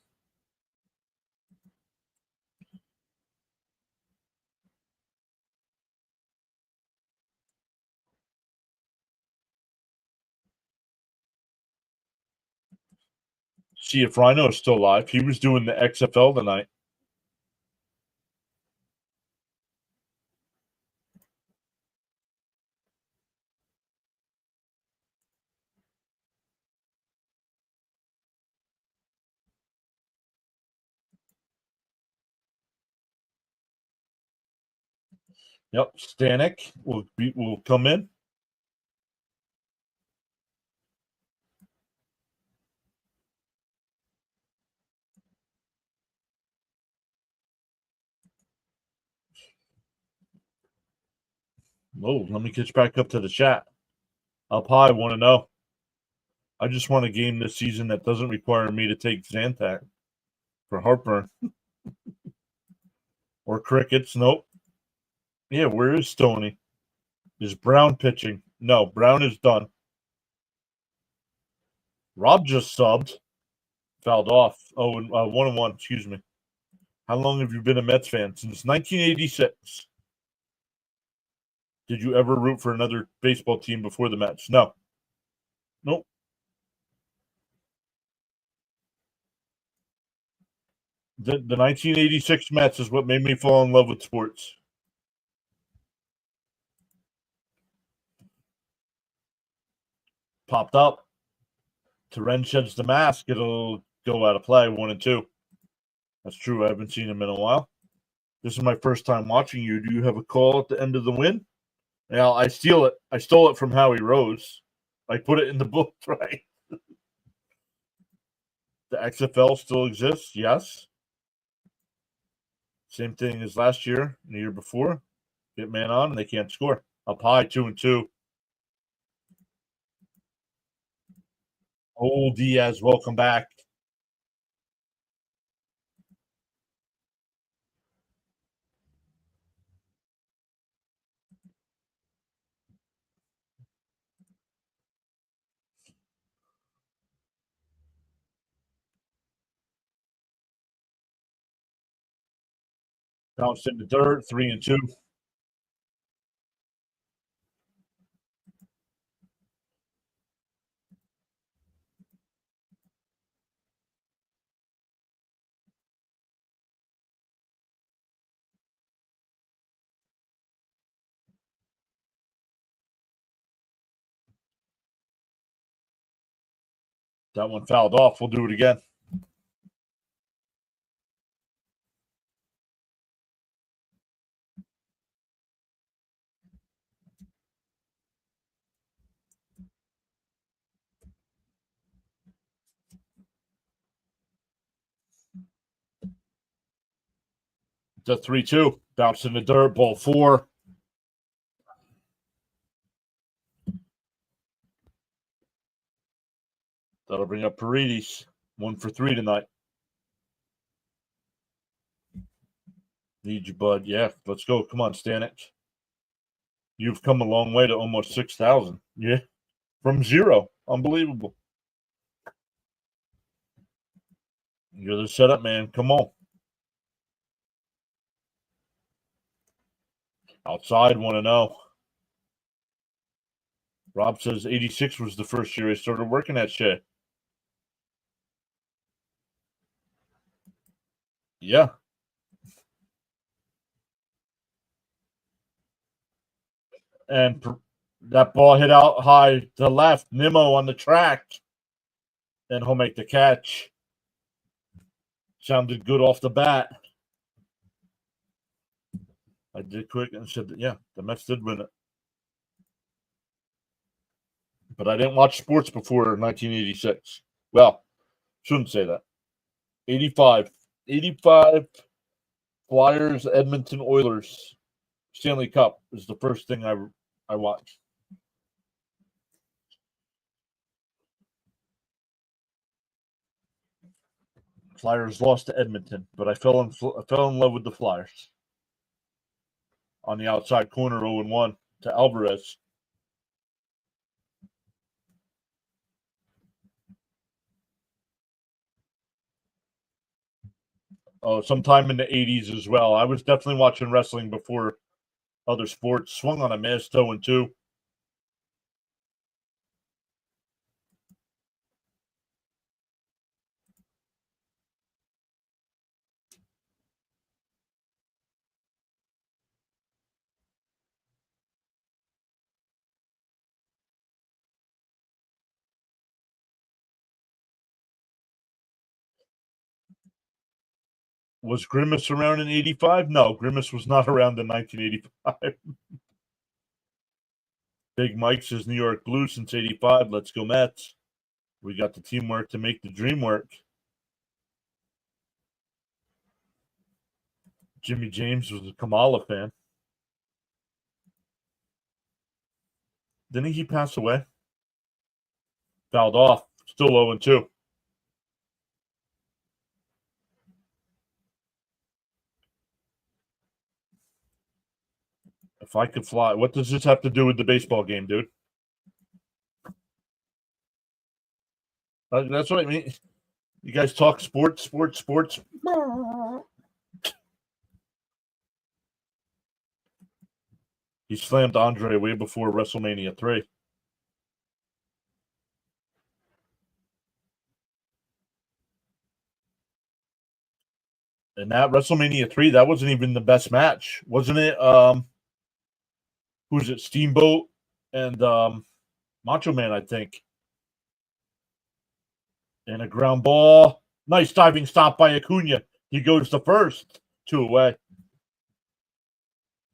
See if Rhino is still alive. He was doing the XFL tonight. Yep, Stanek will come in. Oh, let me catch back up to the chat. Up high, want to know. I just want a game this season that doesn't require me to take Zantac for heartburn. Or crickets. Nope. Yeah, where is Stoney? Is Brown pitching? No, Brown is done. Rob just subbed. Fouled off. Oh, 1-1, excuse me. How long have you been a Mets fan? Since 1986. Did you ever root for another baseball team before the Mets? No. Nope. The 1986 Mets is what made me fall in love with sports. Popped up. Teren sheds the mask. It'll go out of play 1 and 2. That's true. I haven't seen him in a while. This is my first time watching you. Do you have a call at the end of the win? Now I steal it. I stole it from Howie Rose. I put it in the book, right? The XFL still exists, yes. Same thing as last year and the year before. Get man on and they can't score. Up high, 2 and 2. Oh, Diaz, welcome back. Bounced in the dirt, 3 and 2. That one fouled off. We'll do it again. The 3-2. Bounced in the dirt, ball 4. That'll bring up Paredes. 1 for 3 tonight. Need you, bud. Yeah, let's go. Come on, Stanek. You've come a long way to almost 6,000. Yeah, from 0. Unbelievable. You're the setup man. Come on. Outside, 1-0. Rob says 86 was the first year I started working at Shea. Yeah. And that ball hit out high to left. Nimmo on the track. And he'll make the catch. Sounded good off the bat. I did quick and said, yeah, the Mets did win it. But I didn't watch sports before 1986. Well, shouldn't say that. 85. Flyers, Edmonton Oilers. Stanley Cup is the first thing I watched. Flyers lost to Edmonton, but I fell in love with the Flyers. On the outside corner, 0-1 to Alvarez. Oh, sometime in the 80s as well. I was definitely watching wrestling before other sports. Swung on a miss, 0-2. Was Grimace around in 85? No, Grimace was not around in 1985. Big Mike says New York Blues since 85. Let's go Mets. We got the teamwork to make the dream work. Jimmy James was a Kamala fan. Didn't he pass away? Fouled off. Still 0-2. If I could fly, what does this have to do with the baseball game, dude? That's what I mean. You guys talk sports. He slammed Andre way before WrestleMania 3. And that WrestleMania 3, that wasn't even the best match, wasn't it? Who's it? Steamboat and Macho Man, I think. And a ground ball. Nice diving stop by Acuna. He goes to first. 2 away.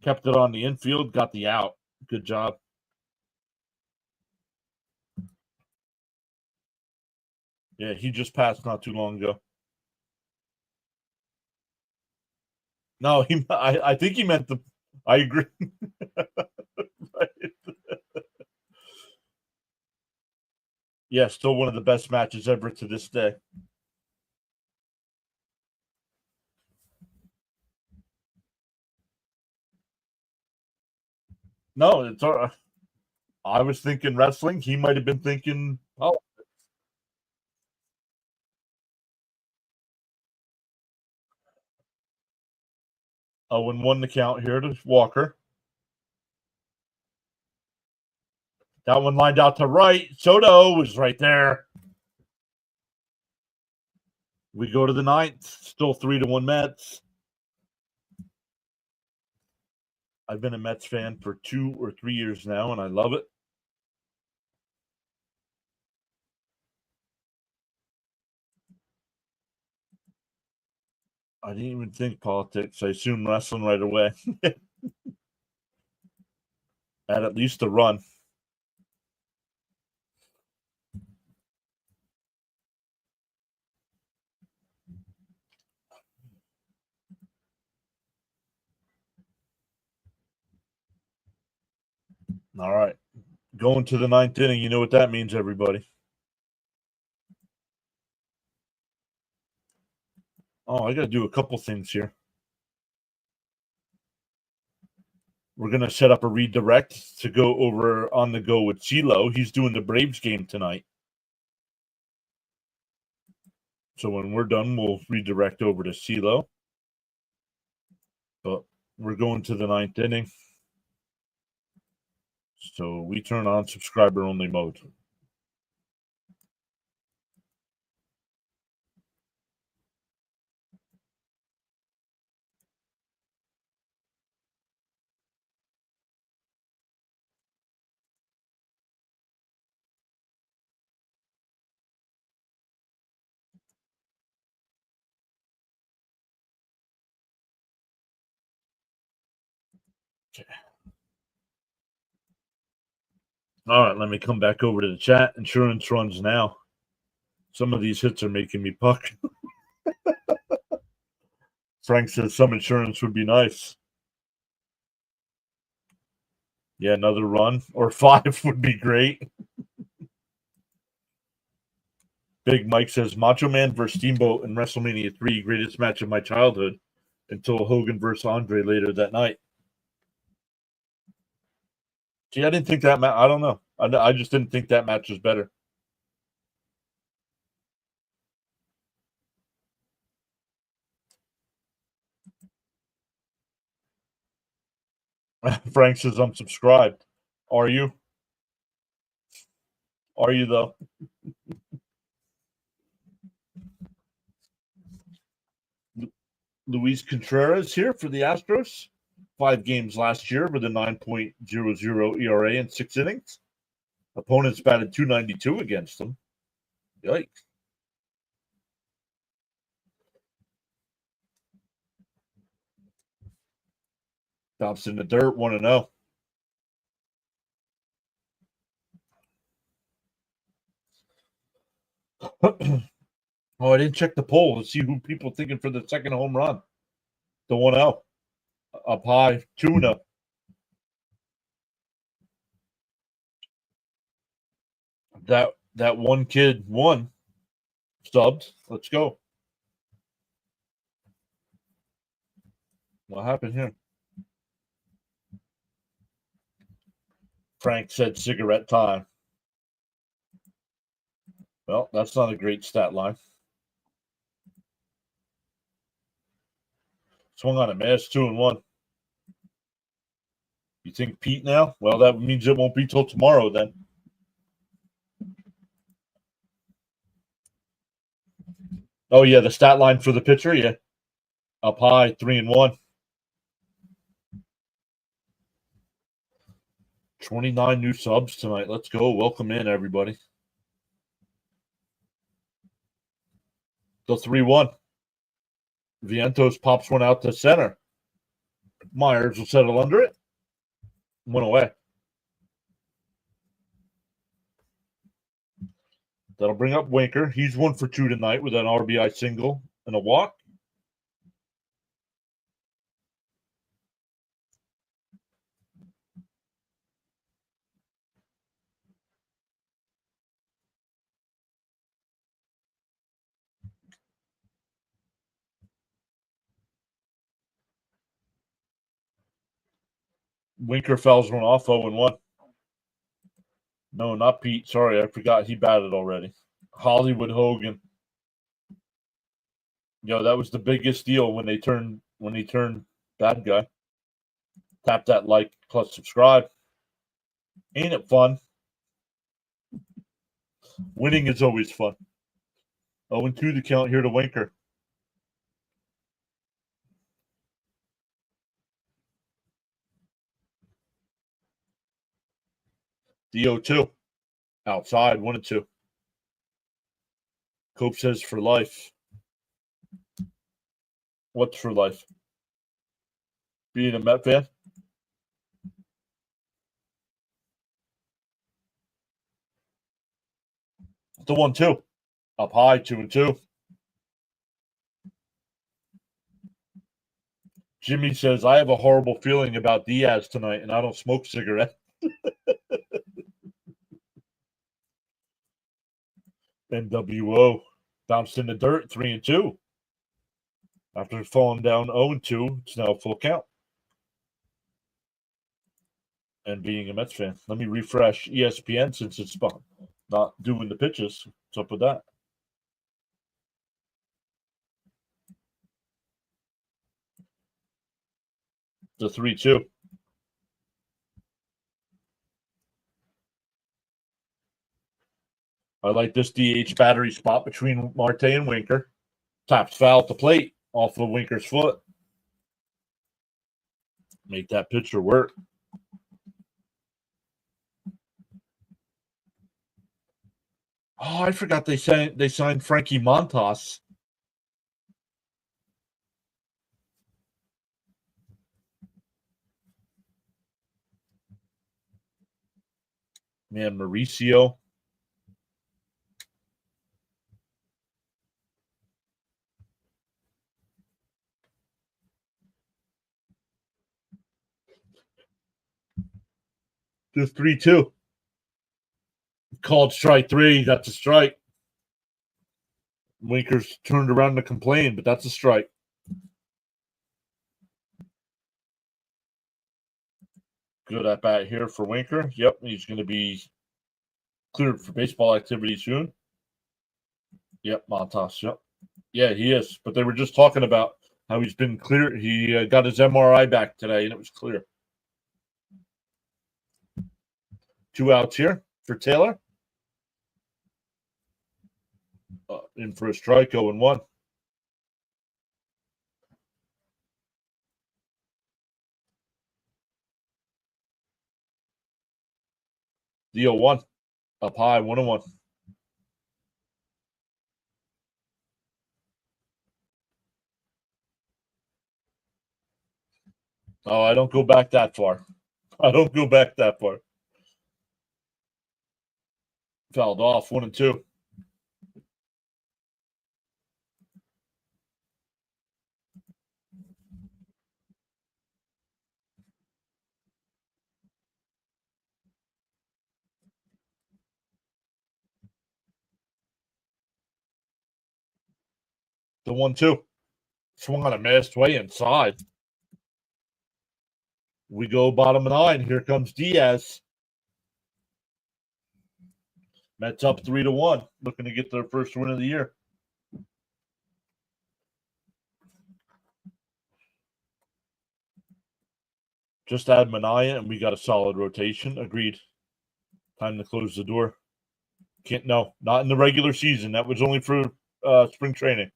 Kept it on the infield. Got the out. Good job. Yeah, he just passed not too long ago. No, I think he meant the. I agree. Yeah, still one of the best matches ever to this day. No, it's all right. I was thinking wrestling. He might have been thinking, oh. Oh, and 1 the count here to Walker. That one lined out to right. Soto was right there. We go to the 9th. Still 3-1 Mets. I've been a Mets fan for 2 or 3 years now, and I love it. I didn't even think politics. I assumed wrestling right away. At least a run. All right. Going to the 9th inning. You know what that means, everybody. Oh, I got to do a couple things here. We're going to set up a redirect to go over on the go with CeeLo. He's doing the Braves game tonight. So when we're done, we'll redirect over to CeeLo. But we're going to the 9th inning. So we turn on subscriber only mode. Okay. All right, let me come back over to the chat. Insurance runs now. Some of these hits are making me puck. Frank says some insurance would be nice. Yeah, another run or 5 would be great. Big Mike says Macho Man versus Steamboat in WrestleMania 3, greatest match of my childhood, until Hogan versus Andre later that night. See, I didn't think that match. I don't know. I just didn't think that match was better. Frank says I'm subscribed. Are you? Are you though? Luis Contreras here for the Astros. 5 games last year with a 9.00 ERA in 6 innings. Opponents batted .292 against him. Yikes. Dumps in the dirt, 1-0. Oh, I didn't check the poll to see who people thinking for the second home run. The 1-0. Up high, 2-0. That one kid won. Subbed. Let's go. What happened here? Frank said cigarette time. Well, that's not a great stat line. Swung on a miss, 2-1. You think Pete now? Well, that means it won't be till tomorrow then. Oh, yeah, the stat line for the pitcher, yeah. Up high, 3-1. 29 new subs tonight. Let's go. Welcome in, everybody. The 3-1. Vientos pops one out to center. Myers will settle under it. Went away. That'll bring up Winker. He's 1 for 2 tonight with an RBI single and a walk. Winker fouls one off, 0-1. No, not Pete. Sorry, I forgot he batted already. Hollywood Hogan. Yo, that was the biggest deal when he turned bad guy. Tap that like plus subscribe. Ain't it fun? Winning is always fun. 0-2 the count here to Winker. The 0-2. Outside, 1-2. Cope says for life. What's for life? Being a Met fan? The 1-2. Up high, 2-2. Jimmy says, I have a horrible feeling about Diaz tonight, and I don't smoke cigarettes. NWO bounced in the dirt, 3-2. After falling down 0-2, it's now full count. And being a Mets fan. Let me refresh ESPN since it's not doing the pitches. What's up with that? The 3-2. I like this DH battery spot between Marte and Winker. Taps foul at the plate off of Winker's foot. Make that pitcher work. Oh, I forgot they signed Frankie Montas. Man, Mauricio. The 3-2. Called strike 3. That's a strike. Winker's turned around to complain, but that's a strike. Good at bat here for Winker. Yep, he's going to be cleared for baseball activity soon. Yep, Montas. Yep. Yeah, he is. But they were just talking about how he's been clear. He got his MRI back today, and it was clear. 2 outs here for Taylor. In for a strike, 0-1. The 0-1. Up high, 1-1. Oh, I don't go back that far. Fouled off, 1-2. The 1-2. Swung on a missed way inside. We go bottom 9. Here comes Diaz. Mets up 3-1. Looking to get their first win of the year. Just add Mania, and we got a solid rotation. Agreed. Time to close the door. Not in the regular season. That was only for spring training.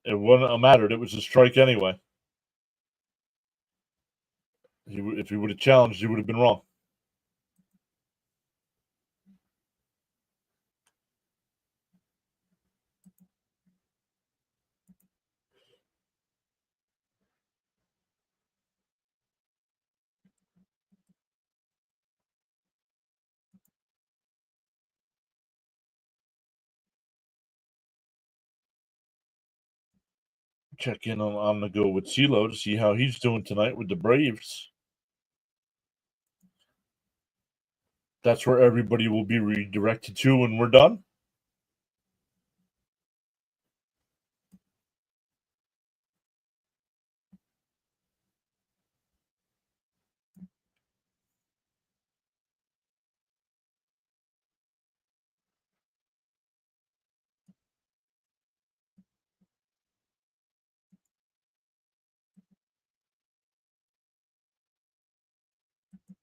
It wouldn't have mattered. It was a strike anyway. If he would have challenged, he would have been wrong. Check in on the go with CeeLo to see how he's doing tonight with the Braves. That's where everybody will be redirected to when we're done.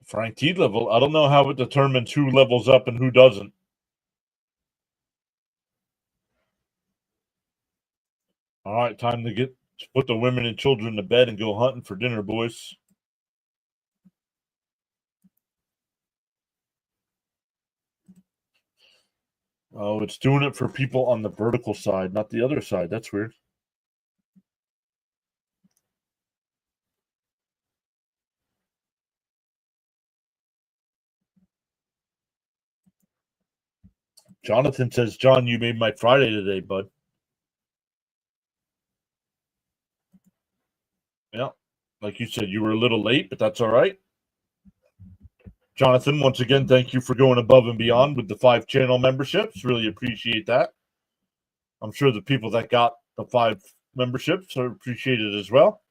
Frank T level. I don't know how it determines who levels up and who doesn't. All right, time to put the women and children to bed and go hunting for dinner, boys. Oh, it's doing it for people on the vertical side, not the other side. That's weird. Jonathan says, John, you made my Friday today, bud. Yeah. Like you said, you were a little late, but that's all right. Jonathan, once again, thank you for going above and beyond with the 5 channel memberships. Really appreciate that. I'm sure the people that got the 5 memberships are appreciated as well.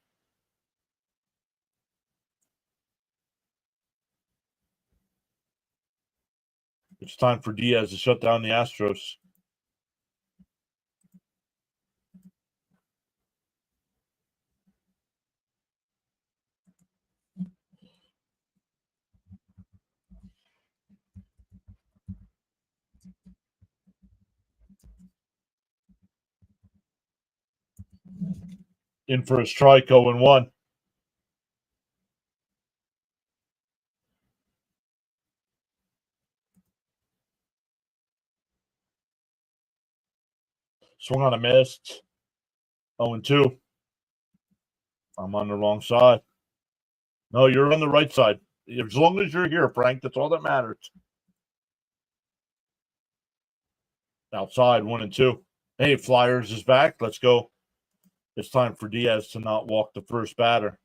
It's time for Diaz to shut down the Astros. In for a strike, 0-1. Swung on a missed. 0-2. I'm on the wrong side. No, you're on the right side. As long as you're here, Frank, that's all that matters. Outside, 1-2. Hey, Flyers is back. Let's go. It's time for Diaz to not walk the first batter.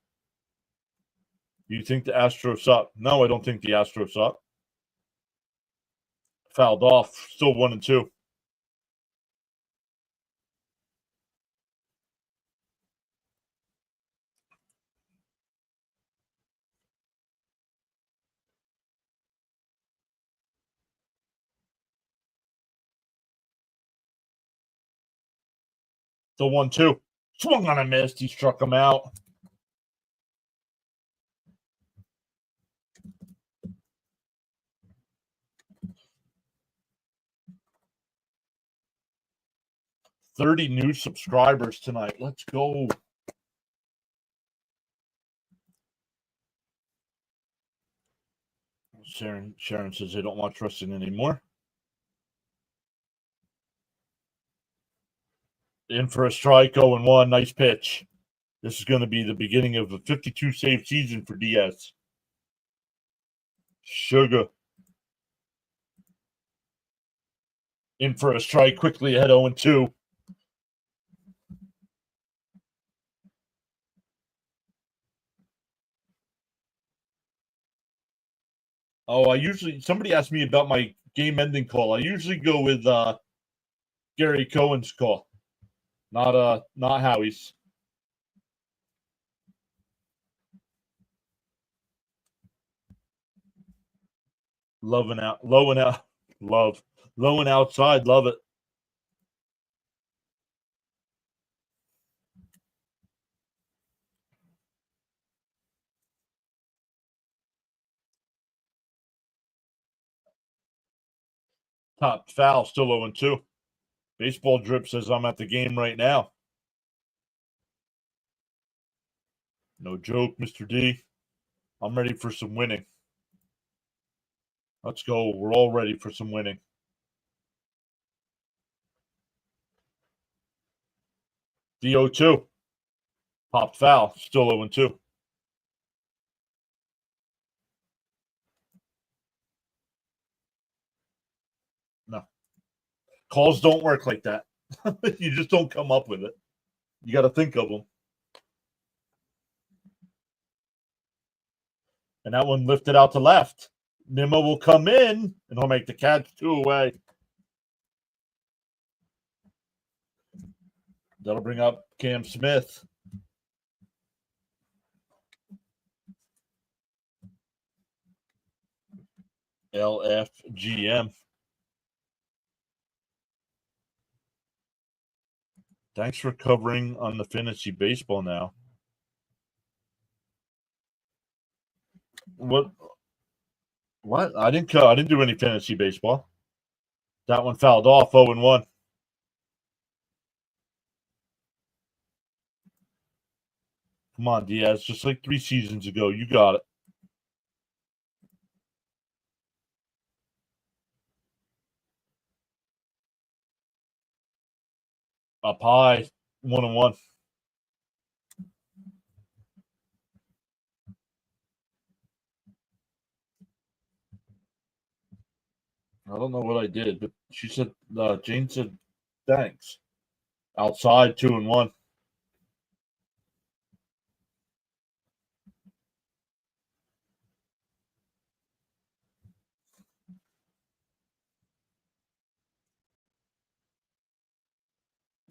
You think the Astros suck? No, I don't think the Astros suck. Fouled off. Still 1-2. The 1-2. Swung on a miss. He struck him out. $30 new subscribers tonight. Let's go. Sharon says they don't watch wrestling anymore. In for a strike, 0-1. Nice pitch. This is going to be the beginning of a 52 save season for Diaz. Sugar. In for a strike, quickly ahead 0-2. Oh, somebody asked me about my game ending call. I usually go with Gary Cohen's call, not Howie's. Low and outside, love it. Top foul, still 0-2. Baseball Drip says I'm at the game right now. No joke, Mr. D. I'm ready for some winning. Let's go. We're all ready for some winning. DO2. Popped foul, still 0-2. No. Calls don't work like that. You just don't come up with it. You got to think of them. And that one lifted out to left. Nimmo will come in, and he'll make the catch 2 away. That'll bring up Cam Smith. LFGM. Thanks for covering on the fantasy baseball now. What? I didn't do any fantasy baseball. That one fouled off 0-1. Come on, Diaz. Just like 3 seasons ago. You got it. Up high. 1-1. I don't know what I did, but she said, Jane said, thanks. Outside, 2-1.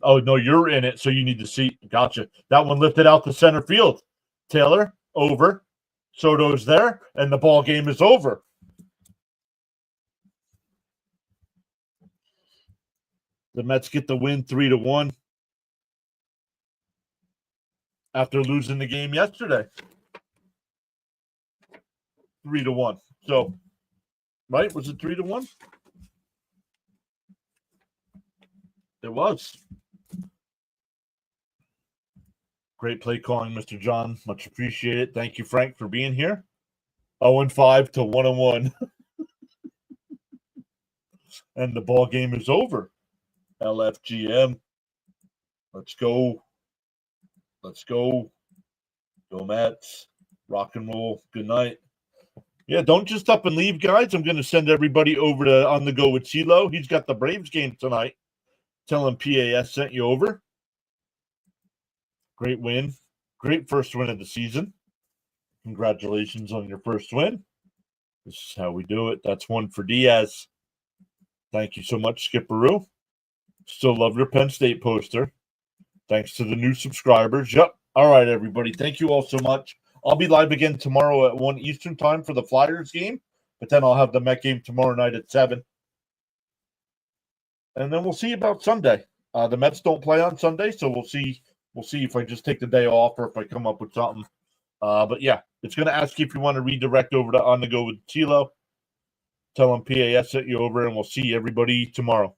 Oh, no, you're in it, so you need to see. Gotcha. That one lifted out to center field. Taylor, over. Soto's there, and the ball game is over. The Mets get the win 3-1 after losing the game yesterday. 3-1. So, right? Was it 3-1? It was. Great play calling, Mr. John. Much appreciated. Thank you, Frank, for being here. 0-5 to 1-1. And the ball game is over. LFGM. Let's go. Let's go. Go Mets. Rock and roll. Good night. Yeah, don't just up and leave, guys. I'm going to send everybody over to On the Go with CeeLo. He's got the Braves game tonight. Tell him PAS sent you over. Great win. Great first win of the season. Congratulations on your first win. This is how we do it. That's one for Diaz. Thank you so much, Skipperoo. Still love your Penn State poster. Thanks to the new subscribers. Yep. All right, everybody. Thank you all so much. I'll be live again tomorrow at 1 Eastern time for the Flyers game, but then I'll have the Met game tomorrow night at 7. And then we'll see about Sunday. The Mets don't play on Sunday, so we'll see. We'll see if I just take the day off or if I come up with something. But yeah, it's going to ask you if you want to redirect over to On the Go with CeeLo. Tell them PAS sent you over, and we'll see everybody tomorrow.